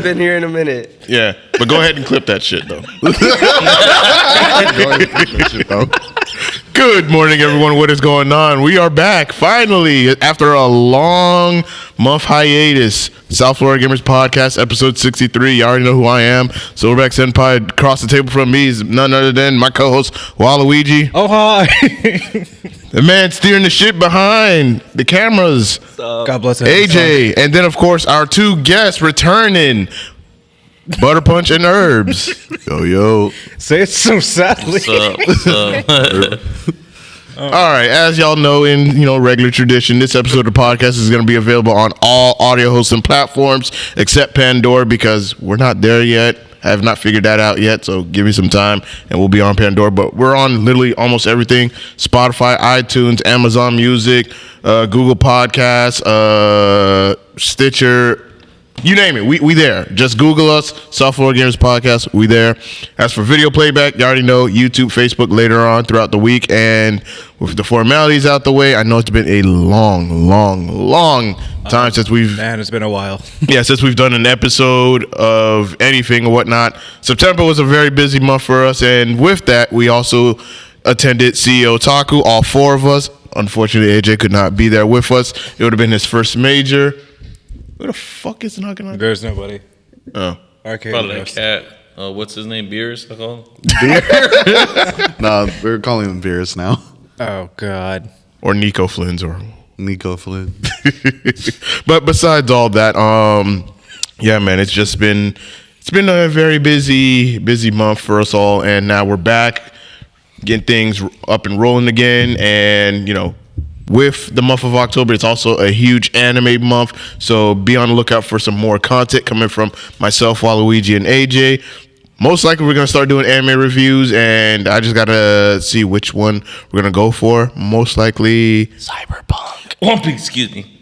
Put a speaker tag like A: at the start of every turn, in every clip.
A: haven't been here in a minute.
B: Yeah, but go ahead and clip that shit, though. Good morning, everyone. What is going on? We are back, finally, after a long month hiatus. South Florida Gamers Podcast, episode 63. You already know who I am. Silverback Senpai, across the table from me is none other than my co-host, Waluigi.
C: Oh, hi.
B: The man steering the shit behind the cameras.
C: God bless him.
B: AJ. And then, of course, our two guests returning, Butter Punch and Herbs.
D: Yo.
C: Say it so sadly.
E: What's up?
B: All right, as y'all know, in regular tradition, this episode of the podcast is going to be available on all audio hosting platforms except Pandora, because we're not there yet. I have not figured that out yet, so give me some time and we'll be on Pandora. But we're on literally almost everything: Spotify, iTunes, Amazon Music, Google Podcasts, Stitcher. You name it, we there. Just Google us, South Florida Gamers Podcast, we there. As for video playback, you already know, YouTube, Facebook later on throughout the week. And with the formalities out the way, I know it's been a long time since we've...
C: Man, it's been a while.
B: Yeah, since we've done an episode of anything or whatnot. September was a very busy month for us, and with that, we also attended CEOTAKU, all four of us. Unfortunately, AJ could not be there with us. It would have been his first major. Who the fuck is knocking on?
C: There's nobody.
B: Oh.
C: Arcade
E: Probably that
C: Ghost.
E: cat. What's his name? Beers, I call him?
D: Nah, we're calling him Beers now.
C: Oh, God.
B: Or Nico Flynn's or
D: Nico Flynn.
B: But besides all that, yeah, man, it's been a very busy month for us all, and now we're back getting things up and rolling again. And with the month of October, it's also a huge anime month, so be on the lookout for some more content coming from myself, Waluigi, and AJ. Most likely, we're going to start doing anime reviews, and I just got to see which one we're going to go for. Most likely...
E: Cyberpunk. One Piece, excuse me.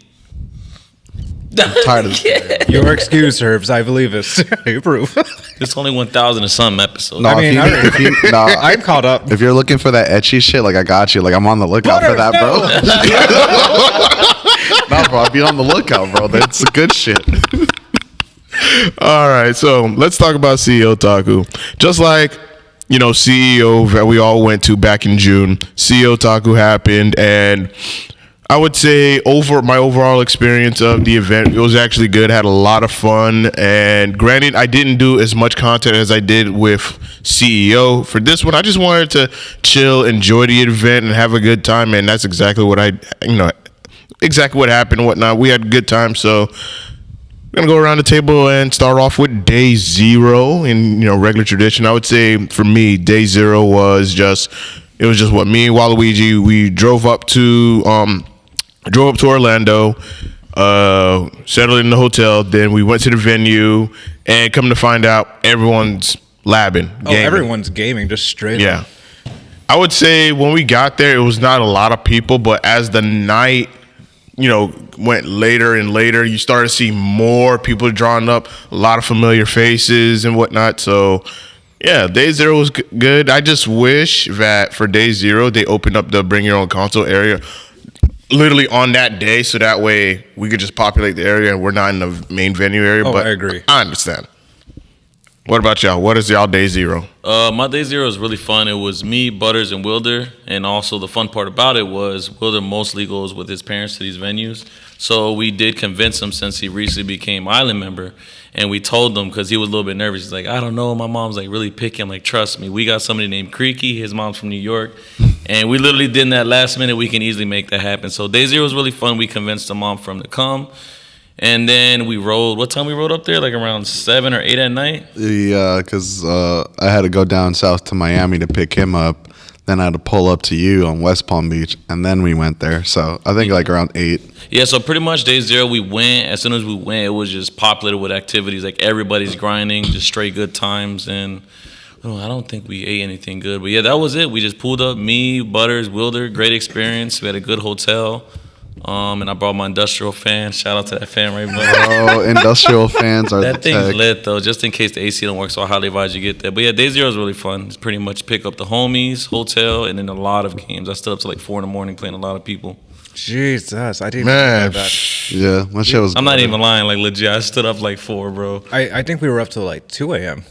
D: I'm tired of this.
C: Your excuse, Herbs. I believe it. I approve.
E: It's only 1,000 and something episodes.
D: No,
C: I mean, I'm caught up.
D: if you're looking for that etchy shit, I got you. I'm on the lookout for that, bro. No, bro, I'll be on the lookout, bro. That's good shit.
B: All right, so let's talk about CEOTAKU. Just like, CEO that we all went to back in June, CEOTAKU happened, and I would say my overall experience of the event, it was actually good. Had a lot of fun, and granted, I didn't do as much content as I did with CEO. For this one, I just wanted to chill, enjoy the event, and have a good time, and that's exactly what exactly what happened and whatnot. We had a good time, so we're gonna go around the table and start off with day zero in regular tradition. I would say for me, day zero was just what me and Waluigi, we drove up to Orlando, settled in the hotel, then we went to the venue, and come to find out everyone's labbing.
C: Oh, everyone's gaming, just straight
B: Yeah.
C: up.
B: I would say when we got there, it was not a lot of people, but as the night went later and later, you started to see more people drawing up, a lot of familiar faces and whatnot. So, yeah, day zero was good. I just wish that for day zero, they opened up the bring your own console area literally on that day, so that way we could just populate the area and we're not in the main venue area.
C: Oh,
B: but
C: I agree.
B: I understand. What about y'all? What is y'all day zero?
E: My day zero was really fun. It was me, Butters, and Wilder. And also the fun part about it was Wilder mostly goes with his parents to these venues. So we did convince him, since he recently became Island member. And we told him, because he was a little bit nervous. He's like, I don't know. My mom's really picky. I'm like, trust me. We got somebody named Creaky. His mom's from New York. And we literally did in that last minute. We can easily make that happen. So day zero was really fun. We convinced the mom for him to come. And then we rode. What time we rode up there? Around 7 or 8 at night?
D: Yeah, because I had to go down south to Miami to pick him up. Then I had to pull up to you on West Palm Beach, and then we went there. So I think around 8.
E: Yeah, so pretty much day zero, we went. As soon as we went, it was just populated with activities. Everybody's grinding, just straight good times. And I don't think we ate anything good. But yeah, that was it. We just pulled up, me, Butters, Wilder. Great experience. We had a good hotel. And I brought my industrial fan. Shout out to that fan right there.
D: Oh, industrial fans are
E: that
D: the
E: thing's
D: tech.
E: lit, though, just in case the AC don't work, so I highly advise you get there. But yeah, day zero is really fun. It's pretty much pick up the homies, hotel, and then a lot of games. I stood up to 4 in the morning playing a lot of people.
C: Jesus, I didn't
B: Man,
C: even know that.
D: Yeah, my shit was.
E: I'm not
D: good.
E: even lying. Like legit, I stood up like 4, bro.
C: I think we were up till like 2 a.m.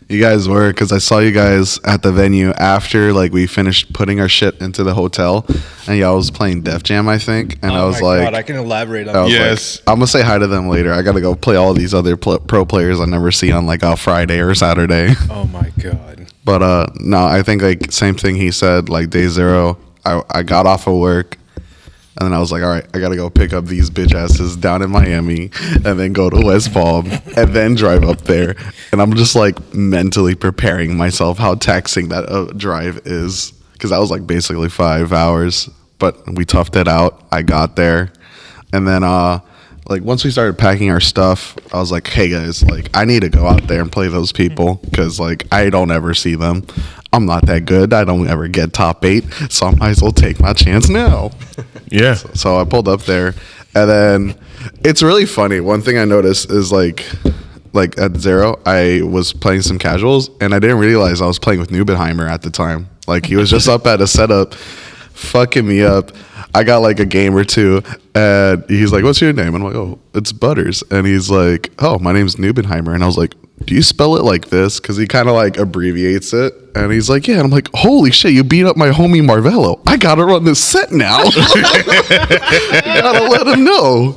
D: You guys were, because I saw you guys at the venue after like we finished putting our shit into the hotel, and y'all was playing Def Jam, I think, and I was
C: my
D: like,
C: God, I can elaborate on
D: I was
C: that.
B: Yes.
D: like, I'm gonna say hi to them later. I gotta go play all these other pro players I never see on like a Friday or Saturday.
C: Oh my God.
D: But no, I think like same thing he said. Like day zero, I got off of work. And then I was like, all right, I got to go pick up these bitch asses down in Miami and then go to West Palm and then drive up there. And I'm just like mentally preparing myself how taxing that drive is. Because that was like basically 5 hours. But we toughed it out. I got there. And then like once we started packing our stuff, I was like, hey guys, like I need to go out there and play those people. Because like I don't ever see them. I'm not that good. I don't ever get top 8. So I might as well take my chance now.
B: Yeah.
D: So I pulled up there, and then it's really funny. One thing I noticed is like at zero, I was playing some casuals, and I didn't realize I was playing with Nubenheimer at the time. Like he was just up at a setup, fucking me up. I got like a game or two, and he's like, "What's your name?" I'm like, "Oh, it's Butters," and he's like, "Oh, my name's Nubenheimer," and I was like, do you spell it like this? Because he kind of like abbreviates it. And he's like, yeah. And I'm like, holy shit, you beat up my homie Marvello. I got to run this set now. You got to let him know.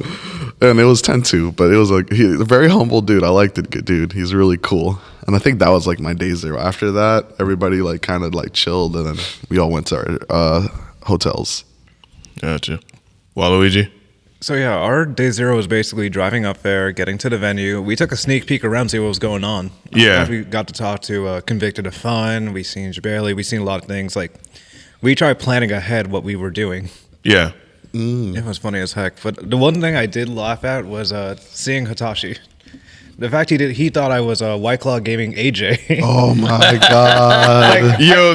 D: And it was 10-2, but it was like, he's a very humble dude. I liked it, good dude. He's really cool. And I think that was like my day zero. After that, everybody like kind of like chilled. And then we all went to our hotels.
B: Gotcha. Waluigi?
C: So yeah, our day zero was basically driving up there, getting to the venue. We took a sneak peek around, see what was going on.
B: Yeah.
C: We got to talk to Convicted of Fun. We seen Jabali. We seen a lot of things. Like, we tried planning ahead what we were doing.
B: Yeah.
C: It was funny as heck. But the one thing I did laugh at was seeing Hitachi. The fact he thought I was White Claw Gaming AJ.
D: Oh my God.
B: Yo,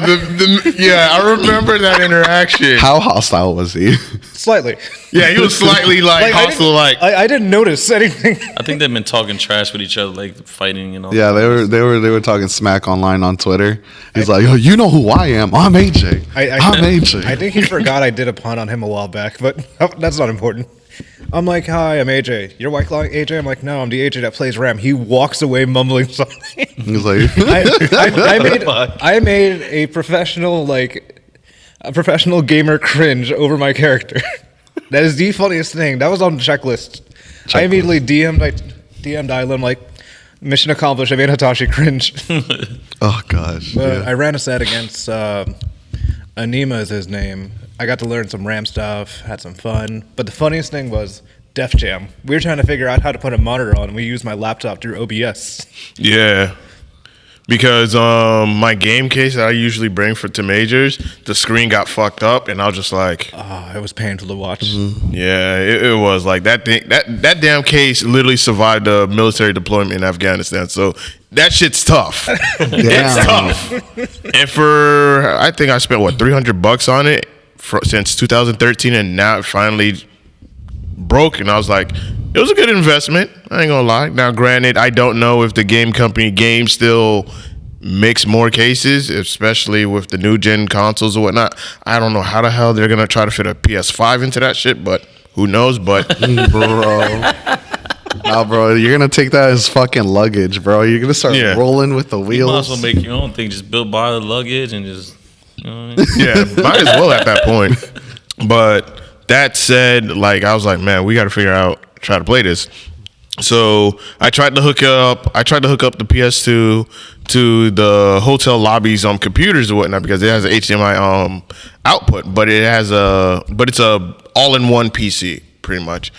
B: yeah, I remember that interaction.
D: How hostile was he?
C: Slightly.
B: Yeah, he was slightly like hostile, like.
C: I didn't notice anything.
E: I think they've been talking trash with each other, like fighting and all.
D: Yeah, they were talking smack online on Twitter. He's like, "Yo, you know who I am? I'm AJ. I'm AJ."
C: I think he forgot I did a pun on him a while back, but that's not important. I'm like, hi, I'm AJ. You're White Claw AJ? I'm like, no, I'm the AJ that plays Ram. He walks away mumbling something.
D: He's like,
C: I made a professional gamer cringe over my character. That is the funniest thing. That was on the checklist. I immediately DM'd Island like, mission accomplished. I made Hitachi cringe.
D: oh gosh.
C: But
D: Yeah.
C: I ran a set against Anima is his name. I got to learn some RAM stuff, had some fun. But the funniest thing was Def Jam. We were trying to figure out how to put a monitor on, and we used my laptop through OBS.
B: Yeah. Because my game case that I usually bring to majors, the screen got fucked up, and I was just like,
C: Oh, it was painful to watch.
B: yeah, it was like that thing. That damn case literally survived a military deployment in Afghanistan. So that shit's tough. It's tough. And I think I spent what $300 on it since 2013, and now it finally broke. And I was like, it was a good investment. I ain't gonna lie. Now, granted, I don't know if the game company Game still makes more cases, especially with the new gen consoles or whatnot. I don't know how the hell they're gonna try to fit a PS5 into that shit, but who knows? But
D: bro. Nah, bro, you're gonna take that as fucking luggage, bro. You're gonna start rolling with the
E: You
D: wheels.
E: might as well make your own thing. Just buy the luggage and just. You know what I mean?
B: yeah, might as well at that point. But that said, like I was like, man, we got to try to play this. So I tried to hook up the PS2 to the hotel lobbies on computers or whatnot because it has an HDMI output, but it's a all-in-one PC pretty much.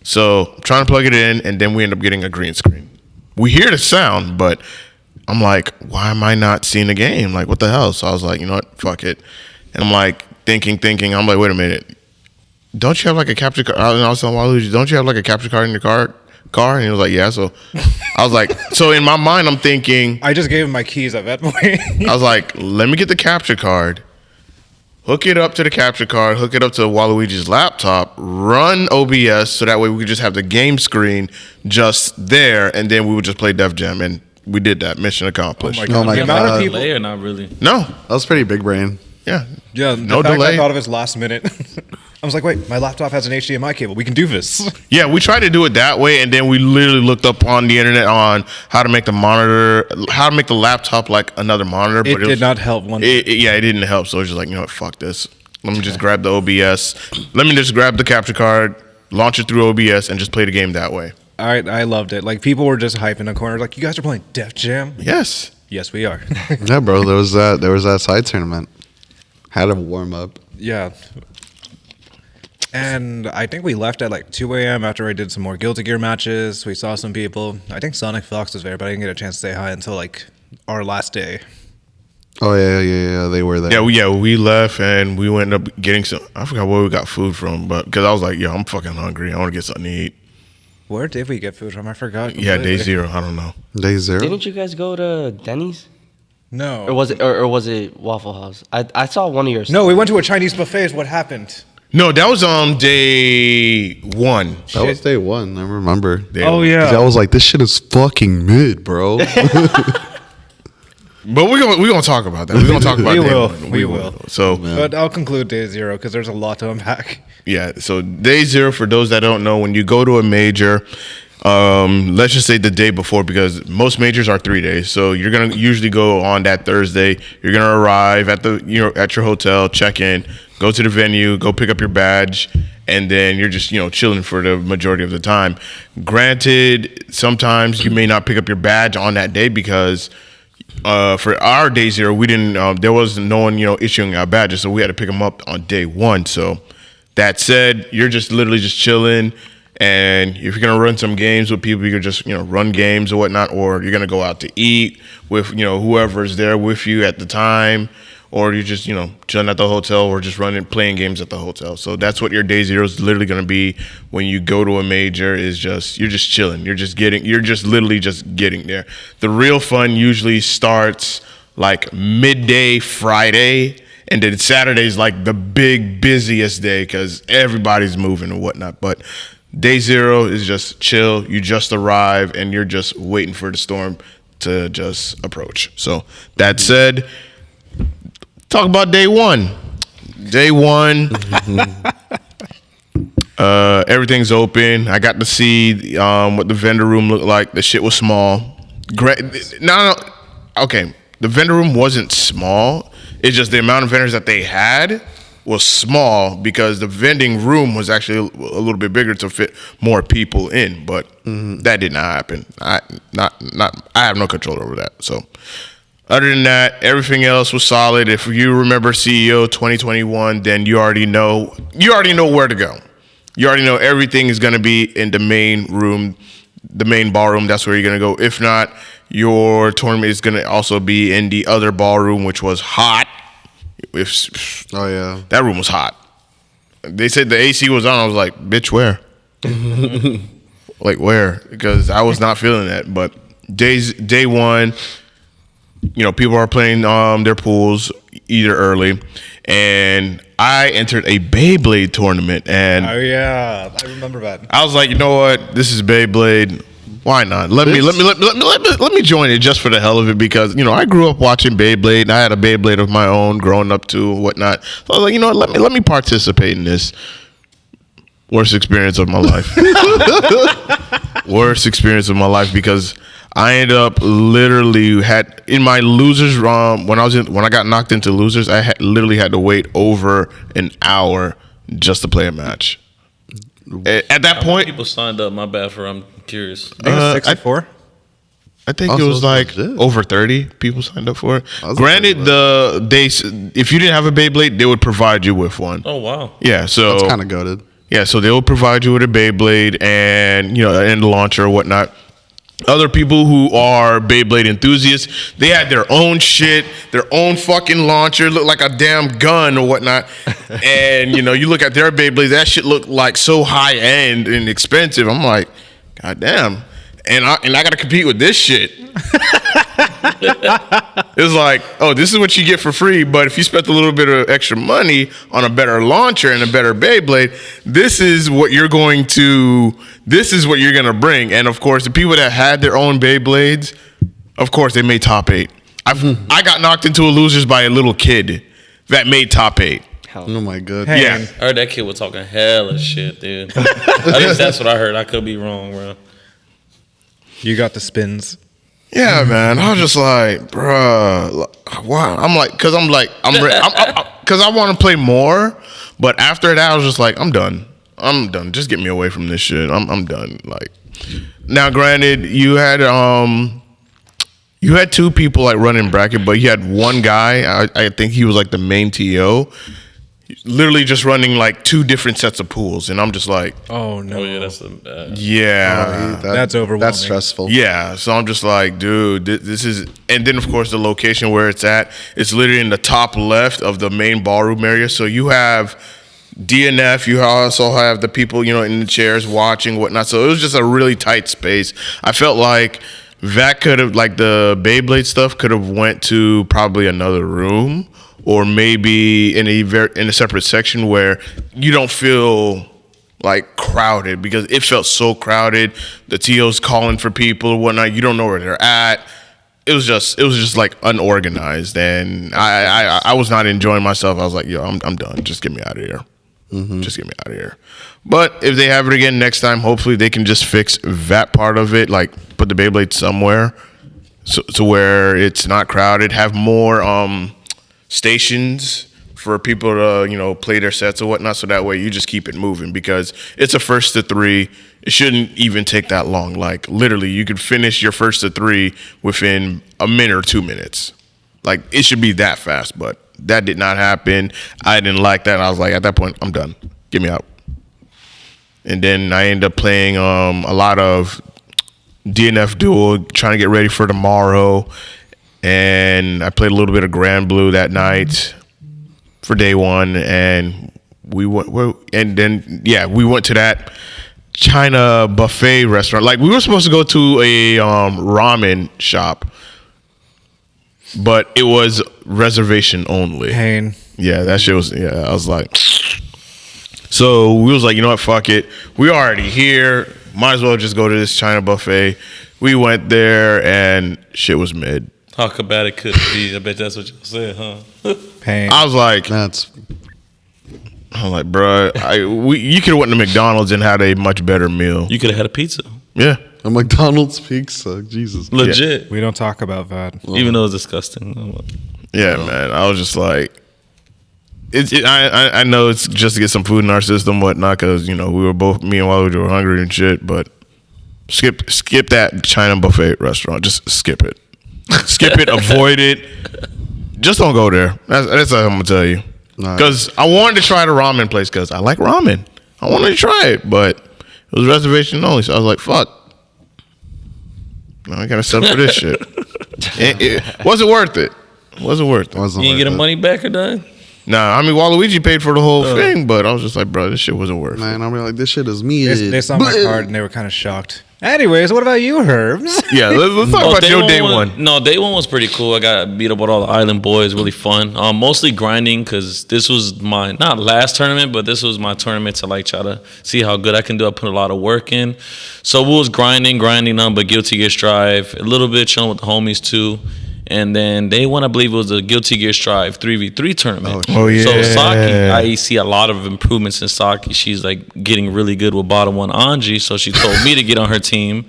B: So I'm trying to plug it in, and then we end up getting a green screen. We hear the sound, but I'm like, why am I not seeing the game? Like, what the hell? So I was like, you know what? Fuck it. And I'm like thinking. I'm like, wait a minute. Don't you have like a capture card? I was telling Waluigi, don't you have like a capture card in your car? And he was like, yeah. So I was like, so in my mind, I'm thinking.
C: I just gave him my keys at that point.
B: I was like, let me get the capture card, hook it up to the capture card, hook it up to Waluigi's laptop, run OBS so that way we could just have the game screen just there, and then we would just play Def Jam. And we did that. Mission accomplished.
D: Oh my
C: The amount of
D: God.
C: people.
E: Delay or not really?
B: No.
D: That was pretty big brain.
B: Yeah.
C: Yeah,
B: No
C: the fact
B: delay.
C: I thought of his last minute. I was like, wait, my laptop has an HDMI cable. We can do this.
B: Yeah, we tried to do it that way, and then we literally looked up on the internet on how to make the laptop like another monitor.
C: It did not help one.
B: It didn't help. So it was just like, you know what, fuck this. Let me just grab the OBS. Let me just grab the capture card, launch it through OBS, and just play the game that way.
C: I loved it. Like, people were just hyping in the corner, like, you guys are playing Def Jam?
B: Yes.
C: Yes, we are.
D: Yeah, bro. There was that side tournament. Had a warm up.
C: Yeah. And I think we left at like 2 a.m. after I did some more Guilty Gear matches. We saw some people. I think Sonic Fox was there, but I didn't get a chance to say hi until like our last day.
D: Oh yeah. They were there.
B: Yeah, we left and we went up getting some. I forgot where we got food from, but because I was like, yo, I'm fucking hungry. I want to get something to eat.
C: Where did we get food from? I forgot.
B: Yeah,
C: completely.
B: day zero. I don't know.
D: Day 0.
A: Didn't you guys go to Denny's?
C: No.
A: Or was it Waffle House? I saw one of yours.
C: No, we went to a Chinese buffet is what happened.
B: No, that was on day 1.
D: That was day 1. I remember.
C: Oh, yeah.
D: 'Cause I was like, this shit is fucking mid, bro.
B: But we're gonna talk about that. We're gonna talk about
C: We
B: day
C: will.
B: 1.
C: We will.
B: So
C: But I'll conclude day 0 because there's a lot to unpack.
B: yeah, so day 0, for those that don't know, when you go to a major, let's just say the day before, because most majors are 3 days. So you're gonna usually go on that Thursday. You're gonna arrive at at your hotel, check in, go to the venue, go pick up your badge, and then you're just chilling for the majority of the time. Granted, sometimes you may not pick up your badge on that day because for our day 0, we didn't. There was no one issuing our badges, so we had to pick them up on day 1. So that said, you're just literally just chilling. And if you're gonna run some games with people, you can just run games or whatnot, or you're gonna go out to eat with whoever's there with you at the time, or you're just chilling at the hotel, or just playing games at the hotel. So that's what your day 0 is literally gonna be when you go to a major. Is just you're just chilling. You're just literally just getting there. The real fun usually starts like midday Friday. And then Saturday's like the big busiest day because everybody's moving and whatnot. But day 0 is just chill. You just arrive and you're just waiting for the storm to just approach. So that said, talk about day 1. Day 1, everything's open. I got to see what the vendor room looked like. The shit was small. No. Okay, the vendor room wasn't small. It's just the amount of vendors that they had was small because the vending room was actually a little bit bigger to fit more people in, but that did not happen. I have no control over that. So other than that, everything else was solid. If you remember CEO 2021, then you already know where to go. You already know everything is going to be in the main room, the main ballroom. That's where you're going to go. If not, your tournament is going to also be in the other ballroom, which was hot.
D: Oh yeah,
B: that room was hot. They said the AC was on. I was like, bitch, where? Like where? Because I was not feeling that. But day 1, people are playing their pools either early, and I entered a Beyblade tournament, and
C: Oh yeah, I remember that.
B: I was like, you know what? This is Beyblade. Why not? Let me join it just for the hell of it because I grew up watching Beyblade and I had a Beyblade of my own growing up too and whatnot. So I was like, you know what? Let me participate in this. Worst experience of my life. Worst experience of my life because I ended up literally had in my losers when I got knocked into losers, I literally had to wait over an hour just to play a match. At that point,
E: people signed up. My bad for I'm curious.
C: I think it was 64.
B: I think
D: Also,
B: it was like
D: legit.
B: over 30 people signed up for it.
D: That's
B: Granted, if you didn't have a Beyblade, they would provide you with one.
E: Oh wow.
B: Yeah, so
D: that's kind of goated.
B: yeah, so they will provide you with a Beyblade and and the launcher or whatnot. Other people who are Beyblade enthusiasts, they had their own shit, their own fucking launcher, looked like a damn gun or whatnot. And you look at their Beyblades, that shit looked like so high end and expensive. I'm like, god damn. And I gotta compete with this shit. It's like, oh, this is what you get for free, but if you spent a little bit of extra money on a better launcher and a better Beyblade, this is what you're gonna bring. And of course, the people that had their own Beyblades, of course, they made top 8. I got knocked into a losers by a little kid that made top 8.
A: count.
D: Oh my god.
C: Hey,
B: Yeah.
E: I heard that kid was talking hella shit, dude. At least that's what I heard. I could be wrong, bro.
C: you got the spins.
B: Yeah, man. I was just like, bruh, wow. I'm like, because I'm because I want to play more. But after that, I was just like, I'm done. I'm done. Just get me away from this shit. I'm done. Like, now, granted, you had two people like running bracket, but you had one guy. I think he was like the main TO, literally just running like two different sets of pools, and I'm just like,
C: Oh no,
E: Oh yeah, that's the
B: yeah.
C: That's overwhelming.
D: That's stressful.
B: Yeah, so I'm just like, dude, this is, and then of course the location where it's at, it's literally in the top left of the main ballroom area. So you have DNF, you also have the people, in the chairs watching, whatnot. So it was just a really tight space. I felt like that could have, like the Beyblade stuff, could have went to probably another room, or maybe in a separate section where you don't feel like crowded, because it felt so crowded. The TO's calling for people or whatnot. You don't know where they're at. It was just like unorganized, and I was not enjoying myself. I was like, yo, I'm done. Just get me out of here. Just get me out of here. But if they have it again next time, hopefully they can just fix that part of it, like put the Beyblade somewhere to where it's not crowded. Have more stations for people to play their sets or whatnot, so that way you just keep it moving, because it's a first to three. It shouldn't even take that long. Like literally, you could finish your first to three within a minute or 2 minutes. Like it should be that fast, but that did not happen. I didn't like that. I was like, at that point, I'm done. Get me out. And then I ended up playing a lot of DNF Duel, trying to get ready for tomorrow. And I played a little bit of Grand Blue that night for day one, and we went to that China buffet restaurant. Like we were supposed to go to a ramen shop, but it was reservation only.
C: Pain.
B: Yeah, that shit was. Yeah, I was like, so we was like, you know what, fuck it. We already here. Might as well just go to this China buffet. We went there, and shit was mid.
E: How bad it could be. I bet that's what you said, huh?
C: Pain.
B: I was like, bro, you could have went to McDonald's and had a much better meal.
E: You could have had a pizza.
B: Yeah.
D: A McDonald's pizza. Jesus.
E: Legit.
C: We don't talk about that.
E: Even though it's disgusting.
B: Yeah, man. I was just like, I know it's just to get some food in our system, whatnot, because, we were both, me and Waluigi were hungry and shit, but skip that China buffet restaurant. Just skip it. Skip it, avoid it. Just don't go there. That's all I'm going to tell you. Because I wanted to try the ramen place, because I like ramen. I wanted to try it, but it was reservation only, so I was like, fuck. Now I got to settle for this shit. It wasn't worth it. Wasn't worth it.
E: You didn't get the money back or nothing?
B: Nah, I mean, Waluigi paid for the whole thing, but I was just like, bro, this shit wasn't worth it.
D: Man, I'm like, this shit is me.
C: They saw my card and they were kind of shocked. Anyways, what about you, Herbs?
B: Yeah, let's talk about your day one.
E: No, day one was pretty cool. I got beat up with all the island boys. Really fun. Mostly grinding, because this was my, not last tournament, but this was my tournament to like try to see how good I can do. I put a lot of work in. So we was grinding none but Guilty Gear Strive. A little bit chilling with the homies too. And then day one, I believe it was the Guilty Gear Strive 3v3 tournament.
B: Oh, yeah.
E: So Saki, I see a lot of improvements in Saki. She's like getting really good with bottom one Anji. So she told me to get on her team.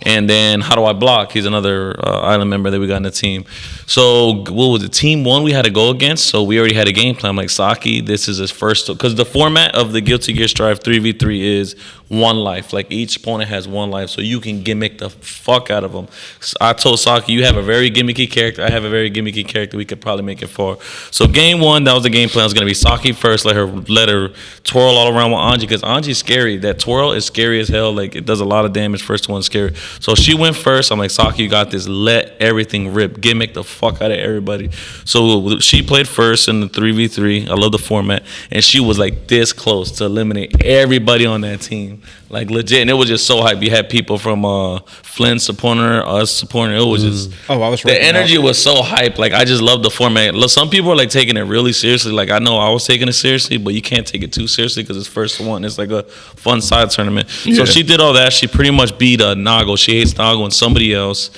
E: And then How Do I Block? He's another island member that we got in the team. So what was it? Team one we had to go against. So we already had a game plan. I'm like, Saki, this is his first. Because the format of the Guilty Gear Strive 3v3 is one life. Like each opponent has one life. So you can gimmick the fuck out of them. So I told Saki, you have a very gimmicky character. I have a very gimmicky character. We could probably make it far. So game one, that was the game plan. It was going to be Saki first. Let her twirl all around with Anji. Because Anji's scary. That twirl is scary as hell. Like it does a lot of damage. First one scary. So she went first. I'm like, Saki, you got this. Let everything rip. Gimmick the fuck out of everybody. So she played first in the 3v3. I love the format. And she was like this close to eliminate everybody on that team. Like legit. And it was just so hype. You had people from Flynn supporting her, us supporting her. It was just...
C: Oh, I was
E: the energy was so hype. Like I just love the format. Some people are like taking it really seriously. Like I know I was taking it seriously, but you can't take it too seriously because it's first one. It's like a fun side tournament. Yeah. So she did all that. She pretty much beat Nago. She hates Nago and somebody else.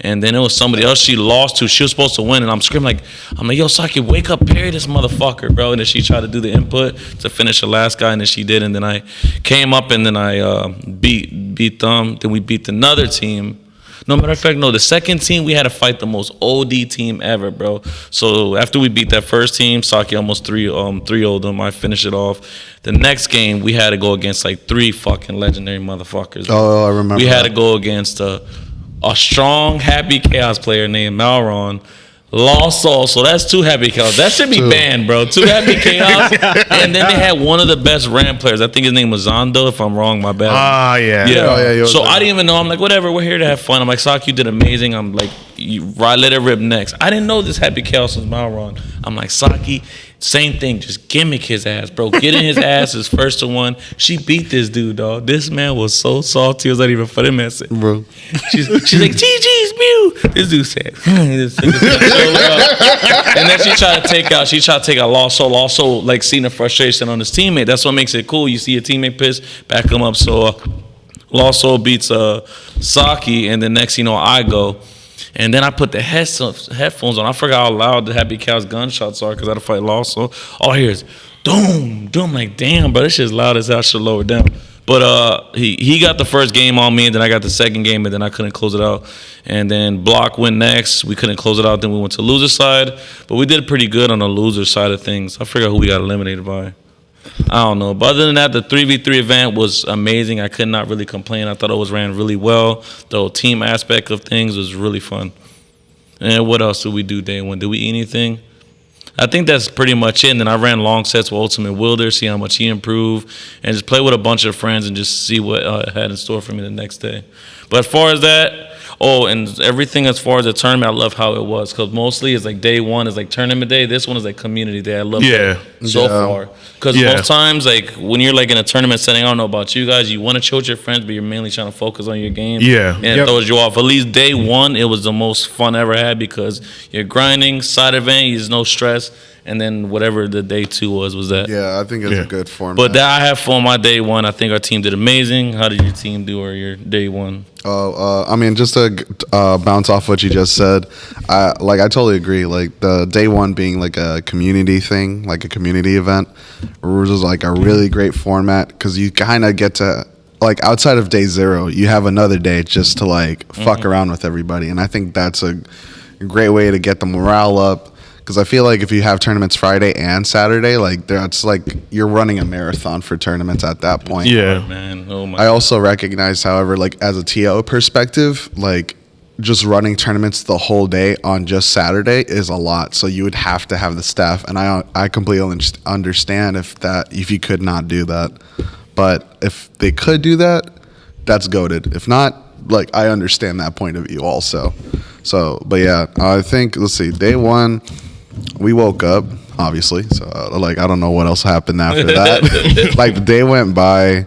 E: And then it was somebody else she lost to. She was supposed to win, and I'm screaming I'm like, yo, Saki, wake up, parry this motherfucker, bro. And then she tried to do the input to finish the last guy, and then she did. And then I came up, and then I beat them. Then we beat another team. No, matter of fact, no. The second team, we had to fight the most OD team ever, bro. So after we beat that first team, Saki almost 3-0'd them. I finished it off. The next game, we had to go against like 3 fucking legendary motherfuckers.
D: Oh, I remember.
E: We had to go against a strong, happy chaos player named Malron. Lost Soul, so that's 2 happy chaos. That should be banned, bro. 2 happy chaos. And then they had one of the best Ram players. I think his name was Zondo. If I'm wrong, my bad.
B: Yeah.
E: Yeah.
D: Oh, yeah,
E: So I didn't even know. I'm like, whatever. We're here to have fun. I'm like, Saki, you did amazing. I'm like, let it rip next. I didn't know this happy chaos was Malron. I'm like, Saki, same thing. Just gimmick his ass, bro. Get in his ass is first to one. She beat this dude, dog. This man was so salty. It was not even funny message,
D: bro.
E: She's like, GG's Mew. This dude said, and then she tried to take out Lost Soul. Also, like, seeing the frustration on his teammate. That's what makes it cool. You see your teammate pissed, back him up. So Lost Soul beats Saki, and then next, I go. And then I put the headphones on. I forgot how loud the Happy Cow's gunshots are because I had to fight Lost Soul. All I hear is, doom, doom. Like, damn, bro, this shit's loud as hell. I should lower it down. But he got the first game on me, and then I got the second game, and then I couldn't close it out. And then Block went next. We couldn't close it out. Then we went to loser side. But we did pretty good on the loser side of things. I forgot who we got eliminated by. I don't know. But other than that, the 3v3 event was amazing. I could not really complain. I thought it was ran really well. The whole team aspect of things was really fun. And what else did we do day one? Did we eat anything? I think that's pretty much it. And then I ran long sets with Ultimate Wilder, see how much he improved, and just play with a bunch of friends and just see what it had in store for me the next day. But as far as that, and everything as far as the tournament, I love how it was. Because mostly it's like day one is like tournament day. This one is like community day. I love that so far. Because most times, like when you're like in a tournament setting, I don't know about you guys, you want to chill with your friends, but you're mainly trying to focus on your game.
B: Yeah.
E: And it throws you off. At least day one, it was the most fun I ever had because you're grinding, side event, there's no stress. And then whatever the day 2 was that.
D: Yeah, I think it's a good format.
E: But I have fun my day 1. I think our team did amazing. How did your team do or your day 1?
D: I mean, just to bounce off what you just said, I totally agree. Like the day 1 being like a community thing, like a community event, was like a really great format because you kind of get to, like, outside of day 0, you have another day just to like fuck around with everybody, and I think that's a great way to get the morale up. Because I feel like if you have tournaments Friday and Saturday, like that's like you're running a marathon for tournaments at that point.
B: Yeah,
E: man. Oh my.
D: I also recognize, however, like as a TO perspective, like just running tournaments the whole day on just Saturday is a lot. So you would have to have the staff, and I completely understand if you could not do that. But if they could do that, that's goated. If not, like I understand that point of view also. So, but yeah, I think let's see, day 1. We woke up, obviously, so like I don't know what else happened after that. Like the day went by,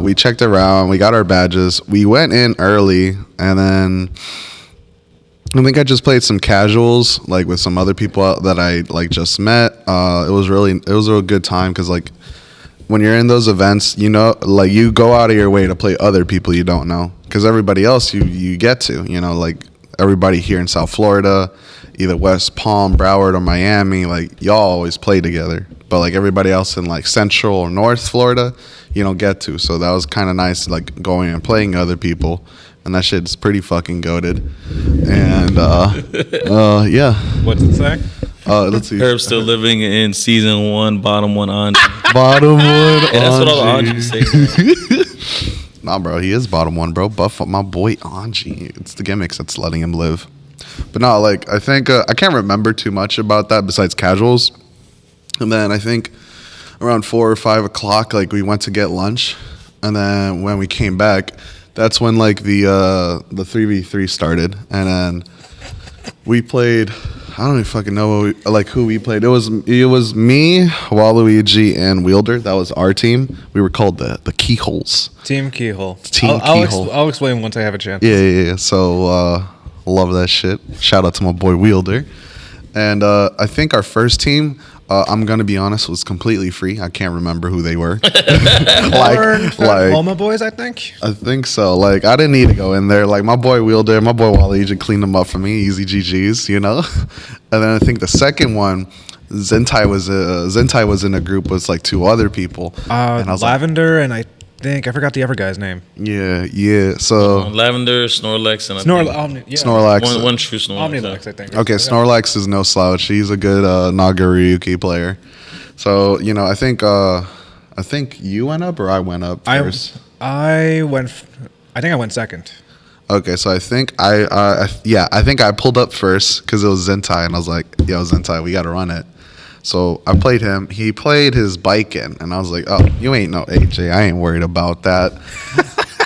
D: we checked around, we got our badges, we went in early, and then I think I just played some casuals, like with some other people that I like just met. It was a good time because like when you're in those events, like you go out of your way to play other people you don't know because everybody else you get to, like everybody here in South Florida, either West Palm, Broward, or Miami, like y'all always play together. But like everybody else in like Central or North Florida, you don't get to. So that was kind of nice, like going and playing other people, and that shit's pretty fucking goated. And yeah.
C: What's it say?
D: Let's see.
E: Herb's still living in season 1, bottom 1 Anji.
D: Bottom 1.
E: That's what all the Anjis say.
D: Nah, bro, he is bottom 1, bro. Buff up my boy Anji. It's the gimmicks that's letting him live. But no, like I think I can't remember too much about that besides casuals. And then I think around 4 or 5 o'clock, like we went to get lunch, and then when we came back, that's when like the 3v3 started, and then we played. I don't even fucking know who we played. It was me, Waluigi, and Wielder. That was our team. We were called the Keyholes.
C: Team Keyhole.
D: Keyhole.
C: I'll explain once I have a chance.
D: Yeah. So love that shit. Shout out to my boy Wielder. And I think our first team, I'm gonna be honest, was completely free. I can't remember who they were.
C: Homa Boys, I think.
D: I think so. Like, I didn't need to go in there. Like, my boy Wielder, my boy Waluigi cleaned them up for me. Easy GGs, you know. And then I think the second one, Zentai was in a group with like 2 other people.
C: And I was Lavender, and I forgot the other guy's name.
D: Yeah. So
E: Lavender, Snorlax, and
D: Snorlax.
E: One true Snorlax.
C: Omnilax, I think.
D: Okay, Snorlax is no slouch. He's a good Nagaryuki player. So, you know, I think you went up or I went up first.
C: I think I went second.
D: Okay, so I think I think I pulled up first because it was Zentai, and I was like, yo, Zentai, we got to run it. So I played him. He played his bike in, and I was like, oh, you ain't no AJ. I ain't worried about that.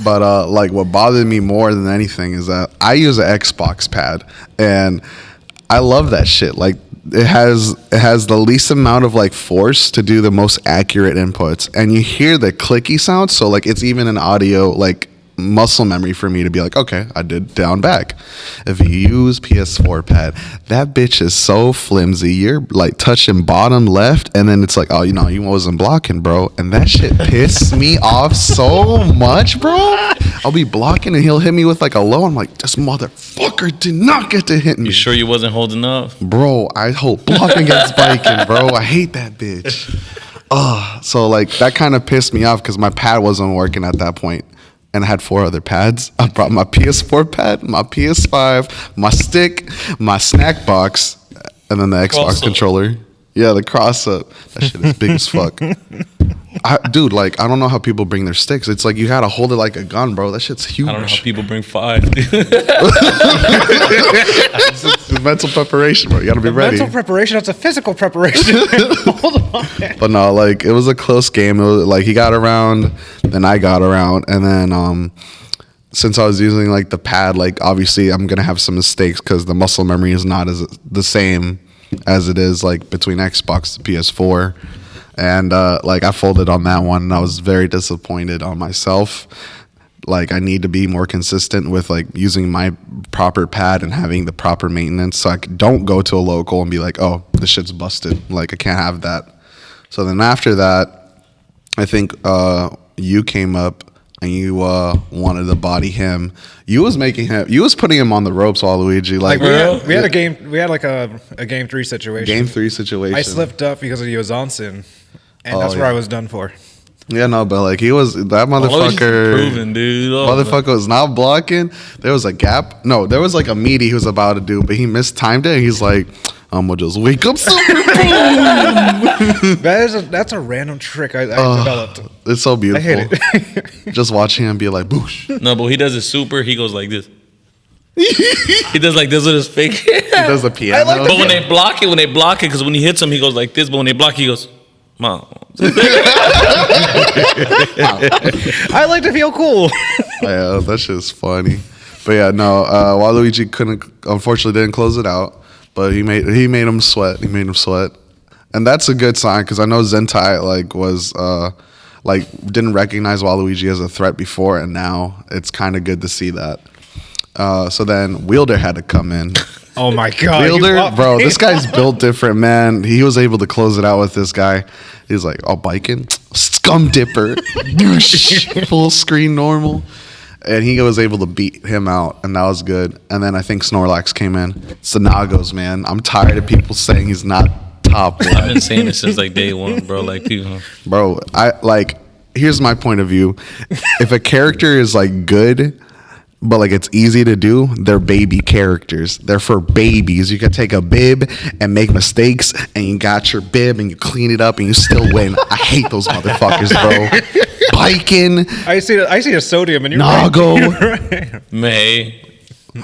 D: But like, what bothered me more than anything is that I use an Xbox pad, and I love that shit. Like, it has the least amount of like force to do the most accurate inputs, and you hear the clicky sound. So like, it's even an audio like muscle memory for me to be like, okay, I did down back. If you use PS4 pad, that bitch is so flimsy. You're like touching bottom left, and then it's like, oh, you know, you wasn't blocking, bro. And that shit pissed me off so much, bro. I'll be blocking, and he'll hit me with like a low. I'm like, this motherfucker did not get to hit me.
E: You sure you wasn't holding up?
D: Bro, I hold blocking against biking, bro. I hate that bitch. So like, that kind of pissed me off because my pad wasn't working at that point. And I had 4 other pads. I brought my PS4 pad, my PS5, my stick, my snack box, and then the Xbox controller. Yeah, the cross up. That shit is big as fuck. Dude, like, I don't know how people bring their sticks. It's like you gotta hold it like a gun, bro. That shit's huge.
E: I don't know how people bring 5.
D: It's mental preparation, bro. You gotta be ready.
C: Mental preparation, that's a physical preparation. Hold on.
D: But no, like, it was a close game. It was like he got around, then I got around, and then since I was using like the pad, like obviously I'm gonna have some mistakes because the muscle memory is not as the same as it is like between Xbox and PS4. And like, I folded on that one, and I was very disappointed on myself. Like, I need to be more consistent with like using my proper pad and having the proper maintenance, so I don't go to a local and be like, oh, this shit's busted. Like, I can't have that. So then after that, I think you came up and you wanted to body him. You was putting him on the ropes, Waluigi. Like,
C: we had a game. We had like a game 3 situation.
D: Game 3 situation.
C: I slipped up because of Yozansin, and that's where I was done for.
D: Yeah, no, but like, that motherfucker,
E: Proven, dude.
D: motherfucker was not blocking. There was a gap. No, there was like a meaty he was about to do, but he mistimed it. And he's like, I'm gonna just wake up super boom.
C: That's a random trick I developed.
D: It's so beautiful.
C: I hate it.
D: Just watching him be like, boosh.
E: No, but he does it super. He goes like this. He does like this with his fake.
D: He does the piano.
E: But when they block it, because when he hits him, he goes like this. But when they block, he goes, Mom.
C: I like to feel cool.
D: Yeah, that shit's funny. But yeah, no, Waluigi unfortunately didn't close it out, but he made him sweat. He made him sweat, and that's a good sign because I know Zentai didn't recognize Waluigi as a threat before, and now it's kind of good to see that. So then Wielder had to come in.
C: Oh my God.
D: Wielder, bro, this guy's built different, man. He was able to close it out with this guy. He was like, oh, biking, scum dipper, full screen normal. And he was able to beat him out, and that was good. And then I think Snorlax came in. Sanagos, man. I'm tired of people saying he's not top one.
E: I've been saying it since like day 1, bro. Like, people.
D: Bro, here's my point of view. If a character is like good, but like it's easy to do, they're baby characters. They're for babies. You can take a bib and make mistakes, and you got your bib and you clean it up and you still win. I hate those motherfuckers, bro. Biking.
C: I see a sodium and you're
D: Nago.
C: Right.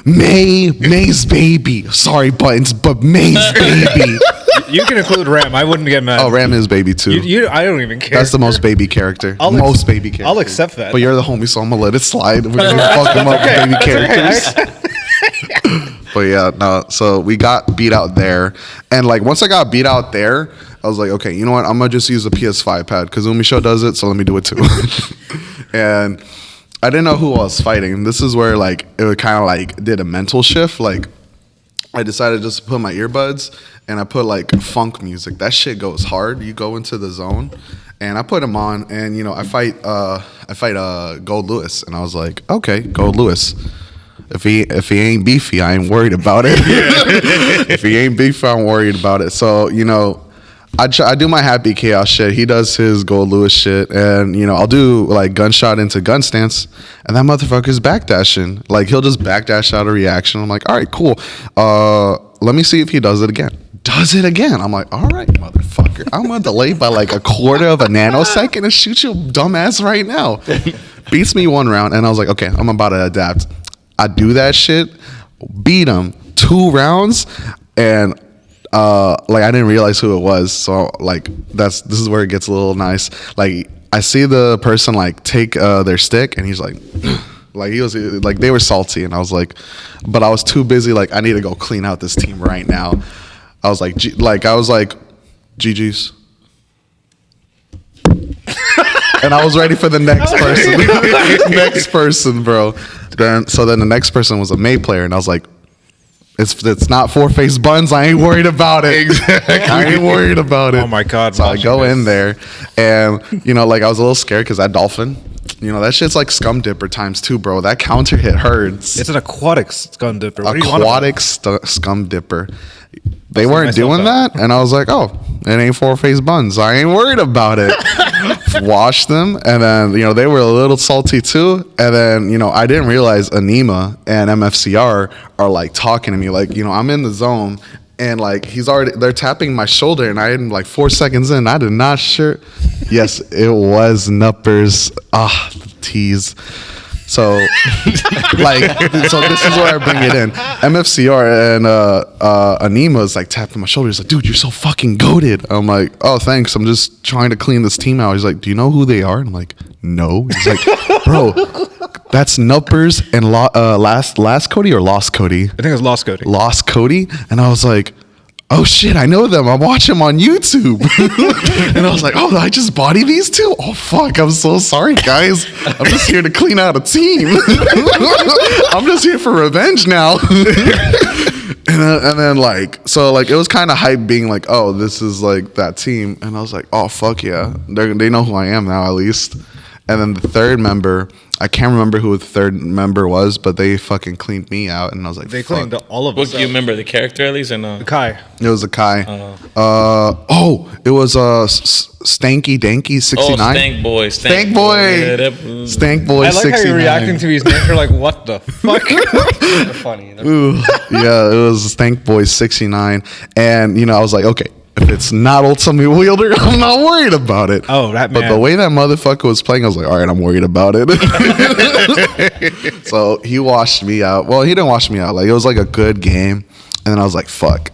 D: May's baby. Sorry, Buttons, but May's baby.
C: You can include Ram. I wouldn't get mad.
D: Oh, Ram is baby too.
C: I don't even care.
D: That's the most baby character. Most baby character.
C: I'll accept that.
D: But you're the homie, so I'm gonna let it slide. We're gonna fuck him up with baby characters. But yeah, no. So we got beat out there, and like once I got beat out there, I was like, okay, you know what? I'm gonna just use the PS5 pad because Umisho does it, so let me do it too. And I didn't know who I was fighting. This is where like it kind of like did a mental shift. Like I decided just to put my earbuds and I put like funk music. That shit goes hard. You go into the zone, and I put them on, and I fight Gold Lewis, and I was like, okay, Gold Lewis. If he ain't beefy, I ain't worried about it. If he ain't beefy, I'm worried about it. So I do my Happy Chaos shit. He does his Gold Lewis shit, and I'll do like gunshot into gun stance, and that motherfucker's backdashing. Like he'll just backdash out a reaction. I'm like, all right, cool. Let me see if he does it again. Does it again? I'm like, all right, motherfucker. I'm gonna delay by like a quarter of a nanosecond and shoot your dumb ass right now. Beats me one round, and I was like, okay, I'm about to adapt. I do that shit, beat him 2 rounds, and like I didn't realize who it was. So like this is where it gets a little nice. Like I see the person like take their stick, and he's like like he was like they were salty, and I was like, but I was too busy. Like I need to go clean out this team right now. I was like GG's. And I was ready for the next person. Next person, bro. Then the next person was a May player, and I was like, it's not 4-face buns. I ain't worried about it. Exactly. I ain't worried about it.
C: Oh my God.
D: So I go in there, and like I was a little scared because that dolphin, that shit's like scum dipper times 2, bro. That counter hit hurts.
C: It's an aquatic scum dipper. What
D: Aquatic scum dipper. They weren't doing that, and I was like, oh, it ain't 4-face buns. I ain't worried about it. Washed them, and then they were a little salty too, and then I didn't realize Anima and MFCR are like talking to me, like I'm in the zone, and like they're tapping my shoulder, and I had like 4 seconds in, I did not sure. Yes, it was Nuppers. The tease. So so this is where I bring it in. MFCR and Anima's like tapping my shoulder. He's like, dude, you're so fucking goated. I'm like, oh, thanks. I'm just trying to clean this team out. He's like, do you know who they are? And I'm like, no. He's like, bro, that's Nuppers and Last Cody or Lost Cody?
C: I think it was Lost Cody.
D: Lost Cody? And I was like, oh shit, I know them. I watch them on YouTube. And I was like, oh, I just body these two? Oh fuck, I'm so sorry, guys. I'm just here to clean out a team. I'm just here for revenge now. And then it was kind of hype being like, oh, this is like that team. And I was like, oh fuck yeah, they know who I am now at least. And then the third member, I can't remember who the third member was, but they fucking cleaned me out, and I was like,
C: they cleaned all of us.
E: Do you remember the character at least? And
C: Kai.
D: It was a Kai. It was Stanky Danky 69.
E: Oh, Stank Boy.
D: Stank Boy.
E: Yeah,
D: Stank Boy 69.
C: I like how you're reacting to these names. You're like, what the fuck?
A: They're funny.
D: Ooh, yeah, it was Stank Boy 69, and I was like, okay. If it's not Ultimate Wielder, I'm not worried about it.
C: Oh, that man.
D: But the way that motherfucker was playing, I was like, all right, I'm worried about it. So he washed me out. Well, he didn't wash me out. Like, it was like a good game. And then I was like, fuck.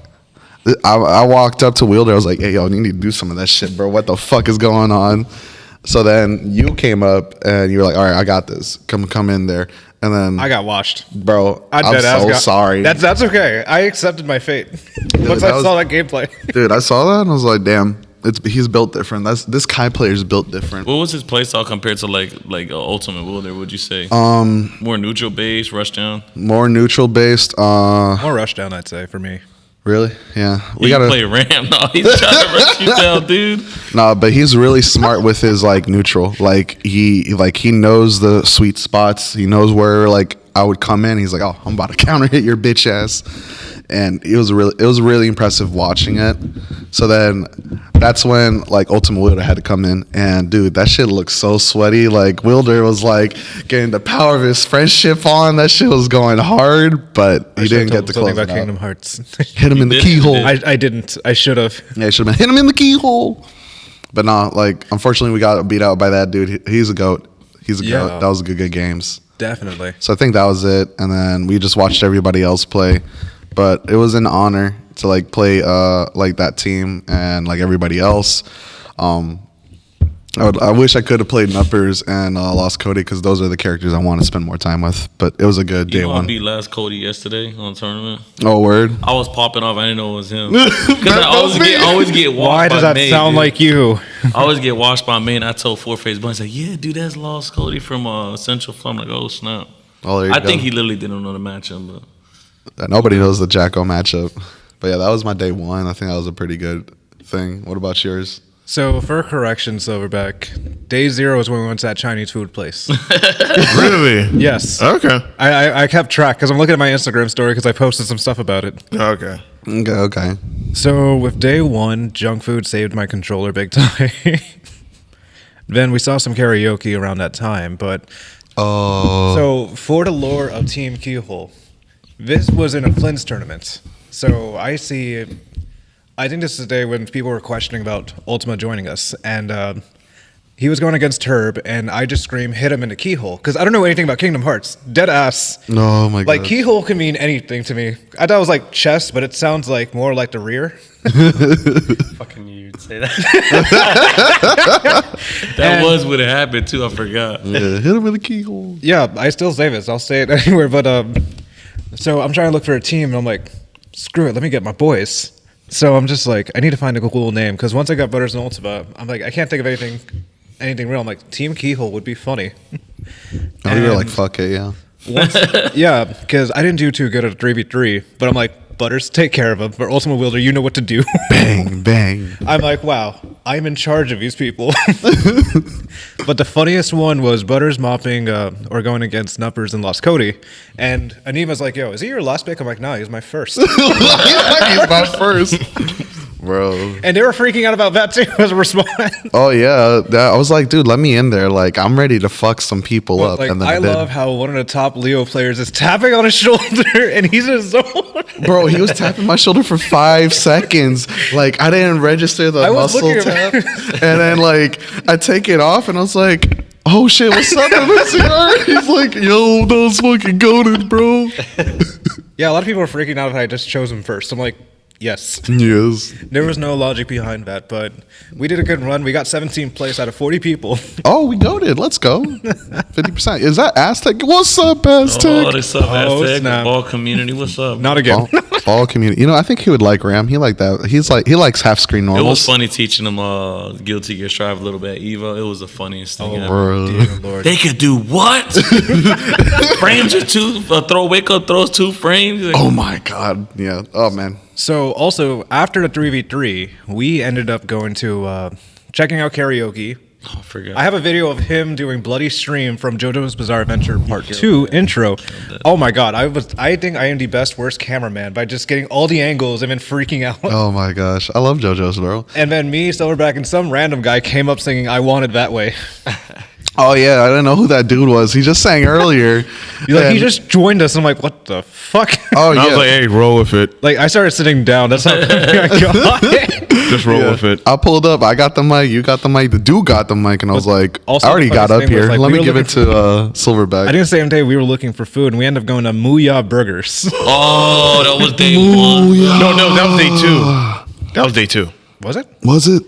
D: I walked up to Wielder. I was like, hey, yo, you need to do some of that shit, bro. What the fuck is going on? So then you came up, and you were like, all right, I got this. Come in there. And then
C: I got washed,
D: bro. I'm so sorry.
C: That's okay. I accepted my fate once I saw that gameplay.
D: Dude, I saw that and I was like, damn, he's built different. This Kai player's built different.
E: what was his playstyle compared to like Ultimate Wielder? Would you say more neutral based, rush down?
D: More neutral based.
C: More rush down, I'd say for me.
D: Really? Yeah.
E: We gotta play Ram. No, he's trying to rush you down, dude.
D: No, but he's really smart with his like neutral. Like he knows the sweet spots. He knows where like I would come in. He's like, oh, I'm about to counter hit your bitch ass. And it was really impressive watching it. So then that's when like Ultimate Wielder had to come in, and dude, that shit looked so sweaty. Like Wielder was like getting the power of his friendship on. That shit was going hard, but he didn't get to close
C: about
D: it
C: Kingdom
D: out.
C: Hearts.
D: Hit him in the keyhole.
C: I didn't. I should have.
D: Yeah, he should have been hit him in the keyhole. But no, like unfortunately we got beat out by that dude. He's a goat. He's a goat. That was good games.
C: Definitely.
D: So I think that was it, and then we just watched everybody else play. But it was an honor to like play like that team and like everybody else. I wish I could have played Nuppers and Lost Cody, because those are the characters I want to spend more time with. But it was a good day one.
E: I beat Last Cody yesterday on tournament.
D: Oh, word.
E: I was popping off. I didn't know it was him. Because I always get washed.
C: Why does
E: by
C: that
E: May,
C: sound
E: dude.
C: like you?
E: I always get washed by Maine. I told 4-Face Buns, like, yeah, dude, that's Lost Cody from Central Flum. I'm like, oh, snap.
D: Oh, there you
E: I
D: go.
E: think he literally didn't know the matchup, but
D: Nobody knows the Jacko matchup. But yeah, that was my day one. I think that was a pretty good thing. What about yours?
C: So for correction, Silverback, day 0 is when we went to that Chinese food place.
B: Really?
C: Yes.
B: Okay.
C: I kept track because I'm looking at my Instagram story because I posted some stuff about it.
B: Okay.
D: Okay.
C: So with day 1, junk food saved my controller big time. Then we saw some karaoke around that time, but
D: Oh.
C: so for the lore of Team Keyhole, this was in a Flint's tournament. So I think this is the day when people were questioning about Ultima joining us, and he was going against Turb, and I just screamed, hit him in the keyhole, because I don't know anything about Kingdom Hearts. Dead ass.
D: Oh my god.
C: Like, keyhole can mean anything to me. I thought it was like chest, but it sounds like more like the rear.
A: Fucking you'd say that.
E: That was what happened too. I forgot.
D: Yeah, hit him with a keyhole.
C: Yeah, I still say this. I'll say it anywhere, but so I'm trying to look for a team, and I'm like, screw it, let me get my boys. So I'm just like, I need to find a cool name, because once I got Butters and Ultima, I'm like, I can't think of anything real. I'm like, Team Keyhole would be funny.
D: Oh, you were like, fuck it, yeah.
C: Yeah, because I didn't do too good at a 3v3, but I'm like, Butters, take care of him. For Ultima Wielder, you know what to do.
D: Bang, bang.
C: I'm like, wow, I'm in charge of these people. But the funniest one was Butters mopping or going against Nuppers and Lost Cody. And Anima's like, yo, is he your last pick? I'm like, nah, he's my first.
D: He's my first. Bro.
C: And they were freaking out about that too as a response.
D: Oh yeah, I was like, dude, let me in there. Like, I'm ready to fuck some people up.
C: Like,
D: And then
C: I
D: did.
C: love how one of the top Leo players is tapping on his shoulder and he's in his zone.
D: Bro, he was tapping my shoulder for 5 seconds. Like, I didn't register the
C: I was
D: muscle
C: looking
D: tap.
C: at
D: And then, like, I take it off and I was like, oh shit, what's up, MCR? He's like, yo, that was fucking goated, bro.
C: Yeah, a lot of people are freaking out that I just chose him first. I'm like, yes.
D: Yes.
C: There was no logic behind that, but we did a good run. We got 17th place out of 40 people.
D: Oh, we goated. Let's go. 50%. Is that Aztec? What's up, Aztec?
E: Oh, what's up,
C: Oh,
E: Aztec?
C: snap.
E: Ball community, what's up?
C: Not again.
D: All community. You know, I think he would like Ram. He like that. He likes half screen
E: It
D: normals.
E: was funny teaching them Guilty Gear Strive a little bit. Evo, it was the funniest thing ever.
D: Bro.
C: Dear Lord.
E: They could do what? Frames are two. Wake up throws 2 frames. Like,
D: Oh my god. Yeah. Oh man.
C: So also after the 3v3, we ended up going to checking out karaoke.
E: I forgot.
C: I have a video of him doing Bloody Stream from JoJo's Bizarre Adventure Part 2 intro. Oh my god, I think I am the best worst cameraman by just getting all the angles and then freaking out.
D: Oh my gosh. I love JoJo's, bro.
C: And then me, Silverback, and some random guy came up singing I Want It That Way.
D: Oh yeah, I didn't know who that dude was. He just sang earlier.
C: He just joined us. I'm like, what the fuck?
D: Oh
B: And I
D: yeah.
B: was like, hey, roll with it.
C: Like I started sitting down. That's how I got.
B: Just roll
D: Yeah.
B: with it.
D: I pulled up. I got the mic. You got the mic. The dude got the mic, and I was like,
C: also
D: I already
C: the
D: got
C: funniest
D: up
C: thing was,
D: here.
C: like,
D: Let
C: we
D: me
C: were
D: give it
C: looking
D: to Silverback.
C: I think the same day we were looking for food, and we ended up going to Mooyah Burgers.
E: Oh, that was day 1.
B: No, that was day 2. That was day 2.
C: Was it?
D: Was it?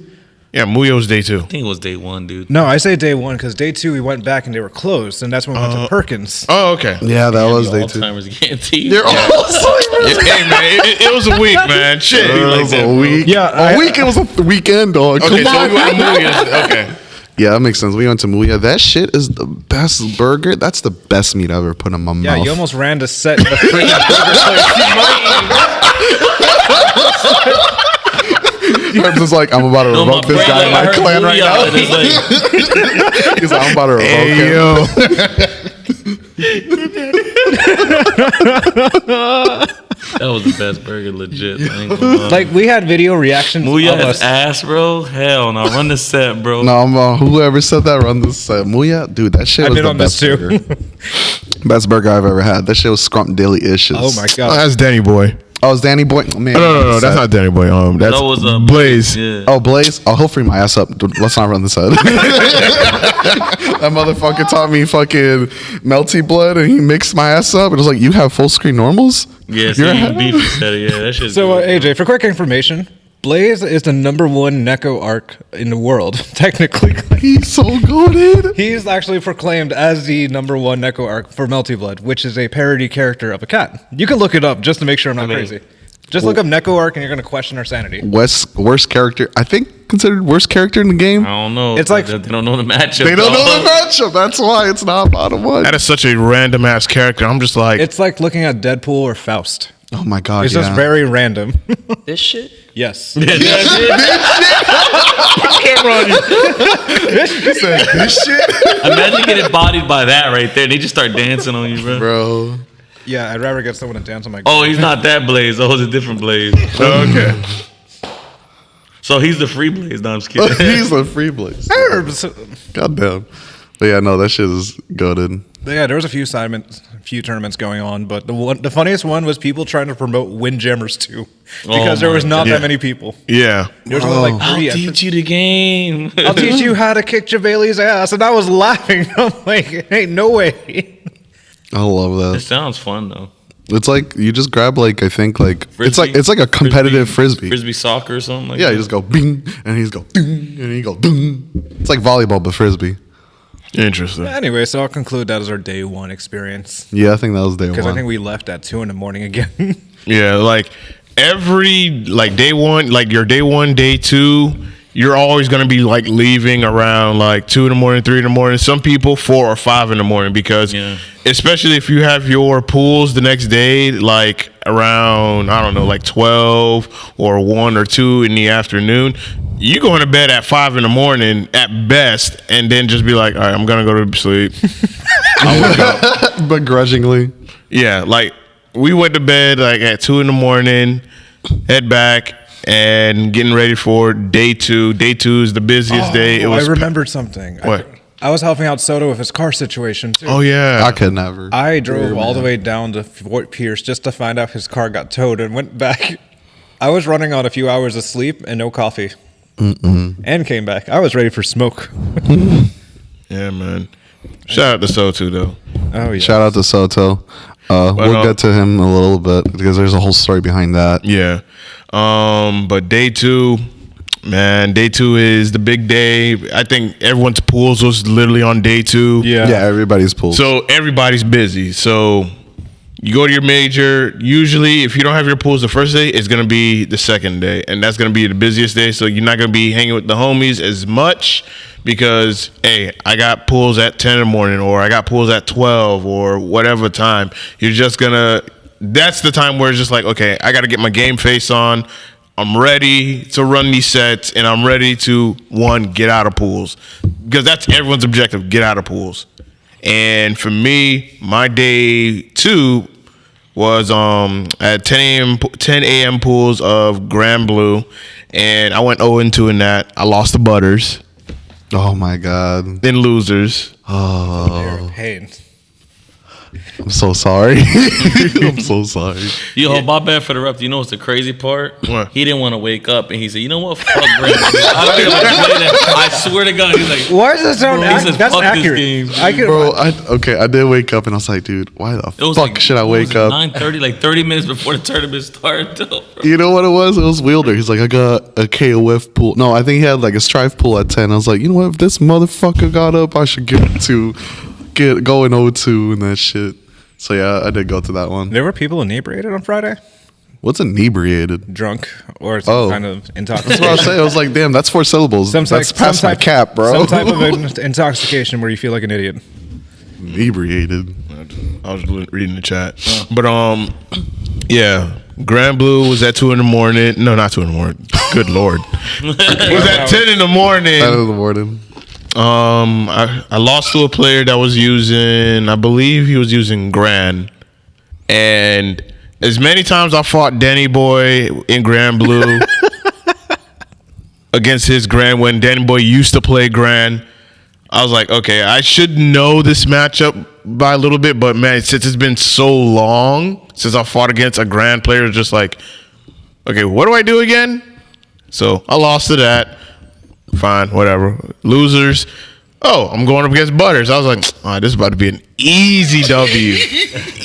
B: Yeah, Muyo's day 2.
E: I think it was day 1, dude.
C: No, I say day 1 because day 2 we went back and they were closed, and that's when we went to Perkins.
B: Oh, okay.
D: Yeah, that was day 2.
E: Alzheimer's getting teeth.
D: You're all
B: Hey, man, it was a week, man. Shit.
D: It was a week.
C: Yeah,
D: a week. It was a weekend, dog.
B: Okay,
D: Come
B: so
D: on.
B: we went to Muyo's. Okay.
D: Yeah, that makes sense. We went to Muya. That shit is the best burger. That's the best meat I've ever put in my
C: Yeah,
D: mouth.
C: you almost ran to set in the freaking burger place.
D: Herbs is like, I'm about to
E: No, my
D: revoke this
E: brain,
D: guy in
E: like, I
D: my
E: heard
D: clan right
E: Booyah,
D: now.
E: and it's like,
D: He's like, I'm about to revoke
B: Hey,
D: him.
B: yo.
E: that was the best burger, legit. I ain't gonna lie.
C: Like we had video reactions
E: Muya
C: of
E: is
C: us.
E: ass, bro. Hell no, run the set, bro.
D: No, I'm whoever said that run this Muya, dude, that shit
C: I've
D: was
C: been
D: the
C: on this
D: best
C: too.
D: burger. Best burger I've ever had. That shit was scrumptious.
C: Oh my
B: Oh,
C: god.
B: that's Danny Boy.
D: Oh, it's Danny Boy. Man,
B: No, that's not Danny Boy. That's
E: That was
B: Blaze.
E: Yeah.
D: Oh, Blaze. Oh, he'll free my ass up. Dude, let's not run this head. That motherfucker taught me fucking melty blood, and he mixed my ass up. It was like, you have full screen normals?
E: Yeah,
D: You're
E: so
D: ahead
E: you
D: of
E: beef said it. Yeah, that shit's
C: So
E: good.
C: AJ, for quick information, Blaze is the #1 Neko arc in the world, technically.
D: He's so goated.
C: He's actually proclaimed as the #1 Neko arc for Melty Blood, which is a parody character of a cat. You can look it up just to make sure I'm not crazy. Just look up Neko Arc and you're gonna question our sanity.
D: Worst character. I think considered worst character in the game.
E: I don't know.
C: It's like-
E: they don't know the matchup.
D: They don't know
E: dog.
D: the matchup. That's why it's not bottom one.
B: That is such a random ass character. I'm just like,
C: It's like looking at Deadpool or Faust.
D: Oh my god.
C: It's
D: yeah.
C: just very random.
A: This shit.
C: Yes.
D: this shit,
E: Imagine getting bodied by that right there. They just start dancing on you, bro.
D: bro.
C: Yeah, I'd rather get someone to dance on my.
E: Oh, he's not that Blaze. Oh, it's a different Blaze.
B: okay.
E: So he's the free Blaze. No, I'm just kidding.
D: He's a free blaze. God damn. But yeah, no, that shit is goated.
C: Yeah, there was a few tournaments going on, but the funniest one was people trying to promote Windjammers 2 because there
E: my
C: was not
B: God.
C: that many people.
B: Yeah.
C: There was only like
E: I'll
C: 3.
E: teach you the game.
C: I'll teach you how to kick Javeli's ass, and I was laughing. I'm like, ain't no way.
D: I love
E: It
D: that.
E: sounds fun though.
D: It's like you just grab like I think like
E: Frisbee?
D: it's like a competitive frisbee.
E: Frisbee soccer or something like
D: Yeah,
E: that.
D: you just go bing and he's go ding and he go ding. It's like volleyball but frisbee.
B: Interesting.
C: Anyway, so I'll conclude that as our day one experience
D: Yeah, I think that was day
C: because I
D: one.
C: think we left at 2 a.m. again.
B: Yeah, like every like day one, like your day one, day two, you're always gonna be like leaving around like 2 in the morning, 3 in the morning. Some people 4 or 5 in the morning because, especially if you have your pools the next day, like around I don't know, like 12 or 1 or 2 in the afternoon. You going to bed at 5 in the morning at best, and then just be like, all right, I'm gonna go to sleep.
D: Begrudgingly.
B: Yeah, like we went to bed like at 2 in the morning, head back and getting ready for day 2. Day 2 is the busiest day. It was
C: I remembered something.
B: What?
C: I was helping out Soto with his car situation too.
B: Oh yeah.
D: I could never.
C: I drove all the way down to Fort Pierce just to find out his car got towed and went back. I was running on a few hours of sleep and no coffee. And came back. I was ready for smoke.
B: Yeah, man. Shout out to Sotu though.
C: Oh yeah.
D: Shout out to Soto. We'll get to him a little bit because there's a whole story behind that.
B: Yeah. But day 2, man, day 2 is the big day. I think everyone's pools was literally on day 2.
C: Yeah.
D: Yeah, everybody's pool.
B: So everybody's busy. So you go to your major. Usually, if you don't have your pools the first day, it's going to be the second day. And that's going to be the busiest day. So you're not going to be hanging with the homies as much because, hey, I got pools at 10 in the morning or I got pools at 12 or whatever time. You're just going to, that's the time where it's just like, okay, I got to get my game face on. I'm ready to run these sets and I'm ready to, one, get out of pools. Because that's everyone's objective, get out of pools. And for me, my day 2 was at 10 a.m. pools of Grand Blue, and I went 0-2 in that. I lost to Butters,
D: Oh my god.
B: then losers.
D: Oh,
C: Pain.
D: I'm so sorry. I'm so sorry.
E: Yo, my bad for the rep. You know what's the crazy part?
B: What?
E: He didn't want to wake up, and he said, "You know what? Fuck Grant." I swear to God, he's like,
C: Why does that sound?
E: He says,
C: That's
E: "Fuck this
C: accurate.
E: game."
C: I could.
D: Bro, I did wake up and I was like, dude, why the
E: It was
D: fuck
E: like,
D: should I
E: what was
D: wake
E: it,
D: up?
E: 9:30, like 30 minutes before the tournament started. Though, bro.
D: You know what it was? It was Wielder. He's like, I got a KOF pool. No, I think he had like a Strife pool at 10. I was like, you know what? If this motherfucker got up, I should go in 0-2 and that shit. So yeah, I did go to that one.
C: There were people inebriated on Friday,
D: What's inebriated?
C: drunk or some kind of
D: That's
C: intoxication.
D: what I was saying. I was like, damn, that's 4 syllables. That's past my cap, bro.
C: Some type of intoxication where you feel like an idiot.
D: Inebriated.
B: I was reading the chat. But yeah, Grand Blue was at 2 in the morning. No, not 2 in the morning. Good Lord. It was at 10 in the morning.
D: Out of the morning.
B: I lost to a player that was using, I believe he was using Grand. And as many times I fought Danny Boy in Grand Blue against his Grand when Danny Boy used to play Grand, I was like, okay, I should know this matchup by a little bit, but man, since it's been so long since I fought against a Grand player, it's just like, okay, what do I do again? So I lost to that. Fine, whatever. Losers. Oh, I'm going up against Butters. I was like, this is about to be an easy W.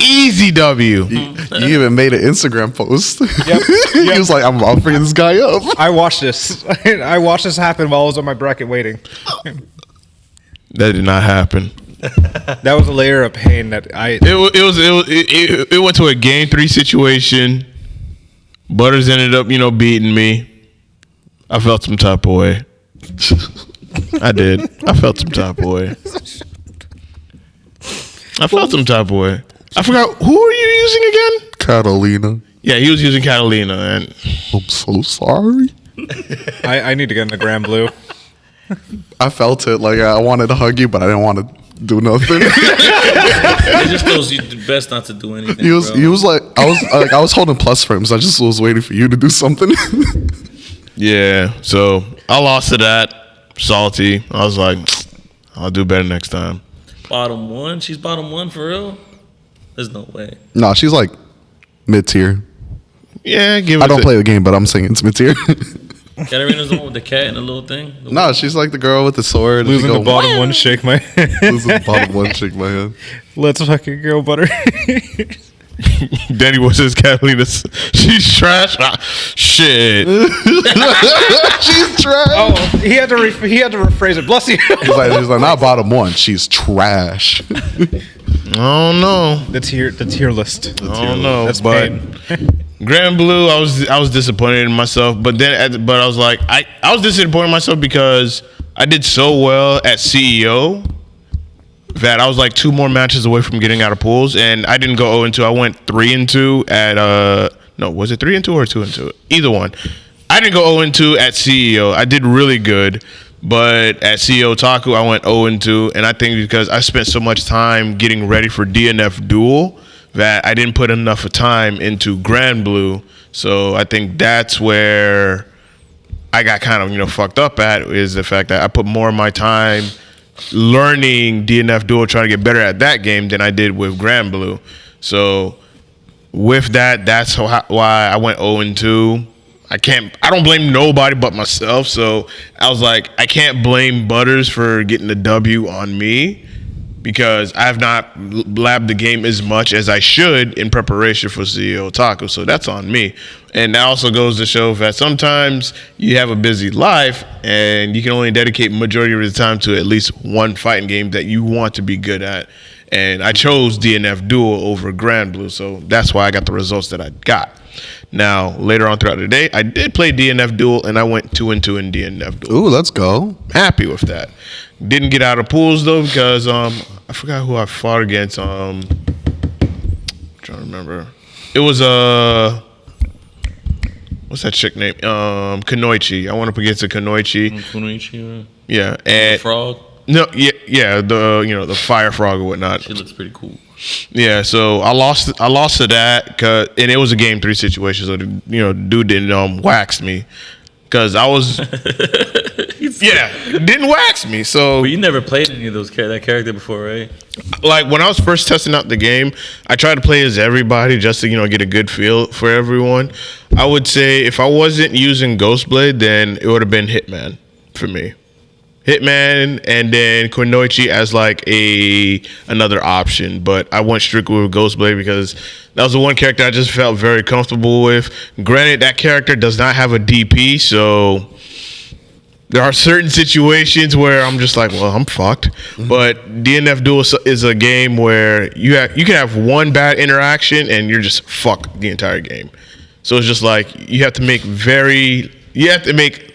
B: Easy W.
D: You even made an Instagram post.
C: Yep.
D: He was like, I'm bringing this guy up.
C: I watched this. I watched this happen while I was on my bracket waiting.
B: That did not happen.
C: That was a layer of pain that I.
B: It went to a game 3 situation. Butters ended up, beating me. I felt some type of way. I did. I felt some type of way. I forgot, who are you using again?
D: Catalina.
B: Yeah, he was using Catalina, and
D: I'm so sorry.
C: I need to get in the Grand Blue.
D: I felt it. Like, I wanted to hug you, but I didn't want to do nothing.
E: It just knows you the best not to do anything.
D: He was like, I was holding plus frames. I just was waiting for you to do something.
B: yeah, so I lost to that. Salty. I was like, I'll do better next time.
E: Bottom one? She's bottom one for real? There's no way.
D: No, she's like mid tier.
B: Yeah, give it.
D: I don't play the game, but I'm saying it's mid tier.
E: Katarina's the one with the cat and the little thing?
D: No, she's like the girl with the sword.
C: Losing the bottom one, shake my head.
D: Losing the bottom one, shake my head.
C: Let's fucking go, Butter.
B: Danny was his Catalina. She's trash. Shit.
D: She's trash.
C: Oh, he had to rephrase it. Bless you.
D: He's like, not bottom one. She's trash.
B: I don't know.
C: The tier list.
B: I don't know.
C: That's
B: but
C: pain.
B: Grand Blue, I was disappointed in myself. But I was like, I was disappointed in myself because I did so well at CEO that I was like 2 more matches away from getting out of pools, and I didn't go 0-2. I went 3-2 at no, was it 3-2 or 2-2? Either one. I didn't go 0-2 at CEO. I did really good, but at CEOTAKU I went 0-2, and I think because I spent so much time getting ready for DNF Duel that I didn't put enough time into Grand Blue. So I think that's where I got kind of fucked up at, is the fact that I put more of my time learning DNF Duel, trying to get better at that game than I did with Grand Blue. So with that, that's why I went 0-2. I don't blame nobody but myself. So I was like, I can't blame Butters for getting the W on me, because I have not labbed the game as much as I should in preparation for CEOTAKU. So that's on me. And that also goes to show that sometimes you have a busy life and you can only dedicate majority of the time to at least one fighting game that you want to be good at. And I chose DNF Duel over Grand Blue, so that's why I got the results that I got. Now, later on throughout the day, I did play DNF Duel, and I went 2-2 in DNF Duel.
D: Ooh, let's go.
B: Happy with that. Didn't get out of pools, though, because I forgot who I fought against. I'm trying to remember. It was what's that chick name? Kunoichi. I went up against a Kunoichi.
E: Kunoichi,
B: Yeah, and
E: frog.
B: No, yeah, the fire frog or whatnot.
E: She looks pretty cool.
B: Yeah, so I lost to that, and it was a game 3 situation. So dude didn't wax me, because I was didn't wax me. So
E: But you never played any of that character before, right?
B: like when I was first testing out the game, I tried to play as everybody just to get a good feel for everyone. I would say if I wasn't using Ghostblade, then it would have been Hitman for me. Hitman, and then Kunoichi as like another option, but I went strictly with Ghostblade because that was the one character I just felt very comfortable with. Granted, that character does not have a DP, so there are certain situations where I'm just like, well, I'm fucked. Mm-hmm. But DNF Duel is a game where you can have one bad interaction and you're just fucked the entire game. So it's just like you have to make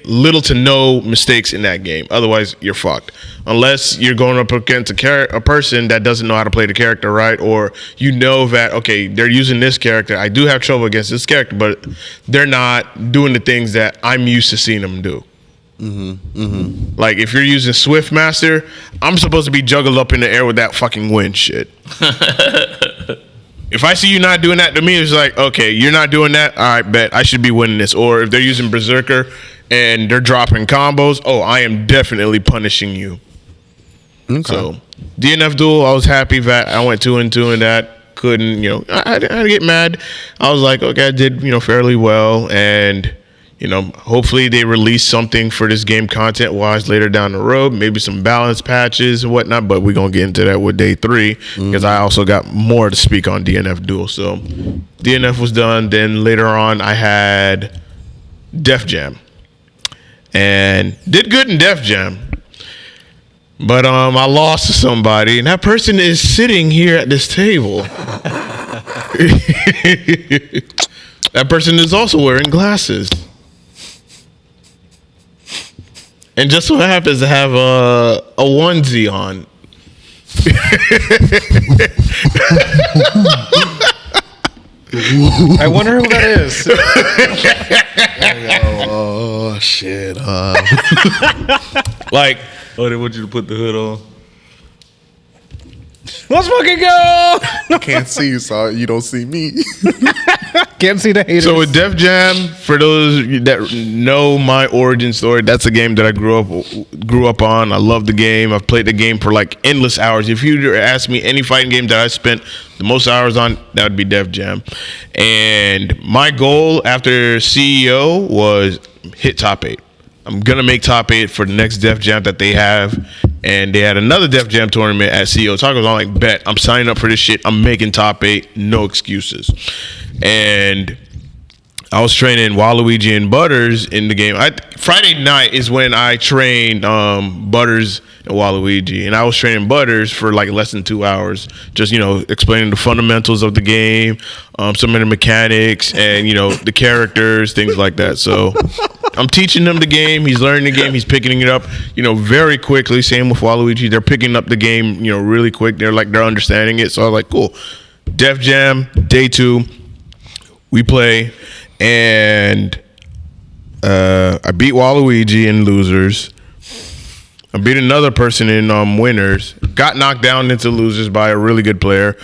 B: little to no mistakes in that game. Otherwise, you're fucked. Unless you're going up against a person that doesn't know how to play the character right, or that, okay, they're using this character. I do have trouble against this character, but they're not doing the things that I'm used to seeing them do. Mm-hmm, mm-hmm. Like, if you're using Swift Master, I'm supposed to be juggled up in the air with that fucking wind shit. If I see you not doing that to me, it's like, okay, you're not doing that. All right, bet I should be winning this. Or if they're using Berserker and they're dropping combos, I am definitely punishing you. Okay. So DNF Duel, I was happy that I went 2-2 in that. Couldn't, I didn't get mad. I was like, okay, I did, fairly well. And, hopefully they release something for this game content-wise later down the road. Maybe some balance patches and whatnot, but we're going to get into that with day 3 because I also got more to speak on DNF Duel. So DNF was done. Then later on, I had Def Jam. And did good in Def Jam. But I lost to somebody, and that person is sitting here at this table. That person is also wearing glasses. And just so happens to have a onesie on.
C: I wonder who that is.
D: Oh shit!
B: Like,
E: Oh, they want you to put the hood on.
C: Let's fucking go!
D: Can't see you, so you don't see me.
C: Can't see the haters.
B: so with Def Jam, for those that know my origin story, that's a game that I grew up on. I love the game. I've played the game for like endless hours. If you ask me any fighting game that I spent the most hours on, that would be Def Jam. And my goal after CEO was hit top 8. I'm gonna make top 8 for the next Def Jam that they have. And they had another Def Jam tournament at CEOTAKU. I'm like, bet, I'm signing up for this shit. I'm making top 8, no excuses. And I was training Waluigi and Butters in the game. Friday night is when I trained Butters and Waluigi, and I was training Butters for like less than 2 hours, just explaining the fundamentals of the game, some of the mechanics, and the characters, things like that. So I'm teaching him the game. He's learning the game. He's picking it up, very quickly. Same with Waluigi. They're picking up the game, really quick. They're understanding it. So I was like, cool. Def Jam day 2, we play. And I beat Waluigi in losers. I beat another person in winners. Got knocked down into losers by a really good player.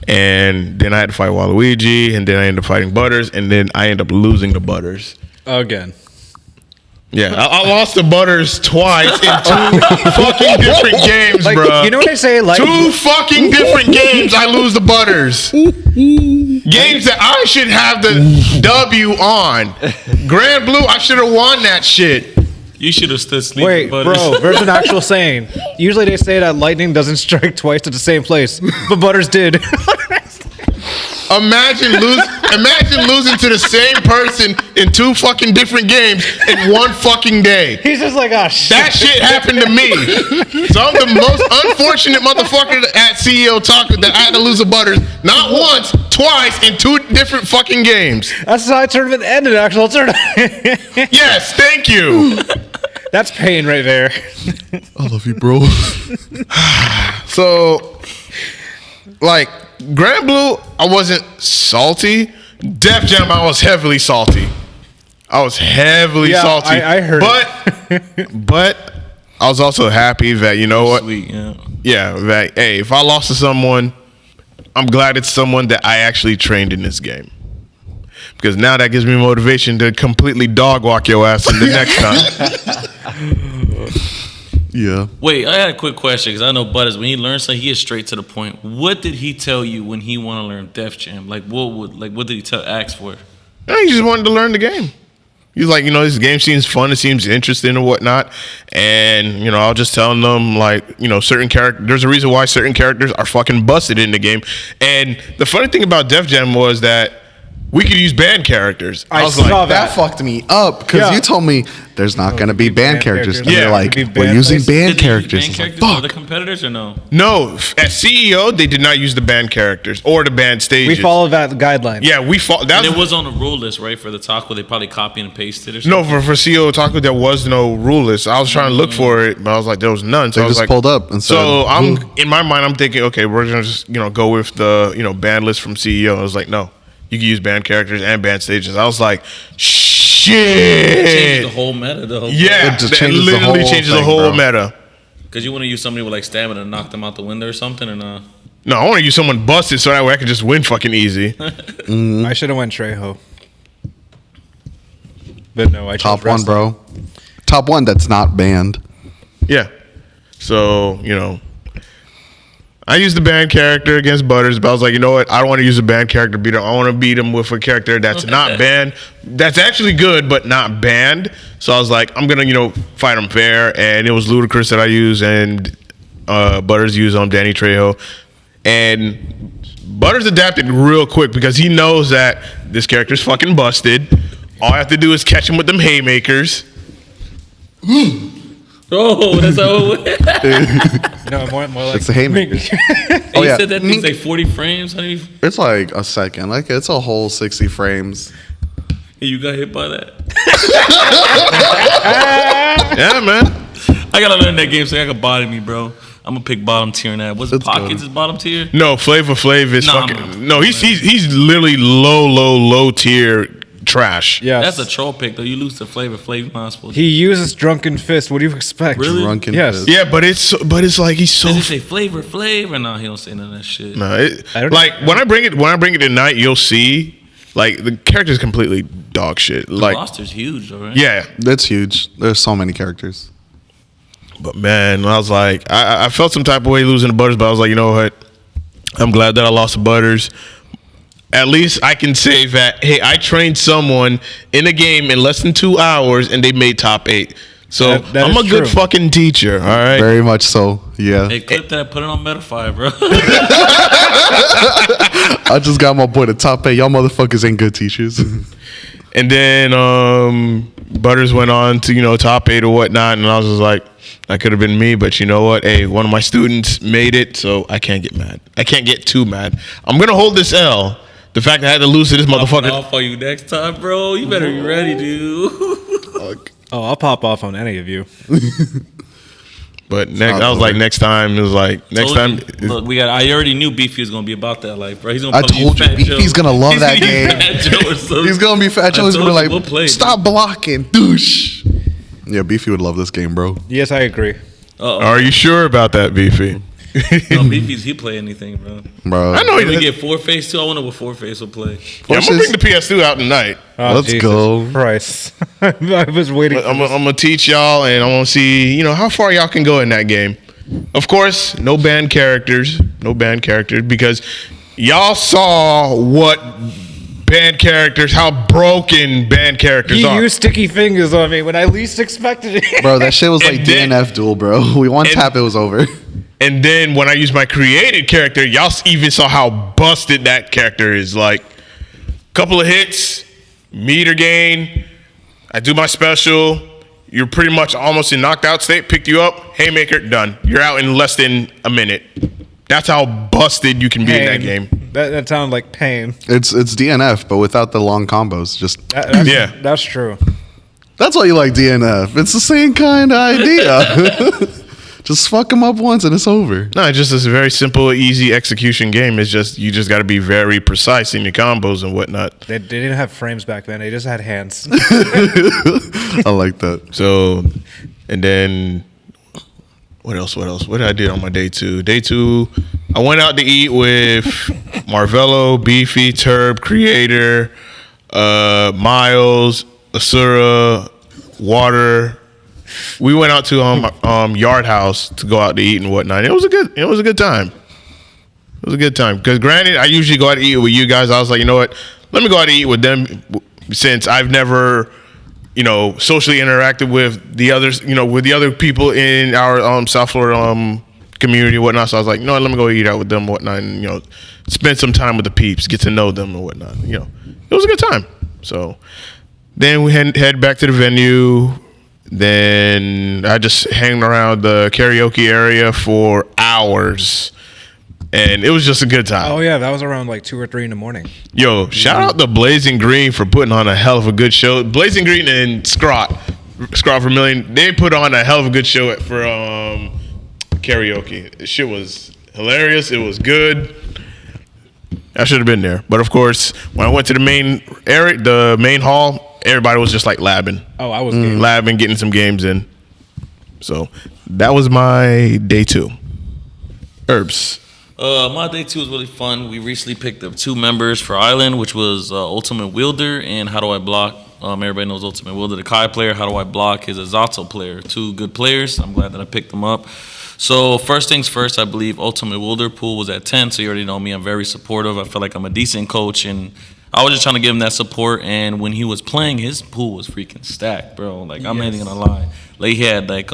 B: And then I had to fight Waluigi. And then I ended up fighting Butters. And then I ended up losing to Butters.
C: Again.
B: Yeah, I lost to Butters twice in 2 fucking different games, bro.
C: You know what they say? Like
B: 2 fucking different games, I lose to Butters. Games that I should have the W on. Grand Blue, I should have won that shit.
E: You should have stood sleeping.
C: Wait,
E: Butters.
C: bro, there's an actual saying. Usually they say that lightning doesn't strike twice at the same place, but Butters did.
B: Imagine losing to the same person in 2 fucking different games in 1 fucking day.
C: He's just like, oh, shit.
B: That shit happened to me. So I'm the most unfortunate motherfucker at CEOTAKU that I had to lose to Butters not once, twice in 2 different fucking games.
C: That's how I tournament ended, actual tournament.
B: Yes, thank you.
C: That's pain right there.
D: I love you, bro.
B: So, like, Grand Blue, I wasn't salty. Def Jam, I was heavily salty. I was heavily salty.
C: I heard
B: but I was also happy that, you know what?
E: Sweet, yeah.
B: Yeah, that, hey, if I lost to someone, I'm glad it's someone that I actually trained in this game. Because now that gives me motivation to completely dog walk your ass in the next time.
D: Yeah.
E: Wait, I had a quick question because I know Butters, when he learns something, he is straight to the point. What did he tell you when he want to learn Def Jam? Like, what did he ask for?
B: He just wanted to learn the game. He's like, this game seems fun, it seems interesting and whatnot. And, I was just telling them, like, certain characters, there's a reason why certain characters are fucking busted in the game. And the funny thing about Def Jam was that we could use banned characters. I was
C: saw
B: like,
D: That fucked me up because you told me there's not going to be banned characters. And
B: Yeah.
D: you're like,
C: Could be
D: we're
C: banned
D: using
C: places.
D: banned
E: Did they use
D: characters.
E: banned
D: I was
E: characters
D: like,
E: for
D: fuck.
E: the competitors or no?
B: no, at CEO, they did not use the banned characters or the banned stages.
C: We followed that guideline.
B: Yeah, we followed.
E: And it was on the rule list, right? For the taco, they probably copy and pasted or
B: No,
E: something.
B: for CEOTAKU, there was no rule list. I was trying to look for it, but I was like, there was none. So
D: They
B: I was
D: just
B: like,
D: pulled up and said,
B: so I'm
D: "Ooh."
B: in my mind, I'm thinking, okay, we're gonna just go with the ban list from CEO. I was like, no, you can use banned characters and banned stages. I was like,
E: It changed the
B: shit.
E: whole meta, though.
B: Yeah,
D: It just
B: that
D: changes the
B: literally
D: whole
B: changes the
D: thing,
B: whole
D: bro.
B: meta.
E: Because you want to use somebody with like stamina and knock them out the window or something, or not?
B: No, I want to use someone busted so that way I can just win fucking easy.
C: I should have went Trejo. But no, I chose
D: Top one,
C: wrestling.
D: bro. Top one that's not banned.
B: Yeah. So, I used the banned character against Butters, but I was like, you know what? I don't want to use a banned character to beat him. I want to beat him with a character that's not banned. That's actually good, but not banned. So I was like, I'm going to, fight him fair. And it was Ludacris that I used, and Butters used Danny Trejo. And Butters adapted real quick because he knows that this character's fucking busted. All I have to do is catch him with them haymakers.
E: Oh, that's how it went.
C: No, more like
D: It's the haymakers.
E: Oh,
D: yeah.
E: You said that thing's like 40 frames, honey.
D: It's like a second. Like, it's a whole 60 frames.
E: Hey, you got hit by that?
B: Yeah, man.
E: I gotta learn that game so I can bottom me, bro. I'm gonna pick bottom tier in that. Was it
D: Let's go.
E: Pockets is bottom tier?
B: No, Flavor Flav is
E: Nah,
B: fucking. No, he's literally low tier trash.
C: Yeah,
E: That's a troll pick though. You lose to Flavor Flav. You're not supposed to.
C: He uses Drunken Fist. What do you expect?
E: Really?
D: Drunken
C: Yes.
D: Fist.
B: Yeah, but it's like he's so.
E: Does he say Flavor Flav? Or no, he don't say none of that shit.
B: No,
C: I don't
B: like when I bring it tonight, you'll see like the character's completely dog shit.
E: The
B: Like,
E: roster's huge, though, right?
B: yeah,
D: That's huge. There's so many characters.
B: but man, I was like, I felt some type of way losing to Butters, but I was like, you know what? I'm glad that I lost to Butters. At least I can say that, hey, I trained someone in a game in less than 2 hours and they made top 8. So
C: That
B: I'm
C: is
B: a good
C: true.
B: fucking teacher, all right?
D: Very much so. Yeah.
E: Hey, clip that. Put it on Metafire, bro.
D: I just got my boy to top 8. Y'all motherfuckers ain't good teachers.
B: And then Butters went on to, top 8 or whatnot, and I was just like, that could have been me, but you know what? Hey, one of my students made it, so I can't get mad. I can't get too mad. I'm going to hold this L. The fact that I had to lose to this motherfucker.
E: I'll for you next time, bro. You better be ready, dude.
C: Oh, I'll pop off on any of you.
B: But next, I was like, next time, it was like, next time.
E: Look, I already knew Beefy was gonna be about that life, bro. He's gonna
D: I
E: probably
D: told
E: use
D: you,
E: Fat Joe.
D: Beefy's gonna love
E: He's
D: that
E: gonna use
D: game.
E: Fat Joe or something.
D: He's gonna be fat. Joe's
E: I
D: gonna be
E: told you,
D: like,
E: we'll play,
D: stop blocking, douche. Yeah, Beefy would love this game, bro.
C: Yes, I agree.
B: Are you sure about that, Beefy?
E: No, Beefy's he play anything, bro.
D: Bro,
B: I know
E: Can we
B: he
E: get Four Face too? I wonder what Four Face will play.
B: Yeah, I'm going to bring the PS2 out tonight.
C: Oh,
D: Let's
C: Jesus
D: go.
C: Christ. I was waiting.
B: I'm going to teach y'all, and I want to see, how far y'all can go in that game. Of course, no banned characters. No banned characters, because y'all saw what banned characters, how broken banned characters
C: He
B: are.
C: used sticky fingers on me when I least expected it.
D: Bro, that shit was like
B: And then-
D: DNF duel, bro. We one
B: and-
D: tap, it was over.
B: And then when I use my created character, y'all even saw how busted that character is. Like, couple of hits, meter gain, I do my special, you're pretty much almost in knocked out state, picked you up, haymaker, done. You're out in less than a minute. That's how busted you can be in that game.
C: That sounded like pain.
D: It's DNF, but without the long combos. Just
B: Yeah.
C: That's true.
D: that's why you like DNF. It's the same kind of idea. Just fuck them up once and it's over.
B: No, it's just this very simple, easy execution game. It's just, you just got to be very precise in your combos and whatnot.
C: They didn't have frames back then. They just had hands.
D: I like that.
B: So, and then what else? What did I do on my day 2? Day 2, I went out to eat with Marvello, Beefy, Turb, Creator, Miles, Asura, Water. We went out to Yard House to go out to eat and whatnot. It was a good time. It was a good time. Because granted, I usually go out to eat with you guys. I was like, you know what? Let me go out to eat with them, since I've never, socially interacted with the others, with the other people in our South Florida community and whatnot. So I was like, let me go eat out with them and whatnot, and spend some time with the peeps, get to know them and whatnot. It was a good time. So then we head back to the venue. Then I just hang around the karaoke area for hours, and it was just a good time.
C: Oh, yeah. That was around like 2 or 3 in the morning.
B: Yo, shout out to Blazing Green for putting on a hell of a good show. Blazing Green and Scrot Vermillion, they put on a hell of a good show for karaoke. The shit was hilarious. It was good. I should have been there, but of course, when I went to the main area, the main hall, everybody was just like labbing.
C: Oh, I was
B: Labbing, getting some games in. So that was my day 2. Herbs.
E: My day 2 was really fun. We recently picked up 2 members for Island, which was Ultimate Wielder and How Do I Block. Everybody knows Ultimate Wielder, the Kai player. How Do I Block is a Zato player. 2 good players. I'm glad that I picked them up. So first things first, I believe Ultimate Wielder pool was at 10, so you already know me. I'm very supportive. I feel like I'm a decent coach, and I was just trying to give him that support. And when he was playing, his pool was freaking stacked, bro. Like, I'm not even gonna lie. Like, he had like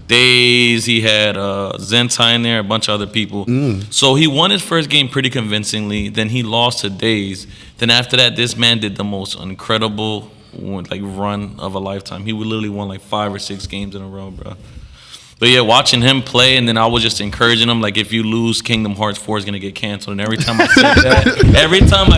E: Days, he had Zentai in there, a bunch of other people. So he won his first game pretty convincingly. Then he lost to Days. Then after that, this man did the most incredible run of a lifetime. He literally won like 5 or 6 games in a row, bro. But yeah, watching him play, and then I was just encouraging him, like, if you lose, Kingdom Hearts 4 is gonna get canceled. And every time I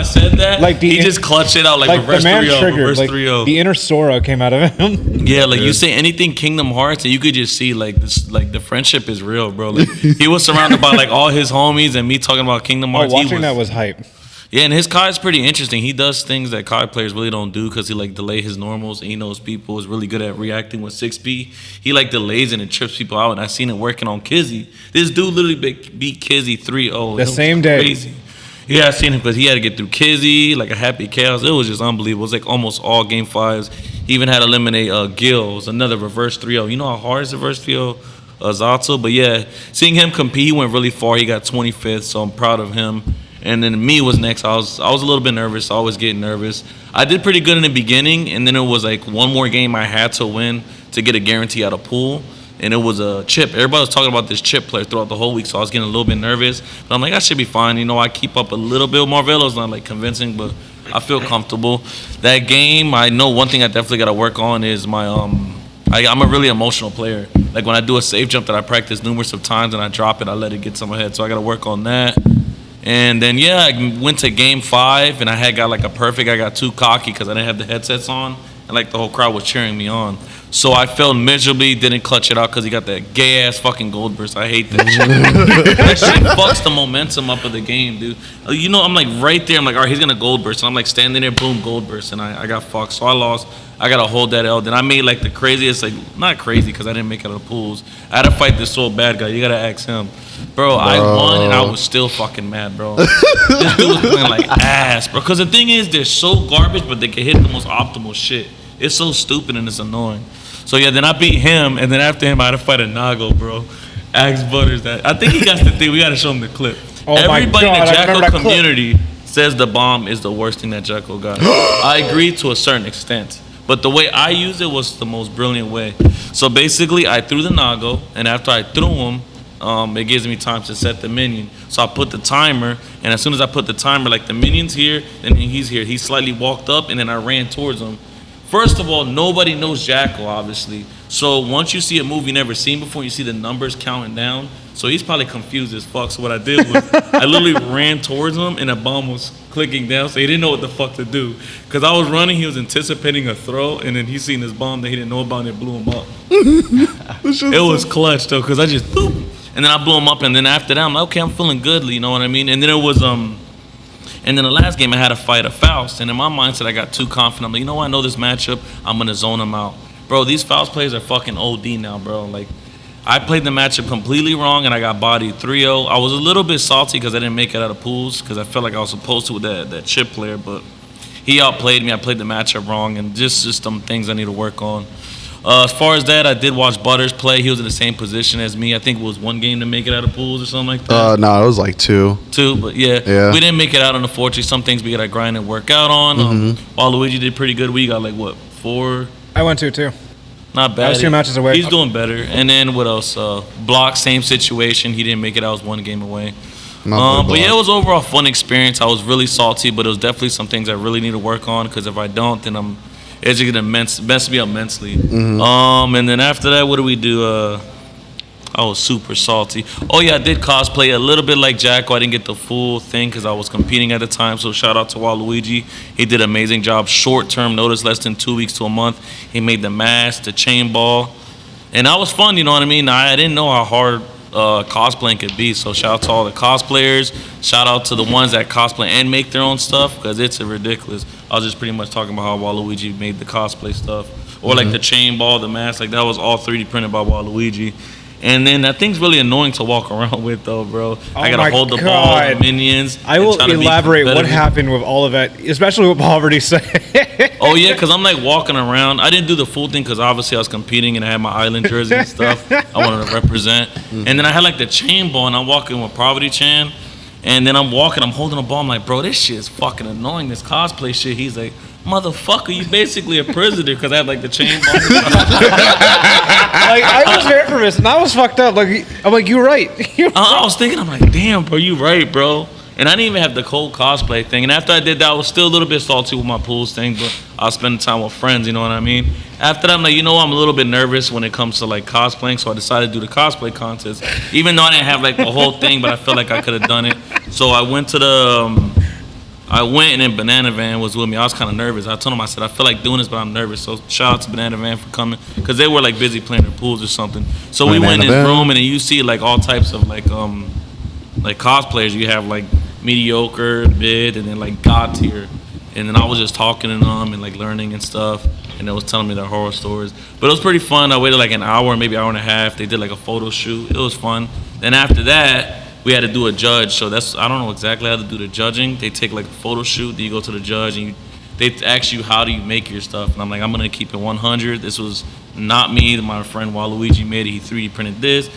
E: said that,
C: Like
E: he just clutched it out, like reverse
C: the man
E: 3-0,
C: triggered.
E: reverse
C: Like
E: 3-0.
C: the inner Sora came out of him.
E: Yeah, like you say anything Kingdom Hearts, and you could just see like this, like the friendship is real, bro. Like he was surrounded by like all his homies, and me talking about Kingdom Hearts.
C: Watching that was hype.
E: Yeah, and his Kai is pretty interesting. He does things that Kai players really don't do because he like delay his normals. And he knows people is really good at reacting with 6B. He like delays and it trips people out. And I seen it working on Kizzy. This dude literally beat Kizzy 3-0.
C: The same day.
E: Crazy. Yeah, I seen him because he had to get through Kizzy, like a happy chaos. It was just unbelievable. It was like almost all game 5s. He even had to eliminate Gil. It was another reverse 3-0. You know how hard is reverse 3-0? Zato. But yeah, seeing him compete, he went really far. He got 25th, so I'm proud of him. And then me was next. I was a little bit nervous. I always get nervous. I did pretty good in the beginning, and then it was like one more game I had to win to get a guarantee out of pool. And it was a chip. Everybody was talking about this chip player throughout the whole week, so I was getting a little bit nervous. But I'm like, I should be fine. You know, I keep up a little bit with Marvelo. It's not like convincing, but I feel comfortable. That game, I know one thing I definitely got to work on is my I'm a really emotional player. Like when I do a safe jump that I practice numerous of times and I drop it, I let it get to my head. So I got to work on that. And then, yeah, I went to game 5, and I got like a perfect. I got too cocky because I didn't have the headsets on, and like the whole crowd was cheering me on. So I failed miserably, didn't clutch it out because he got that gay-ass fucking gold burst. I hate that shit. That shit fucks the momentum up of the game, dude. You know, I'm like right there. I'm like, all right, he's going to gold burst. And I'm like standing there, boom, gold burst. And I got fucked. So I lost. I got to hold that L. Then I made like the craziest, like not crazy because I didn't make it out of the pools. I had to fight this so bad guy. You got to ask him. Bro, I won and I was still fucking mad, bro. This dude was playing like ass, bro. Because the thing is, they're so garbage, but they can hit the most optimal shit. It's so stupid and it's annoying. So yeah, then I beat him, and then after him, I had to fight a Nago, bro. Ask Butters that. I think he got the thing. We got to show him the clip.
C: Oh
E: Everybody
C: my God,
E: in the Jacko
C: that
E: community says the bomb is the worst thing that Jacko got. I agree to a certain extent. But the way I used it was the most brilliant way. So basically, I threw the Nago, and after I threw him, it gives me time to set the minion. So I put the timer, and as soon as I put the timer, like the minion's here, then he's here. He slightly walked up, and then I ran towards him. First of all, nobody knows Jackal, obviously. So once you see a move you never seen before, you see the numbers counting down. So he's probably confused as fuck. So what I did was I literally ran towards him, and a bomb was clicking down, so he didn't know what the fuck to do. Because I was running, he was anticipating a throw, and then he seen this bomb that he didn't know about, and it blew him up. It was clutch, though, because I just boop, and then I blew him up, and then after that, I'm like, okay, I'm feeling good, you know what I mean? And then it was, and then the last game, I had to fight a Faust, and in my mindset, I got too confident. I'm like, you know what, I know this matchup, I'm going to zone him out. Bro, these Faust players are fucking OD now, bro. Like, I played the matchup completely wrong, and I got bodied 3-0. I was a little bit salty because I didn't make it out of pools because I felt like I was supposed to with that chip player, but he outplayed me. I played the matchup wrong, and just some things I need to work on. As far as that, I did watch Butters play. He was in the same position as me. I think it was one game to make it out of pools or something like that.
D: No, it was like 2.
E: But yeah, we didn't make it out, unfortunately. Some things we got to grind and work out on. While Luigi did pretty good, we got like, what, 4?
C: I went 2 too.
E: Not bad.
C: I was 2 matches away.
E: He's doing better. And then what else? Block, same situation. He didn't make it. I was 1 game away. But yeah, it was overall a fun experience. I was really salty, but it was definitely some things I really need to work on because if I don't, then it's just gonna mess me up mentally. And then after that, what do we do? I was super salty. Oh yeah, I did cosplay a little bit like Jacko. I didn't get the full thing because I was competing at the time. So shout out to Waluigi. He did an amazing job. Short-term notice, less than 2 weeks to a month. He made the mask, the chain ball, and that was fun. You know what I mean? I didn't know how hard cosplaying could be. So shout out to all the cosplayers. Shout out to the ones that cosplay and make their own stuff because it's ridiculous. I was just pretty much talking about how Waluigi made the cosplay stuff, or like the chain ball, the mask. Like that was all 3D printed by Waluigi. And then that thing's really annoying to walk around with, though, bro. I gotta hold the ball, the minions.
C: I will elaborate what happened with all of that, especially what Poverty said.
E: Oh yeah, because I'm like walking around. I didn't do the full thing because obviously I was competing and I had my island jersey and stuff. I wanted to represent. And then I had like the chain ball, and I'm walking with Poverty Chan. And then I'm walking, I'm holding a ball. I'm like, bro, this shit is fucking annoying. This cosplay shit. He's like, motherfucker, you basically a prisoner because I had like the chain ball.
C: Like I was very nervous and I was fucked up. Like I'm like, you're right.
E: I was thinking, I'm like, damn, bro, you right, bro. And I didn't even have the cold cosplay thing. And after I did that, I was still a little bit salty with my pools thing, but I was spending time with friends, you know what I mean? After that, I'm like, I'm a little bit nervous when it comes to like cosplaying, so I decided to do the cosplay contest. Even though I didn't have like the whole thing, but I felt like I could have done it. So I went to and then Banana Van was with me. I was kind of nervous. I told him, I said, I feel like doing this, but I'm nervous. So shout out to Banana Van for coming, because they were like busy playing their pools or something. So we went in this room, and then you see like all types of like cosplayers. You have like mediocre, mid, and then like god tier. And then I was just talking to them and like learning and stuff, and they was telling me their horror stories. But it was pretty fun. I waited like an hour, maybe an hour and a half. They did like a photo shoot. It was fun. Then after that, we had to do a judge. So I don't know exactly how to do the judging. They take like a photo shoot. Then you go to the judge and they ask you, how do you make your stuff? And I'm like, I'm gonna keep it 100. This was not me. My friend Waluigi made it. He 3D printed this.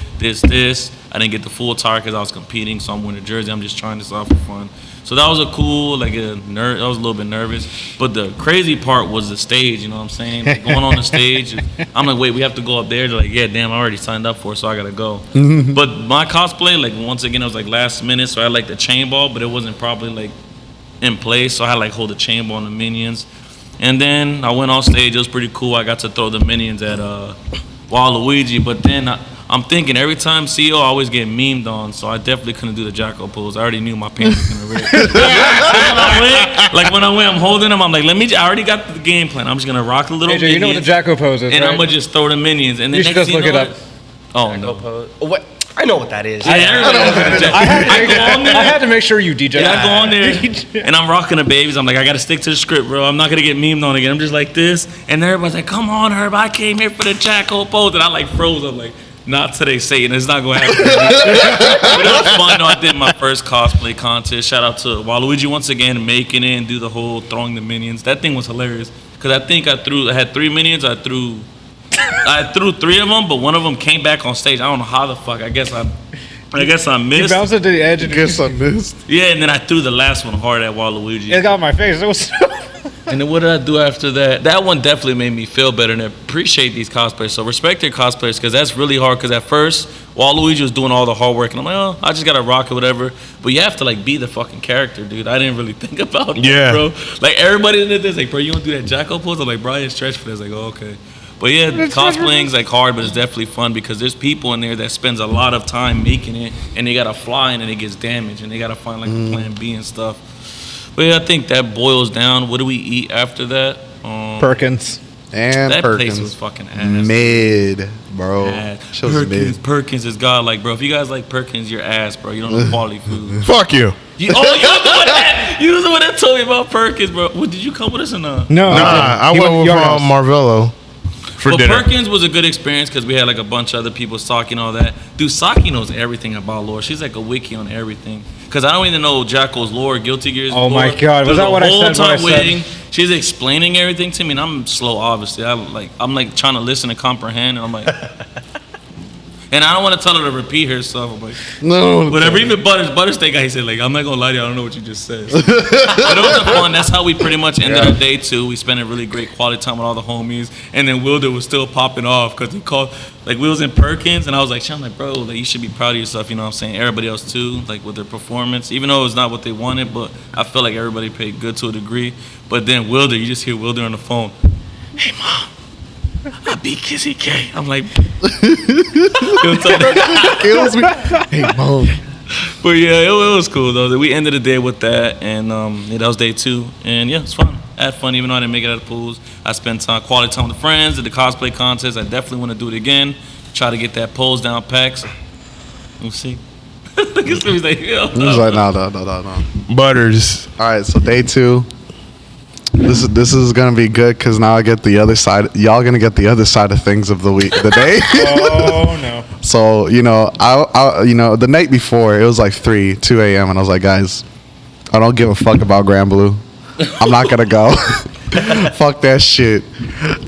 E: I didn't get the full attire because I was competing, so I'm wearing a jersey. I'm just trying this out for fun. So that was a cool, I was a little bit nervous. But the crazy part was the stage, you know what I'm saying? Like going on the stage. I'm like, wait, we have to go up there? They're like, yeah, damn, I already signed up for it, so I gotta go. But my cosplay, like once again, it was like last minute, so I had like the chain ball, but it wasn't probably like in place, so I had like hold the chain ball on the minions. And then I went on stage. It was pretty cool. I got to throw the minions at Waluigi, but then I'm thinking every time CEO, I always get memed on, so I definitely couldn't do the Jacko pose. I already knew my pants was gonna rip. When I went, I'm holding them. I'm like, I already got the game plan. I'm just gonna rock a little
C: AJ,
E: minions,
C: you know what the Jacko pose is,
E: and
C: right?
E: I'm gonna just throw the minions. And then
C: You should
E: next
C: just
E: thing
C: look
E: you
C: it
E: know,
C: up.
E: Oh no!
A: What? I know what that is.
E: Yeah, everybody knows what the Jacko-
C: I had to make sure you DJ.
E: And I go on there, and I'm rocking the babies. I'm like, I gotta stick to the script, bro. I'm not gonna get memed on again. I'm just like this, and everybody's like, come on, Herb, I came here for the Jacko pose, and I like froze. I'm like, not today, Satan. It's not gonna happen. But it was fun. Though. I did my first cosplay contest. Shout out to Waluigi once again, making it and do the whole throwing the minions. That thing was hilarious, because I think I had 3 minions. I threw 3 of them, but one of them came back on stage. I don't know how the fuck. I guess I
C: You
E: missed.
C: bounced it to the edge and
D: Guess I missed.
E: Yeah, and then I threw the last one hard at Waluigi.
C: it got in my face. It was
E: And then what did I do after that? That one definitely made me feel better and appreciate these cosplayers. So respect your cosplayers, because that's really hard. Because at first, Waluigi was doing all the hard work, and I'm like, oh, I just gotta rock it, whatever. But you have to like be the fucking character, dude. I didn't really think about that,
B: Yeah.
E: bro. Like everybody did this, like, bro, you wanna do that Jacko pose? I'm like, bro, I didn't stretch for this. Like, oh, okay. But yeah, cosplaying's like hard, but it's definitely fun because there's people in there that spends a lot of time making it, and they gotta fly in and it gets damaged, and they gotta find like a plan B and stuff. But yeah, I think that boils down. What do we eat after that?
C: Perkins.
D: And
E: That
D: Perkins.
E: place was fucking ass.
D: Mid, bro.
E: Ass.
D: Shit was mid.
E: Perkins is God, like, bro. If you guys like Perkins, you're ass, bro. You don't know quality food.
B: Fuck you.
E: You was the one that told me about Perkins, bro. What, did you come with us or not?
C: No.
B: Nah, I
C: He
B: went
C: to
B: with
C: your house.
B: Marvello for
E: But
B: dinner.
E: Perkins was a good experience because we had like a bunch of other people, Saki and all that. Dude, Saki knows everything about lore. She's like a wiki on everything. Because I don't even know Jacko's lore, Guilty Gear's
C: Oh
E: lore.
C: my God, was
E: So
C: that
E: the
C: what I
E: whole
C: said,
E: time
C: what I said?
E: waiting, she's explaining everything to me, and I'm slow, obviously. I'm like trying to listen and comprehend, and I'm like... And I don't want to tell her to repeat herself. I'm like,
D: No.
E: whatever. Even Buttersteak guy, he said, like, I'm not gonna lie to you, I don't know what you just said. But it was fun. That's how we pretty much ended up day 2. We spent a really great quality time with all the homies, and then Wilder was still popping off because he called, like, we was in Perkins, and I was like, I'm like, bro, like, you should be proud of yourself. You know what I'm saying? Everybody else too, like with their performance, even though it was not what they wanted, but I feel like everybody paid good to a degree. But then Wilder, you just hear Wilder on the phone, hey mom, I beat Kizzy K. I'm like,
D: Kills me. Hey, mom.
E: but yeah, it was cool though. We ended the day with that, and yeah, that was day 2, and yeah, it's fun. I had fun, even though I didn't make it out of the pools. I spent quality time with the friends, did the cosplay contest. I definitely want to do it again. Try to get that pose down packs. We'll see. Look at He's like,
D: He was like, no.
B: Butters.
D: All right, so day 2. This is gonna be good because now I get the other side. Y'all gonna get the other side of things of the week, the day.
C: Oh no.
D: So I the night before it was like 2 a.m. and I was like, guys, I don't give a fuck about Grand Blue. I'm not gonna go. Fuck that shit.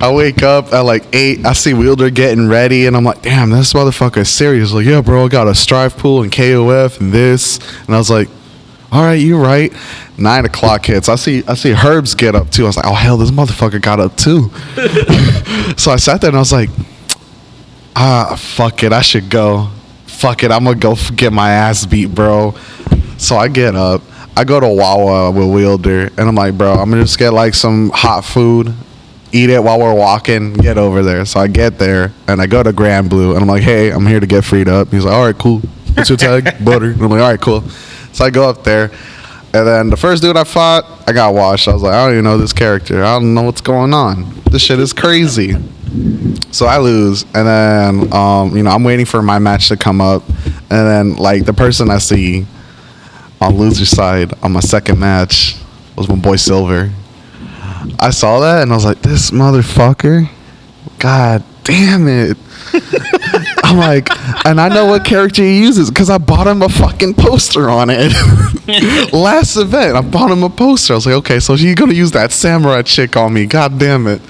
D: I wake up at like 8. I see Wielder getting ready, and I'm like, damn, this motherfucker is serious. Like, yeah, bro, I got a Strive pool and KOF and this, and I was like, all right, you're right. 9 o'clock hits. I see Herbs get up too. I was like, oh hell, this motherfucker got up too. So I sat there and I was like, fuck it, I should go. Fuck it, I'm gonna go get my ass beat, bro. So I get up, I go to Wawa with Wielder, and I'm like, bro, I'm gonna just get like some hot food, eat it while we're walking, get over there. So I get there, and I go to Grand Blue, and I'm like, hey, I'm here to get freed up. He's like, all right, cool. What's your tag? Butter. And I'm like, all right, cool. So I go up there, and then the first dude I fought, I got washed. I was like, I don't even know this character. I don't know what's going on. This shit is crazy. So I lose, and then I'm waiting for my match to come up, and then like the person I see on loser side on my second match was my boy Silver. I saw that and I was like, this motherfucker, god damn it. I'm like, and I know what character he uses because I bought him a fucking poster on it. Last event, I bought him a poster. I was like, okay, so he's gonna use that samurai chick on me. God damn it.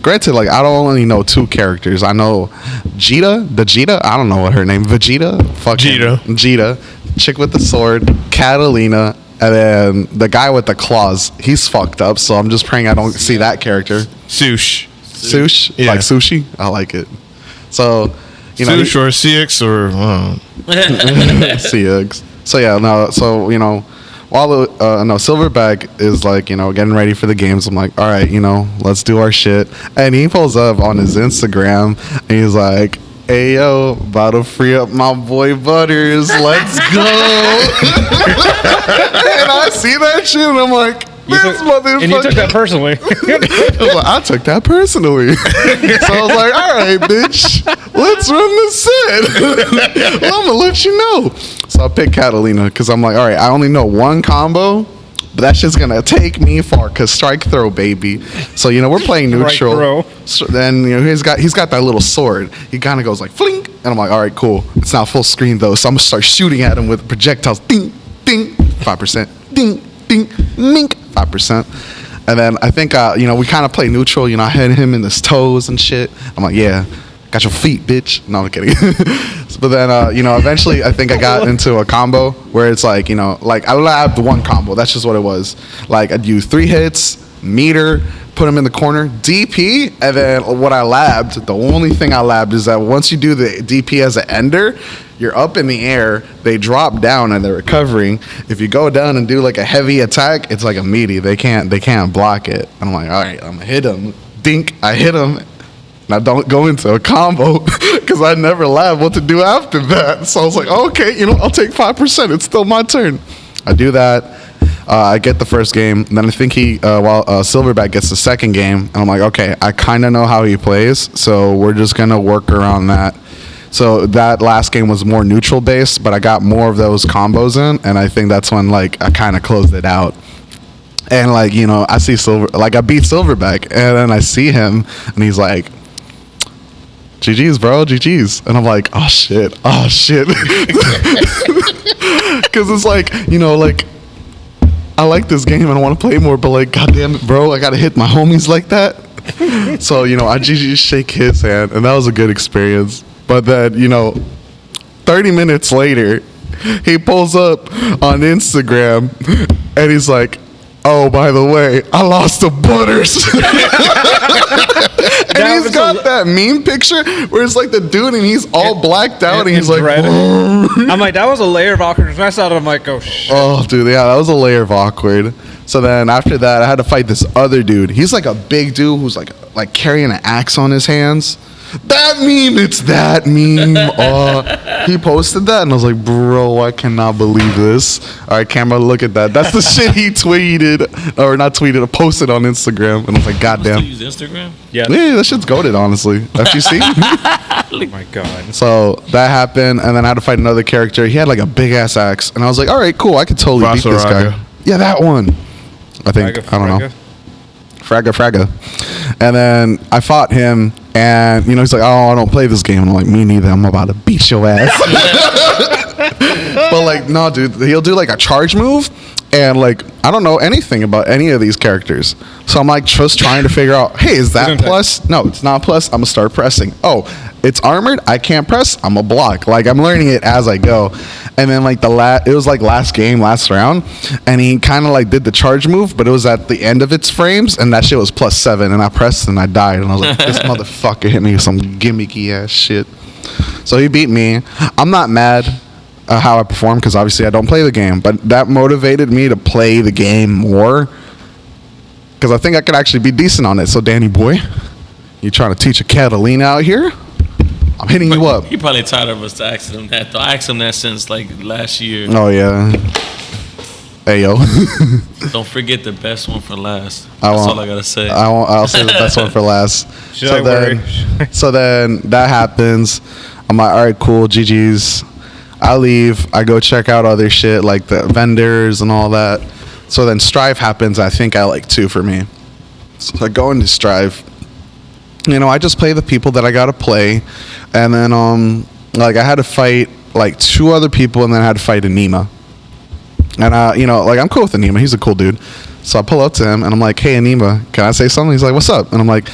D: Granted, like, I don't only know 2 characters. I know Vegeta. I don't know what her name. Vegeta. Chick with the sword. Catalina. And then the guy with the claws. He's fucked up, so I'm just praying I don't see that character.
B: Sush.
D: Yeah. Like sushi? I like it. So,
B: Sush or CX or...
D: CX. So, yeah, no, so, while Silverback is like, getting ready for the games, I'm like, all right, let's do our shit. And he pulls up on his Instagram and he's like, hey, yo, about to free up my boy Butters. Let's go. And I see that shit and I'm like, this motherfucker.
C: And you took that personally.
D: I took that personally. So I was like, all right, bitch, let's run this set. Well, I'm going to let you know. So I picked Catalina because I'm like, all right, I only know one combo, but that shit's going to take me far because strike throw, baby. So, we're playing neutral. So then, he's got that little sword. He kind of goes like, flink. And I'm like, all right, cool. It's not full screen, though. So I'm going to start shooting at him with projectiles. Ding, ding, 5%. Ding, ding, mink, 5%. And then I think, we kind of play neutral. I hit him in his toes and shit. I'm like, yeah, got your feet, bitch. No, I'm kidding. But then, eventually I think I got into a combo where it's like, like I labbed one combo. That's just what it was. Like I'd use 3 hits, meter, put him in the corner, DP, and then what I labbed, the only thing I labbed is that once you do the DP as an ender, you're up in the air, they drop down and they're recovering. If you go down and do like a heavy attack, it's like a meaty. They can't block it. I'm like, all right, I'm gonna hit him. Dink, I hit him. Now don't go into a combo because I never labbed what to do after that. So I was like, okay, I'll take 5%. It's still my turn. I do that. I get the first game. And then I think Silverback gets the second game. And I'm like, okay, I kind of know how he plays. So we're just going to work around that. So that last game was more neutral based, but I got more of those combos in. And I think that's when like I kind of closed it out. And like, I see I beat Silverback. And then I see him and he's like, GG's, bro, GG's. And I'm like, oh shit. Because it's like, like, I like this game and I want to play more, but like, goddamn it, bro, I got to hit my homies like that. So, I GG shake his hand, and that was a good experience. But then, 30 minutes later, he pulls up on Instagram and he's like, oh, by the way, I lost to Butters. And he's got that meme picture where it's like the dude and he's all blacked out and he's like,
C: I'm like, that was a layer of awkward. When I saw it, I'm like, oh shit.
D: Oh, dude, yeah, that was a layer of awkward. So then after that, I had to fight this other dude. He's like a big dude who's like carrying an axe on his hands. That meme, it's that meme. He posted that and I was like, bro, I cannot believe this. All right, camera, look at that. That's the shit he tweeted, or not tweeted, posted on Instagram. And I was like, goddamn.
E: You use Instagram?
C: Yeah.
D: Yeah, that shit's goated, honestly. FGC.
C: Oh my god.
D: So that happened, and then I had to fight another character. He had like a big ass axe, and I was like, all right, cool, I could totally beat this guy. Yeah, that one. I think, I don't know. Fragga. And then I fought him, and he's like, oh, I don't play this game. And I'm like, me neither. I'm about to beat your ass. But like, no, dude, he'll do like a charge move, and like, I don't know anything about any of these characters. So I'm like just trying to figure out, hey, is that plus? No, it's not plus. I'm gonna start pressing. Oh, it's armored. I can't press. I'm a block. Like I'm learning it as I go. And then like it was like last round, and he kind of like did the charge move, but it was at the end of its frames, and that shit was +7, and I pressed and I died, and I was like, this motherfucker hit me with some gimmicky ass shit. So he beat me. I'm not mad. how I perform, because obviously I don't play the game, but that motivated me to play the game more, because I think I could actually be decent on it. So Danny boy, you trying to teach a Catalina out here? I'm hitting you up.
E: He probably tired of us asking him that, though. I asked him that since like last year.
D: Oh yeah. Hey yo.
E: Don't forget the best one for last.
D: I
E: That's
D: won't.
E: all I gotta say.
D: I'll say the best one for last.
C: Should I worry?
D: So then that happens. I'm like, all right, cool, GG's. I leave. I go check out other shit like the vendors and all that. So then Strive happens. I think I like 2 for me. So I go into Strive. You know, I just play the people that I gotta play, and then like I had to fight like 2 other people, and then I had to fight Anima. And you know, like I'm cool with Anima. He's a cool dude. So I pull up to him and I'm like, hey Anima, can I say something? He's like, what's up? And I'm like,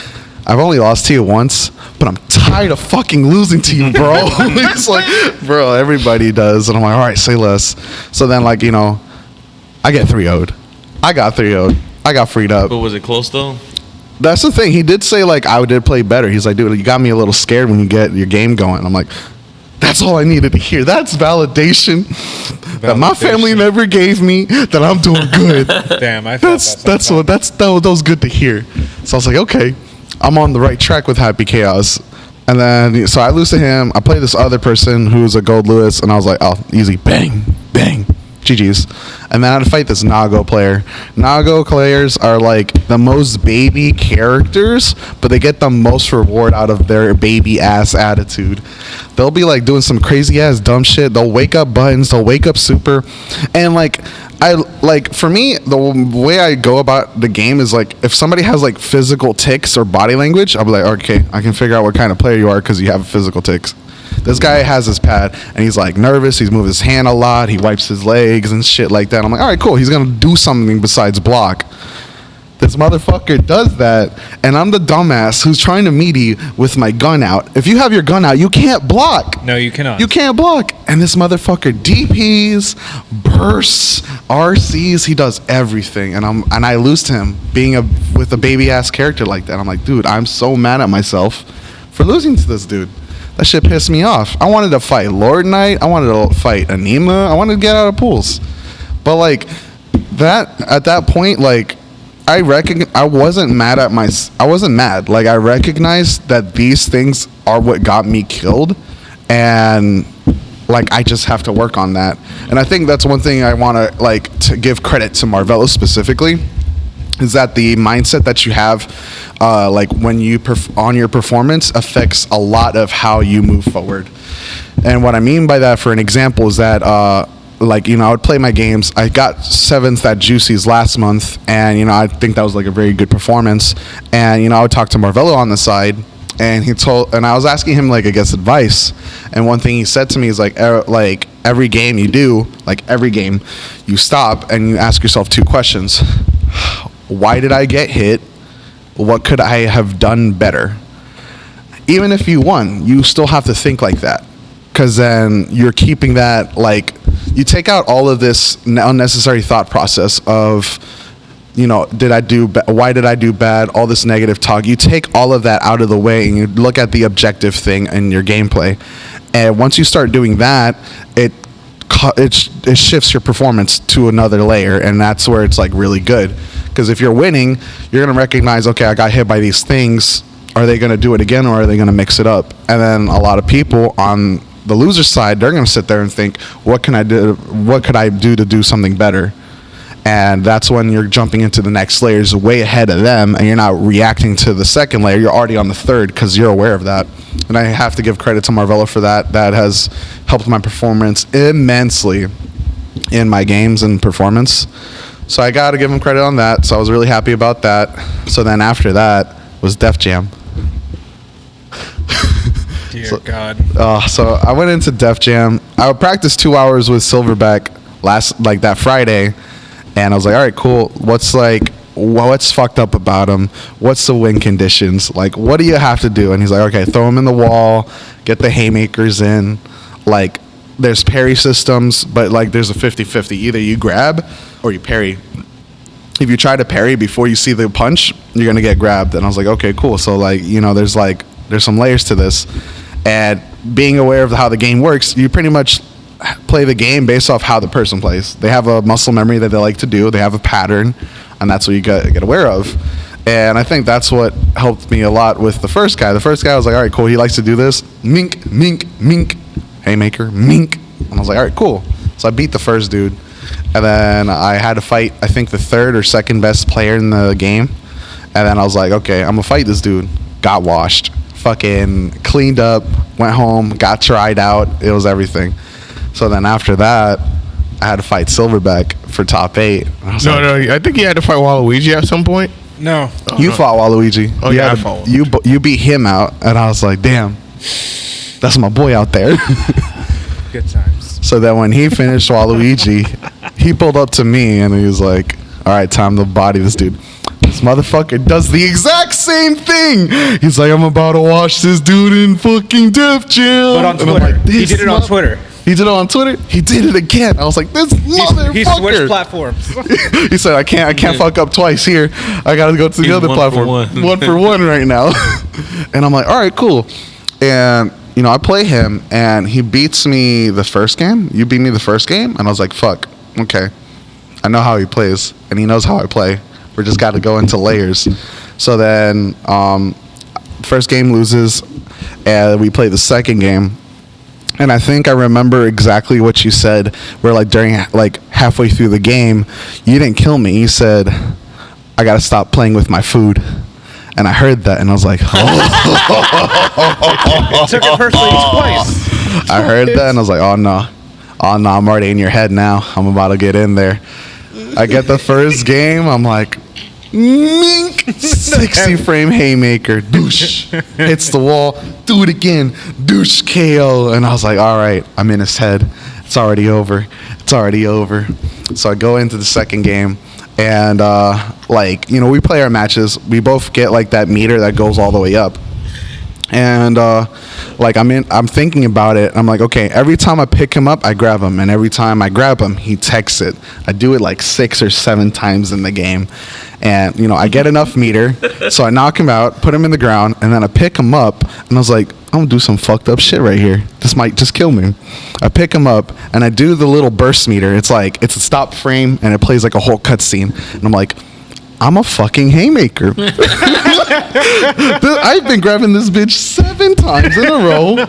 D: I've only lost to you once, but I'm tired of fucking losing to you, bro. He's like, bro, everybody does. And I'm like, all right, say less. So then, like, you know, I get 3-0'd. I got 3-0'd. I got freed up.
E: But was it close though?
D: That's the thing. He did say, like, I did play better. He's like, dude, you got me a little scared when you get your game going. I'm like, that's all I needed to hear. That's validation that my family never gave me, that I'm doing good.
C: Damn, I felt
D: that was good to hear. So I was like, okay, I'm on the right track with Happy Chaos. And then, so I lose to him. I play this other person who's a Gold Lewis, and I was like, oh, easy, bang, bang, GG's. And then I had to fight this Nago player. Nago players are like the most baby characters, but they get the most reward out of their baby ass attitude. They'll be like doing some crazy ass dumb shit. They'll wake up buttons, they'll wake up super. And like, for me, the way I go about the game is like, if somebody has like physical tics or body language, I'll be like, okay, I can figure out what kind of player you are because you have physical tics. This guy has his pad and he's like nervous. He's moving his hand a lot. He wipes his legs and shit like that. I'm like, all right, cool. He's going to do something besides block. This motherfucker does that, and I'm the dumbass who's trying to meaty with my gun out. If you have your gun out, you can't block.
C: No, you cannot.
D: You can't block. And this motherfucker DPs, bursts, RCs, he does everything. And I lose to him with a baby ass character like that. I'm like, dude, I'm so mad at myself for losing to this dude. That shit pissed me off. I wanted to fight Lord Knight. I wanted to fight Anima. I wanted to get out of pools. But like that, at that point, like I wasn't mad. Like I recognized that these things are what got me killed, and like I just have to work on that. And I think that's one thing I want to like to give credit to Marvello specifically, is that the mindset that you have, like when you on your performance affects a lot of how you move forward. And what I mean by that, for an example, is that like, you know, I would play my games. I got 7th at Juicy's last month, and you know, I think that was like a very good performance. And you know, I would talk to Marvello on the side, and I was asking him like, I guess, advice. And one thing he said to me is like every game you do, like every game, you stop and you ask yourself 2 questions. Why did I get hit? What could I have done better? Even if you won, you still have to think like that, because then you're keeping that, like, you take out all of this unnecessary thought process of, you know, why did I do bad? All this negative talk. You take all of that out of the way and you look at the objective thing in your gameplay. And once you start doing that, it shifts your performance to another layer, and that's where it's like really good. Because if you're winning, you're going to recognize, okay, I got hit by these things. Are they going to do it again, or are they going to mix it up? And then a lot of people on the loser side, they're going to sit there and think, what can I do? What could I do to do something better? And that's when you're jumping into the next layers way ahead of them, and you're not reacting to the second layer. You're already on the third because you're aware of that. And I have to give credit to Marvello for that. That has helped my performance immensely in my games and performance. So I got to give him credit on that. So I was really happy about that. So then after that was Def Jam.
C: Dear God.
D: So I went into Def Jam. I would practice 2 hours with Silverback that Friday. And I was like, all right, cool. What's fucked up about him? What's the win conditions? Like, what do you have to do? And he's like, okay, throw him in the wall, get the haymakers in. Like, there's parry systems, but like there's a 50-50. Either you grab or you parry. If you try to parry before you see the punch, you're going to get grabbed. And I was like, okay, cool. So like, you know, there's some layers to this. And being aware of how the game works, you pretty much play the game based off how the person plays. They have a muscle memory that they like to do. They have a pattern, and that's what you get aware of. And I think that's what helped me a lot with the first guy. The first guy was like, all right, cool. He likes to do this. Mink, mink, mink. Haymaker, mink. And I was like, all right, cool. So I beat the first dude. And then I had to fight, I think, the third or second best player in the game. And then I was like, okay, I'm going to fight this dude. Got washed. Fucking cleaned up. Went home. Got tried out. It was everything. So then after that, I had to fight Silverback for top 8.
B: No, I think you had to fight Waluigi at some point.
C: No.
D: You fought Waluigi.
B: Oh,
D: You
B: yeah,
D: had
B: I fought
D: you beat him out. And I was like, damn. That's my boy out there.
C: Good times.
D: So then when he finished Waluigi, he pulled up to me and he was like, all right, time to body this dude. This motherfucker does the exact same thing. He's like, I'm about to watch this dude in fucking Def Jam.
C: But on
D: And I'm
C: Twitter.
D: like,
C: He did it on Twitter.
D: He did it on Twitter. He did it again. I was like, this motherfucker.
C: He switched platforms.
D: He said, I can't fuck up twice here. I got to go to the
E: He's
D: other
E: 1 for
D: platform.
E: 1.
D: 1 for 1 right now. And I'm like, all right, cool. And, you know, I play him, and he beats me the first game. You beat me the first game? And I was like, fuck, okay. I know how he plays, and he knows how I play. We just got to go into layers. So then first game loses, and we play the second game. And I think I remember exactly what you said, where like during like halfway through the game, you didn't kill me. You said, I got to stop playing with my food. And I heard that, and I was like, oh.
C: Took it personally twice.
D: I heard that, and I was like, oh, no. Oh, no, I'm already in your head now. I'm about to get in there. I get the first game. I'm like, mink. 60 frame haymaker. Douche. Hits the wall. Do it again. Douche KO. And I was like, all right, I'm in his head. It's already over. It's already over. So I go into the second game. And, like, you know, we play our matches. We both get, like, that meter that goes all the way up. And, like, I'm thinking about it. I'm like, okay, every time I pick him up, I grab him. And every time I grab him, he texts it. I do it, like, 6 or 7 times in the game. And, you know, I get enough meter. So I knock him out, put him in the ground, and then I pick him up. And I was like, I'm going to do some fucked up shit right here. This might just kill me. I pick him up, and I do the little burst meter. It's like, it's a stop frame, and it plays like a whole cutscene. And I'm like, I'm a fucking haymaker. I've been grabbing this bitch 7 times in a row.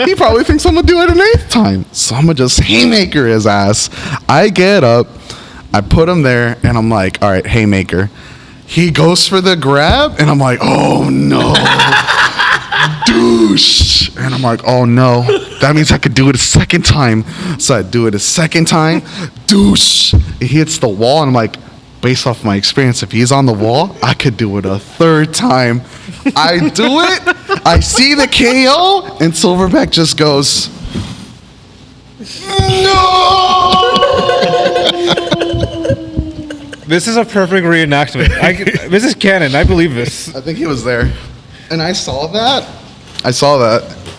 D: He probably thinks I'm going to do it an 8th time. So I'm going to just haymaker his ass. I get up, I put him there, and I'm like, all right, haymaker. He goes for the grab, and I'm like, oh, no. Douche. And I'm like, oh no, that means I could do it a second time. So I do it a second time. Douche. It hits the wall, and I'm like, based off my experience, if he's on the wall, I could do it a 3rd time. I do it. I see the KO, and Silverback just goes, no.
C: This is a perfect reenactment. This is canon. I believe this.
D: I think he was there. And I saw that.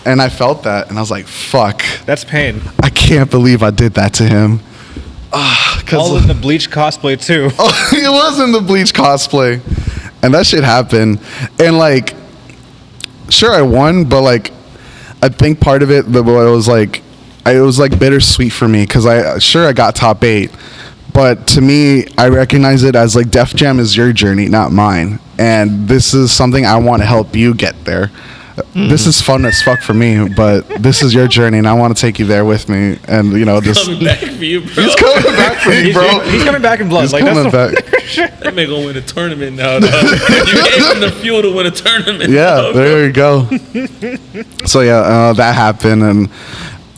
D: And I felt that. And I was like, fuck.
C: That's pain.
D: I can't believe I did that to him.
C: All in the Bleach cosplay, too.
D: Oh, it was in the Bleach cosplay. And that shit happened. And, like, sure, I won. But, like, I think part of it, it was like bittersweet for me. Because I got top 8. But to me, I recognize it as like Def Jam is your journey, not mine. And this is something I want to help you get there. This is fun as fuck for me, but this is your journey, and I want to take you there with me. And you know, just
E: Coming back for you, bro.
D: he's coming back for me, bro.
C: He's coming back in blood.
D: He's
C: Like,
D: coming
C: that's
D: back.
E: That man gonna win a tournament now. Dog. You gave him the fuel to win a tournament.
D: Yeah,
E: dog.
D: there you go. So yeah, that happened, and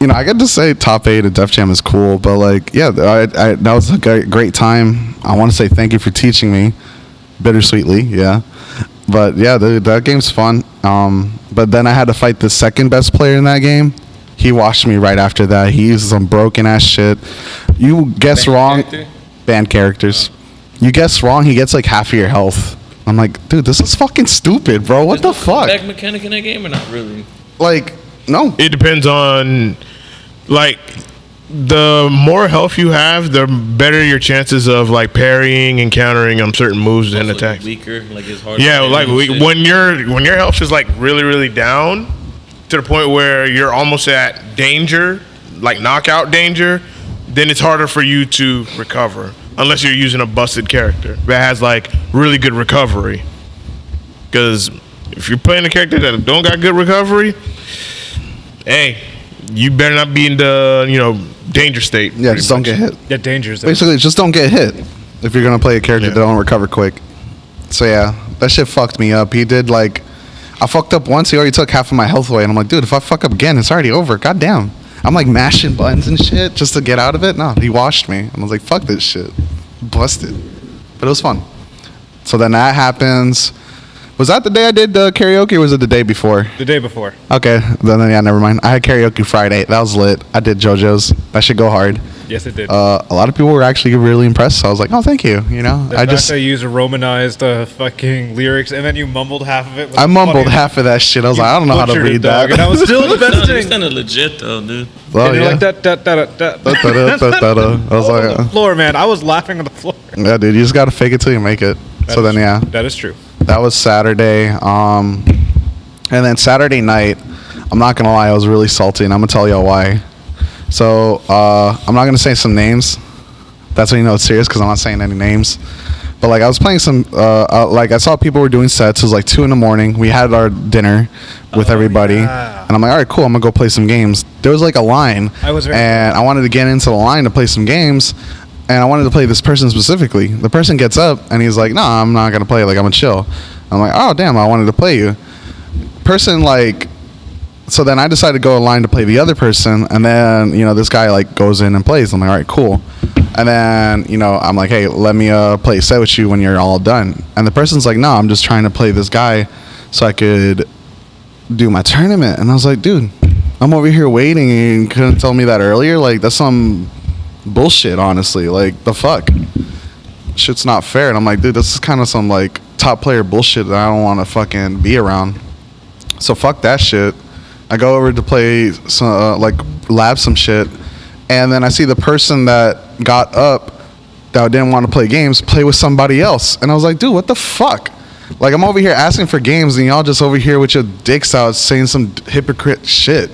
D: you know, I got to say top 8 at Def Jam is cool, but like, yeah, that was a great time. I want to say thank you for teaching me, bittersweetly, yeah. But yeah, that game's fun. But then I had to fight the second best player in that game. He washed me right after that. He used some broken ass shit. You guess wrong. Banned characters. You guess wrong, he gets like half of your health. I'm like, dude, this is fucking stupid, bro. What the fuck?
E: Back mechanic in that game or not really?
D: Like, no.
B: It depends on, like, the more health you have, the better your chances of like parrying and countering certain moves and
E: Also,
B: attacks.
E: weaker, like it's hard.
B: Yeah,
E: to
B: like
E: shit.
B: when your health is like really down to the point where you're almost at danger, like knockout danger, then it's harder for you to recover unless you're using a busted character that has like really good recovery. Because if you're playing a character that don't got good recovery, hey, you better not be in the danger state.
D: Yeah, just don't get hit.
C: Yeah, dangers.
D: Basically, just don't get hit if you're gonna play a character that don't recover quick. So yeah, that shit fucked me up. He did like, I fucked up once. He already took half of my health away, and I'm like, dude, if I fuck up again, it's already over. God damn. I'm like mashing buttons and shit just to get out of it. No, he washed me, and I was like, fuck this shit, busted. But it was fun. So then that happens. Was that the day I did karaoke, or was it the day before?
C: The day before.
D: Okay, then yeah, never mind. I had karaoke Friday. That was lit. I did JoJo's. That should go hard.
C: Yes, it did.
D: A lot of people were actually really impressed. So I was like, oh, thank you.
C: I used romanized fucking lyrics, and then you mumbled half of it.
D: I mumbled half of that shit. I was like, I don't know how to read that.
C: And that was still the best
E: No,
C: thing.
E: it's kind of legit though, dude.
D: Well,
C: And you're
D: yeah.
C: like that.
D: I was
C: On
D: like,
C: the floor, man. I was laughing on the floor.
D: yeah, dude, you just gotta fake it till you make it. So then, yeah,
C: That is true.
D: that was Saturday. And then Saturday night, I'm not gonna lie, I was really salty, and I'm gonna tell y'all why. So I'm not gonna say some names. That's when you know it's serious, because I'm not saying any names. But like I was playing some, like I saw people were doing sets. It was like 2 a.m. We had our dinner with everybody,
C: yeah.
D: and I'm like, all right, cool. I'm gonna go play some games. There was like a line, and I wanted to get into the line to play some games, and I wanted to play this person specifically. The person gets up and he's like, no, I'm not gonna play. Like I'm gonna chill. I'm like, oh damn, I wanted to play you. Person like. So then I decided to go in line to play the other person, and then this guy like goes in and plays. I'm like, all right, cool. And then I'm like, hey, let me play a set with you when you're all done. And the person's like, no, I'm just trying to play this guy so I could do my tournament. And I was like, dude, I'm over here waiting, and you couldn't tell me that earlier. Like that's some bullshit, honestly. Like the fuck, shit's not fair. And I'm like, dude, this is kind of some like top player bullshit that I don't want to fucking be around. So fuck that shit. I go over to play some, lab some shit, and then I see the person that got up that didn't want to play games play with somebody else, and I was like, dude, what the fuck? Like I'm over here asking for games, and y'all just over here with your dicks out saying some hypocrite shit.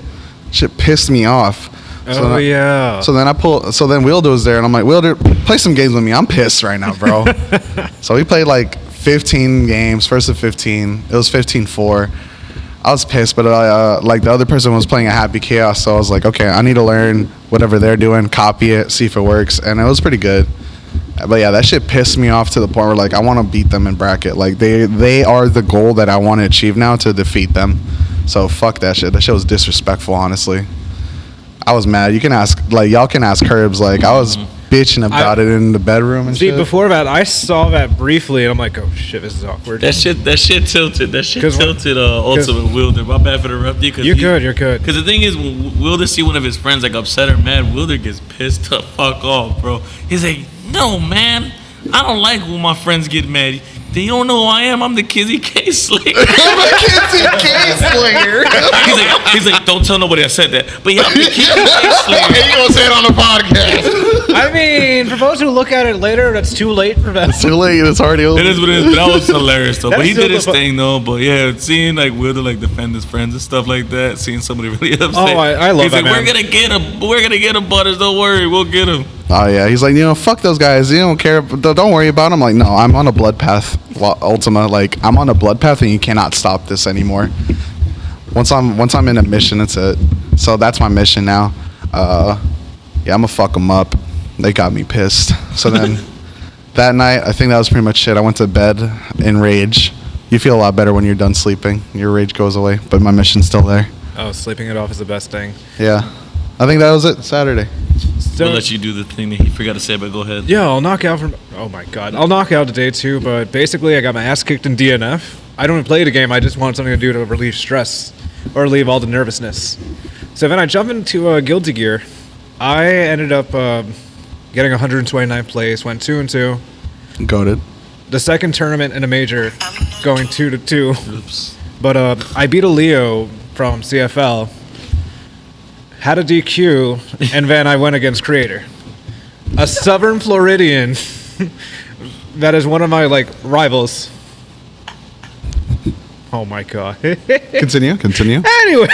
D: Shit pissed me off.
C: Yeah.
D: So then Wielder was there, and I'm like, Wielder, play some games with me. I'm pissed right now, bro. So we played like 15 games, first of 15. It was 15-4. I was pissed, but like the other person was playing a Happy Chaos, so I was like, okay, I need to learn whatever they're doing, copy it, see if it works, and it was pretty good. But yeah, that shit pissed me off to the point where like I want to beat them in bracket. Like they are the goal that I want to achieve now, to defeat them. So fuck that shit. That shit was disrespectful, honestly. I was mad. You can ask, like y'all can ask Curbs. Like I was bitching about it in the bedroom and shit.
C: See, before that, I saw that briefly, and I'm like, oh shit, this is awkward.
E: That shit tilted. That shit tilted Ultimate Wilder. My bad for interrupting you.
C: You're good.
E: Because the thing is, when Wilder see one of his friends like upset or mad, Wilder gets pissed the fuck off, bro. He's like, no, man, I don't like when my friends get mad. They don't know who I am. I'm the Kizzy K Slayer.
D: I'm a Kizzy K Slayer.
E: he's like, don't tell nobody I said that. But yeah, I'm the Kizzy K Slayer.
B: You gonna say it on the podcast?
C: I mean, for those who look at it later, that's too late for that.
D: It's too late. It's already over.
E: It is what it is. But that was hilarious though.
C: That's
E: But he
C: still
E: did his
C: the fu-
E: thing though. But yeah, seeing like Wilder like defend his friends and stuff like that, seeing somebody really upset.
C: Oh, I love
E: He's
C: that,
E: like,
C: man.
E: we're gonna get him, Butters. Don't worry, we'll get him.
D: Oh yeah, he's like, fuck those guys. You don't care. Don't worry about them. I'm like, no, I'm on a blood path. Ultima, like I'm on a blood path, and you cannot stop this anymore. Once I'm in a mission, that's it. So that's my mission now. Yeah, I'm gonna fuck them up. They got me pissed. So then that night, I think that was pretty much it. I went to bed in rage. You feel a lot better when you're done sleeping. Your rage goes away, but my mission's still there.
C: Oh, sleeping it off is the best thing.
D: Yeah, I think that was it. Saturday.
C: So,
E: We'll let you do the thing that he forgot to say, but go ahead.
C: yeah, I'll knock out from. Oh my god, I'll knock out today too. But basically, I got my ass kicked in DNF. I don't even play the game. I just want something to do to relieve stress or relieve all the nervousness. So then I jump into Guilty Gear. I ended up getting 129th place. Went 2-2.
D: Goated.
C: The second tournament in a major, going 2-2.
E: Oops.
C: But I beat a Leo from CFL. Had a DQ, and then I went against Creator. A Southern Floridian that is one of my, rivals. Oh, my God.
D: Continue.
C: Anyway.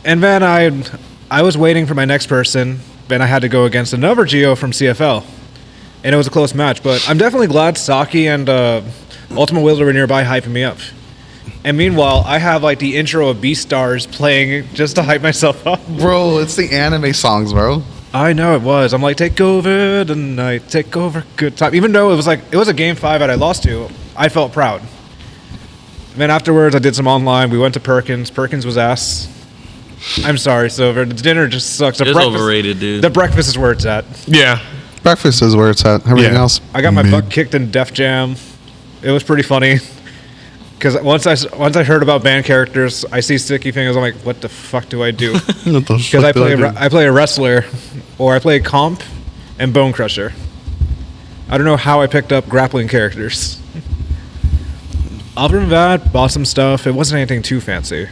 C: And then I was waiting for my next person, and I had to go against another Geo from CFL, and it was a close match. But I'm definitely glad Saki and Ultimate Wielder were nearby hyping me up. And meanwhile, I have like the intro of Beastars playing just to hype myself up.
D: Bro, it's the anime songs, bro.
C: I know it was. I'm like, take over the night, take over good time. Even though it was a game 5 that I lost to, I felt proud. And then afterwards, I did some online. We went to Perkins. Perkins was ass. I'm sorry, Silver. The dinner just sucks.
E: It's overrated, dude.
C: The breakfast is where it's at.
B: Yeah.
D: Breakfast is where it's at. Everything
B: Yeah.
D: else.
C: I got my butt kicked in Def Jam. It was pretty funny. Because once I heard about band characters, I see sticky fingers. I'm like, what the fuck do I do? Because I play a wrestler, or I play comp and Bone Crusher. I don't know how I picked up grappling characters. Other than that, bought some stuff. It wasn't anything too fancy.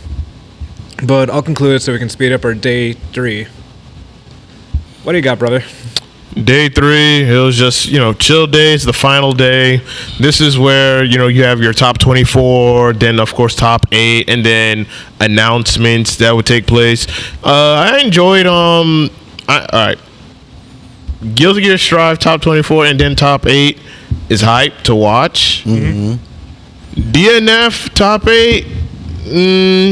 C: But I'll conclude so we can speed up our day 3. What do you got, brother?
B: Day 3, it was just, chill days, the final day. This is where, you have your top 24, then, of course, top 8, and then announcements that would take place. I enjoyed, all right. Guilty Gear Strive, top 24, and then top 8 is hype to watch.
D: Mm-hmm.
B: DNF, top 8,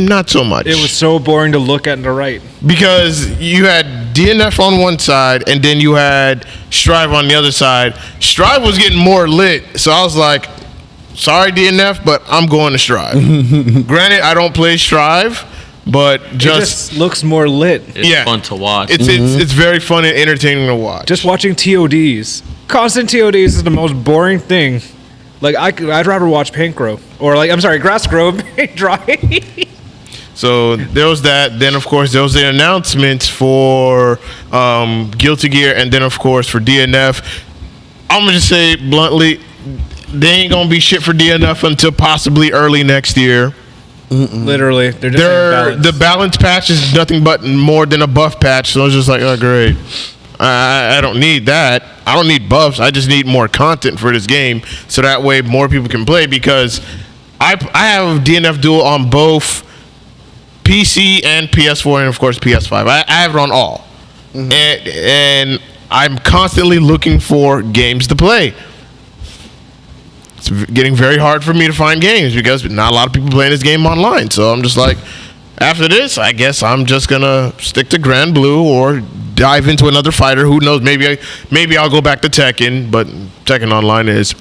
B: not so much.
C: It was so boring to look at and to write.
B: Because you had DNF on one side, and then you had Strive on the other side. Strive was getting more lit, so I was like, sorry, DNF, but I'm going to Strive. Granted, I don't play Strive, but
C: It just looks more lit.
E: It's fun to watch.
B: It's very fun and entertaining to watch.
C: Just watching TODs. Constant TODs is the most boring thing. Like, I'd rather watch paint grow. Or, grass grow paint dry.
B: So there was that. Then, of course, there was the announcements for Guilty Gear, and then, of course, for DNF. I'm going to just say bluntly, they ain't going to be shit for DNF until possibly early next year.
C: Literally. They're just saying
B: The balance patch is nothing but more than a buff patch. So I was just like, oh, great. I don't need that. I don't need buffs. I just need more content for this game, so that way more people can play. Because I have DNF Duel on both PC and PS4, and of course PS5. I have it on all, and I'm constantly looking for games to play. It's getting very hard for me to find games because not a lot of people playing this game online. So I'm just like, after this, I guess I'm just gonna stick to Grand Blue or dive into another fighter. Who knows? Maybe I'll go back to Tekken, but Tekken Online is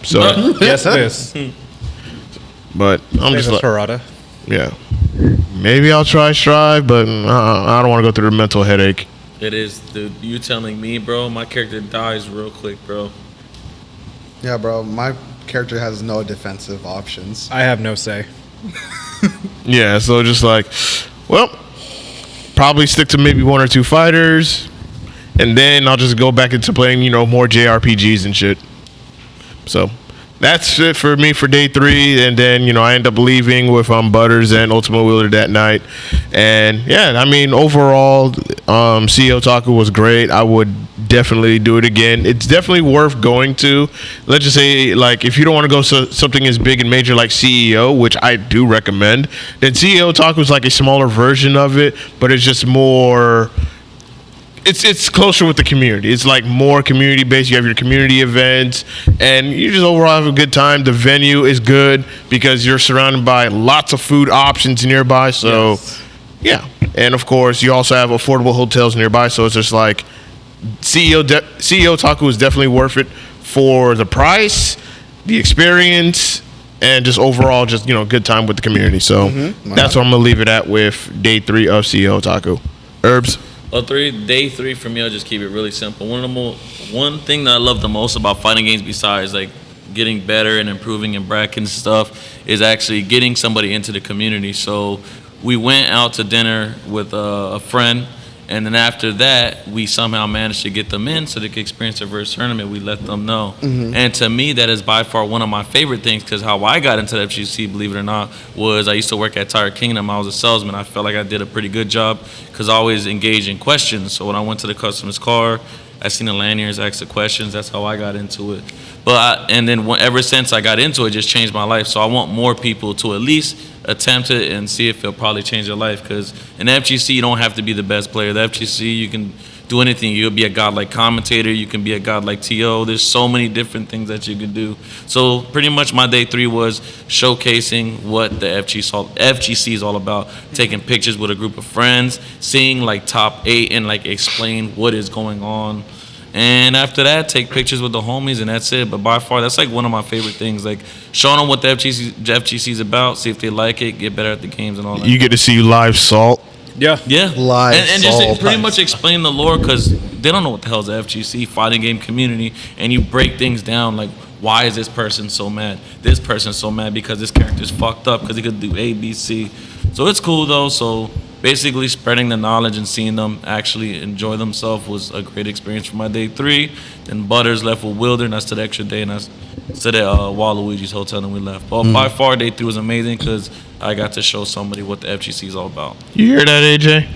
B: so.
C: yes, it is.
B: But I'm just like,
C: Harada.
B: yeah. Maybe I'll try Strive, but I don't want to go through the mental headache.
E: It is, dude. You telling me, bro? My character dies real quick, bro.
D: Yeah, bro. My character has no defensive options.
C: I have no say.
B: Yeah, so just like, well, probably stick to maybe 1 or 2 fighters, and then I'll just go back into playing, more JRPGs and shit. So that's it for me for day 3, and then I end up leaving with Butters and Ultimate Wielder that night. And yeah, I mean, overall, CEOTAKU was great. I would definitely do it again. It's definitely worth going to. Let's just say, like, if you don't want to go something as big and major like CEO, which I do recommend, then CEOTAKU is like a smaller version of it, but it's just more. It's closer with the community. It's like more community based. You have your community events, and you just overall have a good time. The venue is good because you're surrounded by lots of food options nearby. So, yeah, and of course you also have affordable hotels nearby. So it's just like CEOTAKU is definitely worth it for the price, the experience, and just overall just good time with the community. So that's what I'm gonna leave it at with day 3 of CEOTAKU. Herbs.
E: Well, day 3 for me, I'll just keep it really simple. One thing that I love the most about fighting games, besides like getting better and improving in brackets and stuff, is actually getting somebody into the community. So we went out to dinner with a friend, and then after that, we somehow managed to get them in so they could experience their first tournament. We let them know. And to me, that is by far one of my favorite things, because how I got into the FGC, believe it or not, was I used to work at Tire Kingdom. I was a salesman. I felt like I did a pretty good job because I always engaged in questions. So when I went to the customer's car, I seen the lanyards, asked the questions. That's how I got into it. Ever since I got into it, it just changed my life. So I want more people to at least attempt it and see if it'll probably change your life. Because in FGC, you don't have to be the best player. The FGC, you can do anything. You'll be a godlike commentator. You can be a godlike TO. There's so many different things that you could do. So pretty much my day 3 was showcasing what the FGC is all about. Taking pictures with a group of friends, seeing like top 8 and like explain what is going on. And after that, take pictures with the homies, and that's it. But by far, that's like one of my favorite things. Like showing them what the FGC is about, see if they like it, get better at the games and all that.
B: You get to see live Salt.
E: Yeah.
F: Live
E: and just
F: Salt.
E: pretty much explain the lore, because they don't know what the hell is the FGC, fighting game community, and you break things down like, why is this person so mad? This person's so mad because this character's fucked up because he could do A, B, C. So it's cool though. So basically spreading the knowledge and seeing them actually enjoy themselves was a great experience for my day 3. Then Butters left with Wilder, and I stayed extra day, and I stayed at Waluigi's hotel, and we left. But by far, day 3 was amazing because I got to show somebody what the FGC is all about.
B: You hear that, AJ?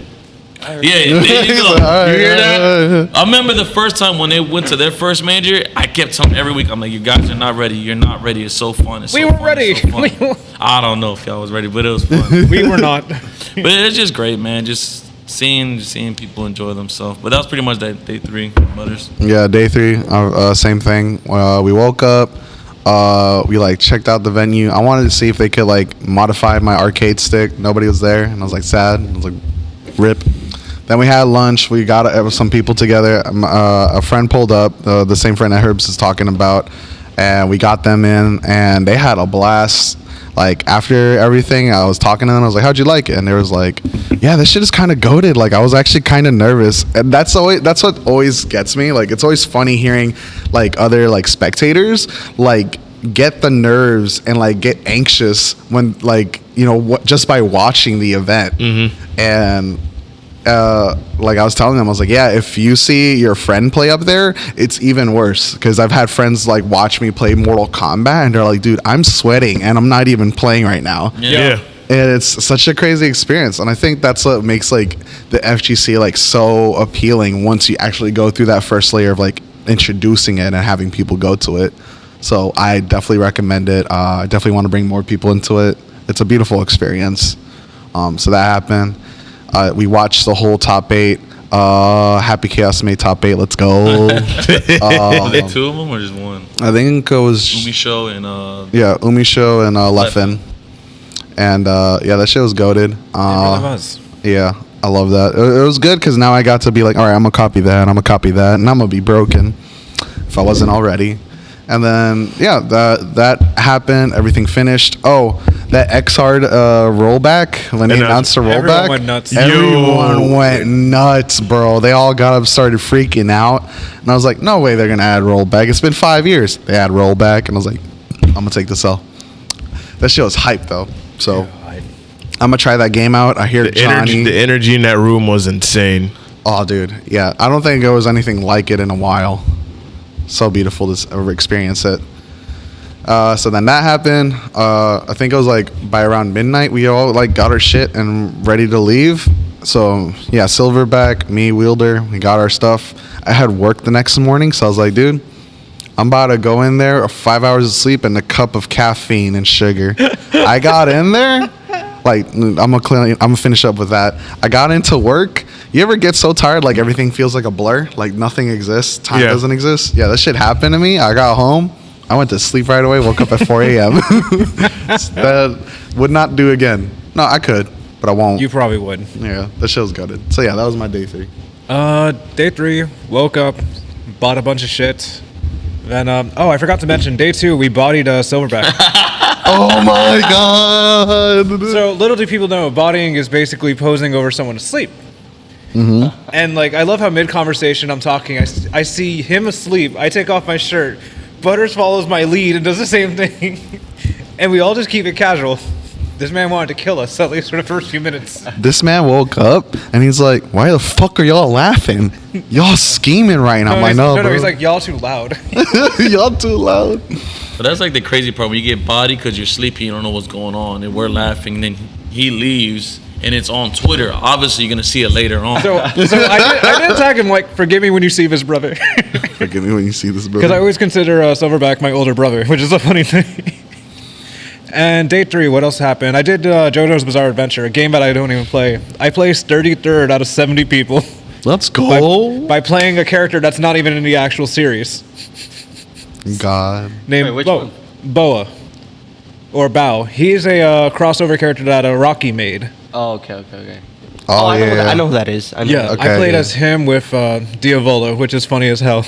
E: Yeah, there you go. You hear that? I remember the first time when they went to their first major, I kept telling them every week, I'm like, you guys are not ready. You're not ready. It's so fun. It's
C: We
E: so
C: were
E: fun.
C: ready.
E: It's so fun. I don't know if y'all was ready, but it was fun.
C: We were not.
E: But it's just great, man. Just seeing people enjoy themselves. But that was pretty much that day 3, Butters.
D: Yeah, day 3, same thing. We woke up. We like checked out the venue. I wanted to see if they could like modify my arcade stick. Nobody was there, and I was like sad. I was like, rip. Then we had lunch. We got some people together. A friend pulled up, the same friend that Herbs is talking about, and we got them in, and they had a blast. Like after everything, I was talking to them. I was like, "How'd you like it?" And they was like, "Yeah, this shit is kind of goated." Like I was actually kind of nervous, and that's what always gets me. Like it's always funny hearing like other like spectators like get the nerves and like get anxious when like just by watching the event. And like I was telling them, I was like, yeah, if you see your friend play up there, it's even worse, because I've had friends like watch me play Mortal Kombat, and they're like, dude, I'm sweating and I'm not even playing right now.
B: Yeah.
D: And it's such a crazy experience, and I think that's what makes like the FGC like so appealing once you actually go through that first layer of like introducing it and having people go to it. So I definitely recommend it. I definitely want to bring more people into it. It's a beautiful experience. So that happened. We watched the whole top 8. Happy Chaos made top 8. Let's go.
E: Were they 2 of them or just one?
D: I think it was
E: Umi Show and
D: Umi Show and Leffen. And yeah, that shit was goated.
C: It really was.
D: Yeah, I love that. It was good because now I got to be like, all right, I'm gonna copy that, and I'm gonna be broken if I wasn't already. And then yeah, that happened. Everything finished. Oh, that X-Hard rollback when they announced the rollback.
C: Everyone went nuts.
D: Everyone went nuts, bro. They all got up, started freaking out, and I was like, no way they're gonna add rollback. It's been 5 years. They add rollback, and I was like, I'm gonna take this L. That shit was hype though. So I'm gonna try that game out. I hear Johnny.
B: The energy in that room was insane.
D: Oh, dude, yeah. I don't think there was anything like it in a while. So beautiful to experience it. So then that happened. I think it was like by around midnight, we all like got our shit and ready to leave. So yeah, Silverback, me, Wielder, we got our stuff. I had work the next morning, so I was like, dude, I'm about to go in there, 5 hours of sleep and a cup of caffeine and sugar. I got in there. Like I'm gonna finish up with that. I got into work. You ever get so tired like everything feels like a blur, like nothing exists, time doesn't exist? Yeah, that shit happened to me. I got home, I went to sleep right away, woke up at 4 a.m. That would not do again. No, I could, but I won't.
C: You probably would.
D: Yeah, that shit was gutted. So yeah, that was my day 3.
C: Day 3, woke up, bought a bunch of shit. Then, I forgot to mention, day 2, we bodied Silverback.
D: Oh my god!
C: So little do people know, bodying is basically posing over someone asleep. And like, I love how mid-conversation I'm talking, I see him asleep, I take off my shirt, Butters follows my lead and does the same thing, and we all just keep it casual. This man wanted to kill us, at least for the first few minutes.
D: This man woke up and he's like, why the fuck are y'all laughing? Y'all scheming right now. I'm like, no, bro.
C: He's like, y'all too loud.
D: Y'all too loud.
E: But that's like the crazy part when you get bodied because you're sleepy, you don't know what's going on, and we're laughing. And then he leaves, and it's on Twitter. Obviously, you're gonna see it later on.
C: So I did tag him like, forgive me when you see this brother,
D: Forgive me when you see this, brother.
C: because I always consider Silverback my older brother, which is a funny thing. And day 3, what else happened? I did JoJo's Bizarre Adventure, a game that I don't even play. I placed 33rd out of 70 people
D: Let's go.
C: by playing a character that's not even in the actual series.
D: God.
C: Named
A: Wait, which one?
C: Boa. Or Bao. He's a crossover character that Rocky made.
A: Oh, okay.
D: Oh,
A: I know
D: yeah.
A: I know who that is. I know
C: Yeah,
A: that.
D: Okay,
C: I played
D: yeah.
C: as him with Diavolo, which is funny as hell.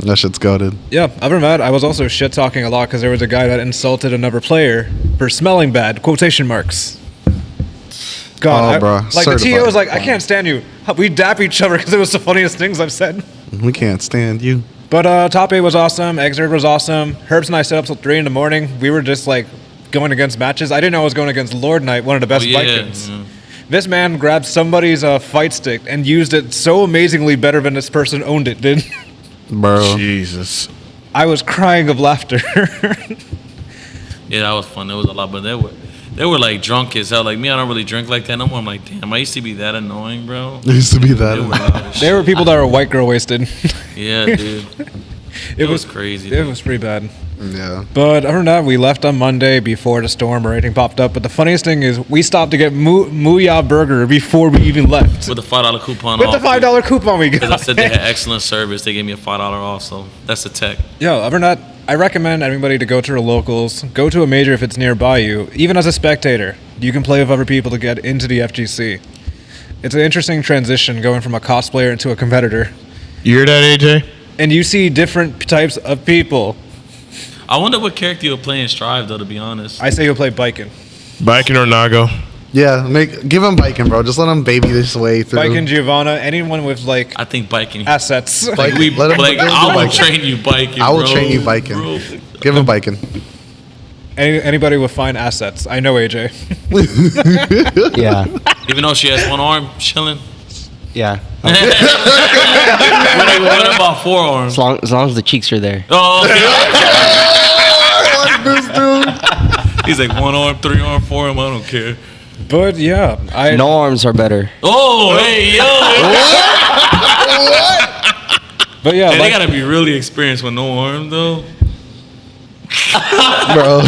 D: That shit's goated.
C: Yeah, other than that, I was also shit talking a lot because there was a guy that insulted another player for smelling bad, quotation marks. God,
D: Oh, bro.
C: like the TO
D: Certified.
C: was like, I can't stand you. We dap each other because it was the funniest things I've said.
D: We can't stand you.
C: But top 8 was awesome. Exert was awesome. Herbs and I stayed up till 3 in the morning. We were just like going against matches. I didn't know I was going against Lord Knight, one of the best Vikings.
E: Yeah.
C: This man grabbed somebody's fight stick and used it so amazingly better than this person owned it did.
D: Bro.
B: Jesus.
C: I was crying of laughter.
E: Yeah, that was fun. There was a lot, but they were like drunk as hell. Like me, I don't really drink like that no more. I'm like, damn, I used to be that annoying, bro.
D: It used to be
E: They were
D: that.
E: loud as
C: There were
E: shit.
C: people that were white girl wasted.
E: Yeah, dude. It was crazy.
C: It
E: dude.
C: was pretty bad.
D: Yeah.
C: But other than that, we left on Monday before the storm or anything popped up. But the funniest thing is we stopped to get Muya Burger before we even left.
E: With the $5 coupon
C: With
E: off.
C: the $5 coupon we
E: Because I
C: got.
E: said they had excellent service. They gave me a $5 off, so that's the tech.
C: Yeah, other than that, I recommend everybody to go to the locals. Go to a major if it's nearby you. Even as a spectator, you can play with other people to get into the FGC. It's an interesting transition going from a cosplayer into a competitor.
B: You hear that, AJ?
C: And you see different types of people.
E: I wonder what character you'll play in Strive, though, to be honest.
C: I say you'll play Biken.
B: Biking or Nago?
D: Yeah, give him biking, bro. Just let him baby this way through.
C: Biken, Giovanna, anyone with like
E: I think biking.
C: assets.
D: Bike-
E: We,
D: let him-
E: like,
D: let him do
E: I will
D: biking.
E: train you biking,
D: I will
E: bro.
D: train you biking.
E: Bro.
D: Give him biking.
C: Anybody with fine assets. I know AJ.
A: Yeah.
E: Even though she has one arm, chilling.
A: Yeah.
E: What about 4 arms?
A: As long as the cheeks are there.
E: Oh, okay. He's like 1 arm, 3 arm, 4 arm. I don't care.
C: But yeah,
A: No arms are better.
E: Oh, hey, yo.
C: But yeah,
E: Hey, they
C: like,
E: gotta be really experienced with no arm, though.
D: Bro,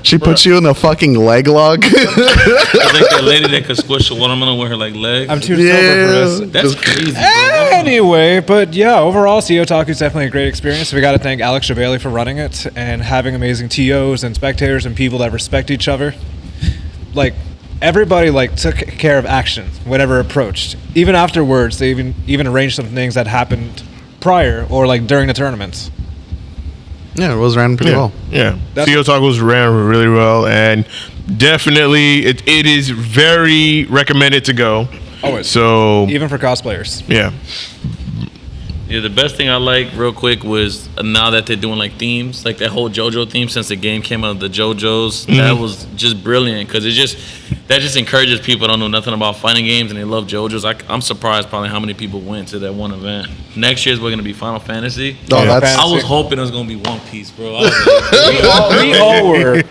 D: she puts you in a fucking leg lock.
E: It's like that lady that could squish a watermelon with her like legs.
C: I'm too sober for this.
E: That's crazy, bro.
C: Anyway, but yeah, overall, CEOTAKU is definitely a great experience. We got to thank Alex Shabali for running it and having amazing TOs and spectators and people that respect each other. Like, everybody like took care of action, whatever approached. Even afterwards, they even arranged some things that happened prior or like during the tournaments.
D: Yeah, it was ran pretty well.
B: Yeah.
C: That's-
B: CEOTAKU's ran really well, and definitely it is very recommended to go.
C: Always.
B: So,
C: Even for cosplayers.
B: yeah.
E: Yeah, the best thing I like, real quick, was now that they're doing like themes, like that whole JoJo theme since the game came out, the JoJo's. That was just brilliant because that just encourages people that don't know nothing about fighting games and they love JoJo's. I'm surprised probably how many people went to that one event. Next year's we're gonna be Final Fantasy.
D: Oh,
B: Yeah.
D: that's
E: I was hoping it was gonna be One Piece, bro. I was
C: We all were.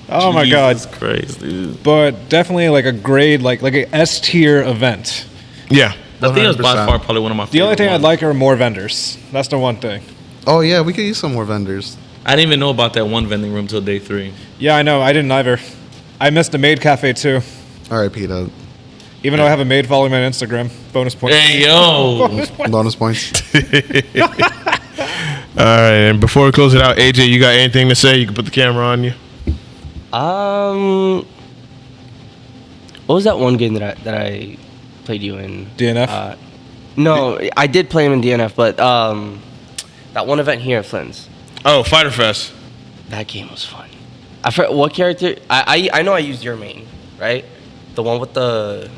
C: Oh my god.
E: Jesus Christ, dude.
C: But definitely like a grade, like a S tier event.
B: Yeah.
E: I think it was by
D: 100%.
E: far probably one of my
C: The
E: favorite
C: only thing I'd
E: ones.
C: like are more vendors. That's the one thing.
D: Oh yeah, we could use some more vendors.
E: I didn't even know about that one vending room till day 3.
C: Yeah, I know. I didn't either. I missed the maid cafe too.
D: All right, Peter.
C: Even though I have a maid following me on Instagram. Bonus points.
E: Hey, yo.
D: Bonus points.
B: All right, and before we close it out, AJ, you got anything to say? You can put the camera on you.
A: What was that one game that I played you in?
C: DNF?
A: No, I did play him in DNF, but that one event here at Flynn's,
B: Oh, Fighter Fest.
A: that game was fun. I forgot what character. I know I used your main, right? The one with the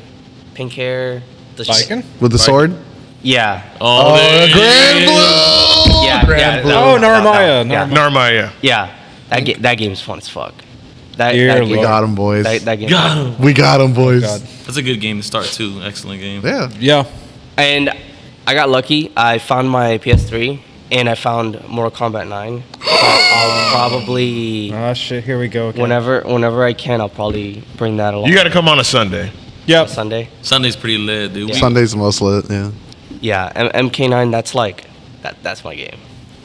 A: pink hair. The
C: Biken?
D: With the sword?
A: Yeah.
E: Oh, there it
D: Grand
E: is.
D: Blue!
A: Yeah.
D: Grand Blue.
C: Oh, Narmaya.
A: Yeah.
B: Narmaya.
A: Yeah. That game's fun as fuck. That
C: Dear
A: game.
D: We got him, boys.
A: That game.
E: Got him.
D: We got him, boys.
C: God.
E: That's a good game to start, too. Excellent game.
D: Yeah.
C: Yeah.
A: And I got lucky. I found my PS3 and I found Mortal Kombat 9. I'll probably
C: Ah, shit. Here we go. Again.
A: whenever I can, I'll probably bring that along.
B: You got to come on a Sunday.
C: Yep.
A: Sunday.
E: Sunday's pretty lit, dude.
A: Yeah.
E: We-
D: Sunday's the most lit. Yeah.
A: Yeah, MK9. That's like that's my game.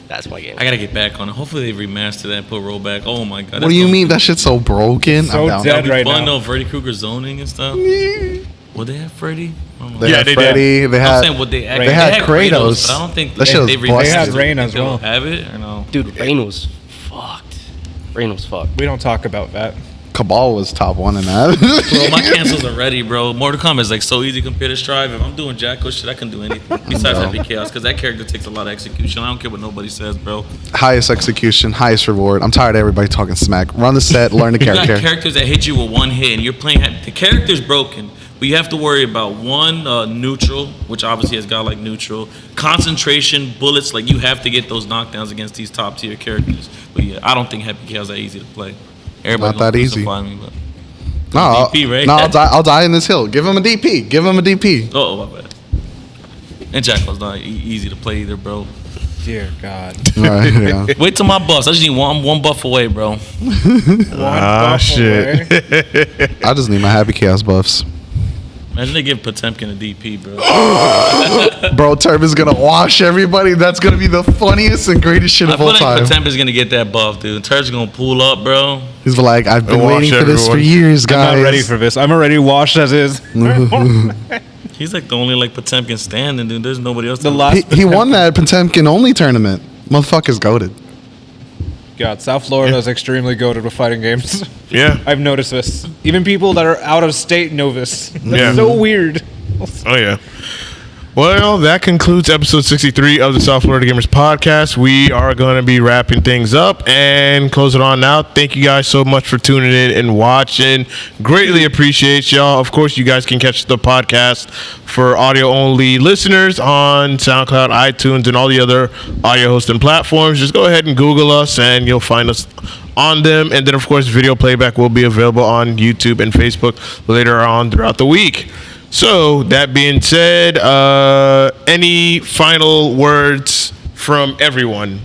A: That's my game.
E: I gotta get back on it. Hopefully they remaster that and put rollback. Oh my god.
D: What do you mean? That shit's so broken.
C: So
D: I'm down.
C: dead.
E: That'd be
C: right
E: fun
C: now.
E: though. Freddy Krueger zoning and stuff. Would they have Freddy? I don't know.
D: They
B: Yeah,
D: had
B: they did.
D: Freddy. They
E: I'm
D: had.
E: saying would they
D: They had Kratos.
E: but I don't think
D: That shit was
E: they
D: busted.
C: They had
E: remastered
C: Rain
E: it.
C: as
E: They'll
C: well.
E: Have it or no?
A: Dude, Rain was fucked. Rain was fucked.
C: We don't talk about that.
D: Cabal was top one in that.
E: Bro, my cancels are ready, bro. Mortal Kombat is like so easy compared to Strive. If I'm doing Jacko shit, I can do anything. Besides
D: Bro.
E: Happy Chaos, because that character takes a lot of execution. I don't care what nobody says, bro.
D: Highest execution, highest reward. I'm tired of everybody talking smack. Run the set, learn the
E: You got
D: character.
E: characters that hit you with one hit, and you're playing. The character's broken, but you have to worry about one neutral, which obviously has got like neutral concentration, bullets. Like you have to get those knockdowns against these top tier characters. But yeah, I don't think Happy Chaos is that easy to play. Everybody
D: Not that easy.
E: Me, but
D: No,
E: DP, right?
D: no, I'll die in this hill. Give him a DP. Give him a DP.
E: Oh, my bad. And Jackal's not easy to play either, bro.
C: Dear God.
D: All right, yeah.
E: Wait till my buffs. I just need one buff away, bro.
B: Ah, shit.
D: I just need my Happy Chaos buffs.
E: Imagine they give Potemkin a DP, bro.
D: Bro, Turb is gonna wash everybody. That's gonna be the funniest and greatest shit
E: I
D: of
E: feel
D: all
E: like
D: time.
E: Potemkin's gonna get that buff, dude. Tur's gonna pull up, bro.
D: He's like, I've been
B: Wash
D: waiting for this for
B: everyone.
D: years, guys.
C: I'm not ready for this. I'm already washed as is.
E: He's like the only like Potemkin standing, dude. There's nobody else.
C: The
E: to-
C: last
D: He won that Potemkin only tournament. Motherfucker's goated.
C: God, South Florida is extremely goated with fighting games.
B: Yeah.
C: I've noticed this. Even people that are out of state know this. That's
B: Yeah.
C: so weird.
B: Oh, yeah. Well, that concludes episode 63 of the South Florida Gamers podcast. We are going to be wrapping things up and close it on now. Thank you guys so much for tuning in and watching. Greatly appreciate y'all. Of course, you guys can catch the podcast for audio-only listeners on SoundCloud, iTunes, and all the other audio hosting platforms. Just go ahead and Google us, and you'll find us on them. And then, of course, video playback will be available on YouTube and Facebook later on throughout the week. So, that being said, any final words from everyone?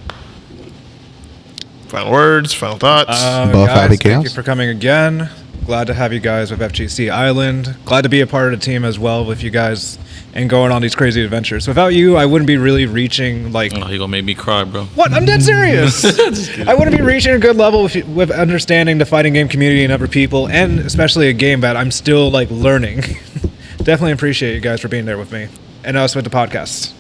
B: Final words, final thoughts?
D: Buff
C: Guys,
D: Happy
C: thank
D: Chaos.
C: you for coming again. Glad to have you guys with FGC Island. Glad to be a part of the team as well with you guys and going on these crazy adventures. Without you, I wouldn't be really reaching like...
E: Oh, he gonna make me cry, bro.
C: What? I'm dead serious. I wouldn't be reaching a good level with understanding the fighting game community and other people, and especially a game that I'm still like learning. Definitely appreciate you guys for being there with me and us with the podcast.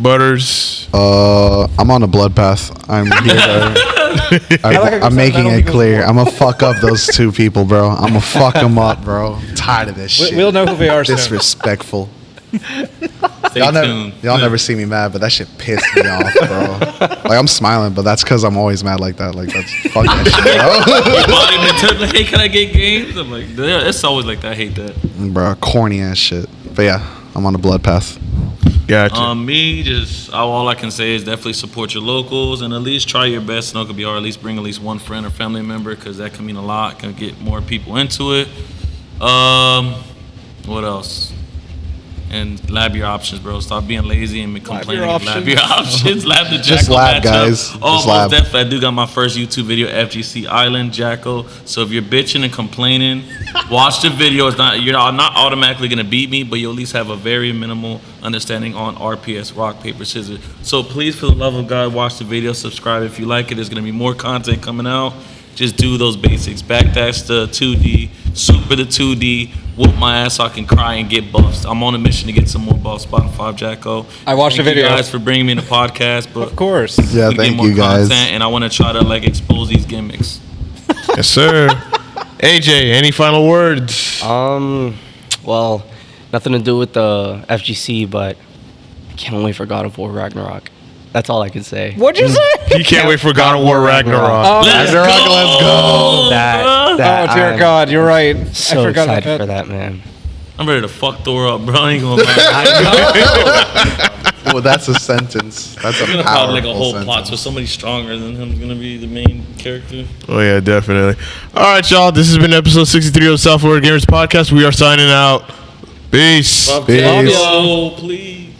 B: Butters.
D: I'm on a blood path. I'm here to, I'm making it clear. I'm gonna fuck up those two people, bro. I'm gonna fuck them up, bro. I'm tired of this shit.
C: We'll know who they are soon.
D: Disrespectful.
E: Stay
D: Y'all
E: tuned.
D: never see me mad, but that shit pissed me off, bro. Like I'm smiling, but that's because I'm always mad like that. Like that's fuck that shit,
E: Body in the turn, like, hey, can I get games? I'm like, yeah, it's always like that. I hate that.
D: bro. Corny ass shit. But yeah, I'm on a blood path.
B: Gotcha.
E: Me, just all I can say is definitely support your locals and at least try your best, Snooker BR, or at least bring at least one friend or family member because that can mean a lot, can get more people into it. What else? And lab your options, bro. Stop being lazy and complaining. Lab your options. Lab the Jacko
D: Just lab,
E: matchup.
D: guys.
E: Oh,
D: Just
E: most
D: lab.
E: definitely. I do got my first YouTube video, FGC Island Jacko. So if you're bitching and complaining, watch the video. You're not automatically gonna beat me, but you'll at least have a very minimal understanding on RPS, rock, paper, scissors. So please, for the love of God, watch the video. Subscribe if you like it. There's gonna be more content coming out. Just do those basics. Backdash the 2D, super the 2D, whoop my ass so I can cry and get buffs. I'm on a mission to get some more buffs. Bottom 5 Jacko.
C: I watched the
E: Thank
C: video.
E: you guys for bringing me in the podcast. But
C: Of course.
D: Yeah,
E: we get
D: thank
E: more
D: you guys.
E: content, and I want to try to like expose these gimmicks.
B: Yes, sir. AJ, any final words?
A: Well, nothing to do with the FGC, but I can't wait for God of War Ragnarok. That's all I can say.
C: What'd you say?
B: You can't wait for God of War Ragnarok.
C: Oh,
E: Let's
D: Ragnarok,
E: go!
D: let's go.
A: That
C: oh dear
A: I'm
C: God, you're right.
A: So
C: I forgot about
A: excited for
C: that.
A: that, man.
E: I'm ready to fuck Thor up, bro. I ain't gonna lie.
D: Well, that's a sentence. That's a
E: I'm gonna
D: powerful
E: probably like a whole
D: sentence.
E: plot so somebody stronger than him is gonna be the main character.
B: Oh, yeah, definitely. All right, y'all. This has been episode 63 of the South Florida Gamers podcast. We are signing out. Peace.
E: Love
D: Peace.
E: y'all, please.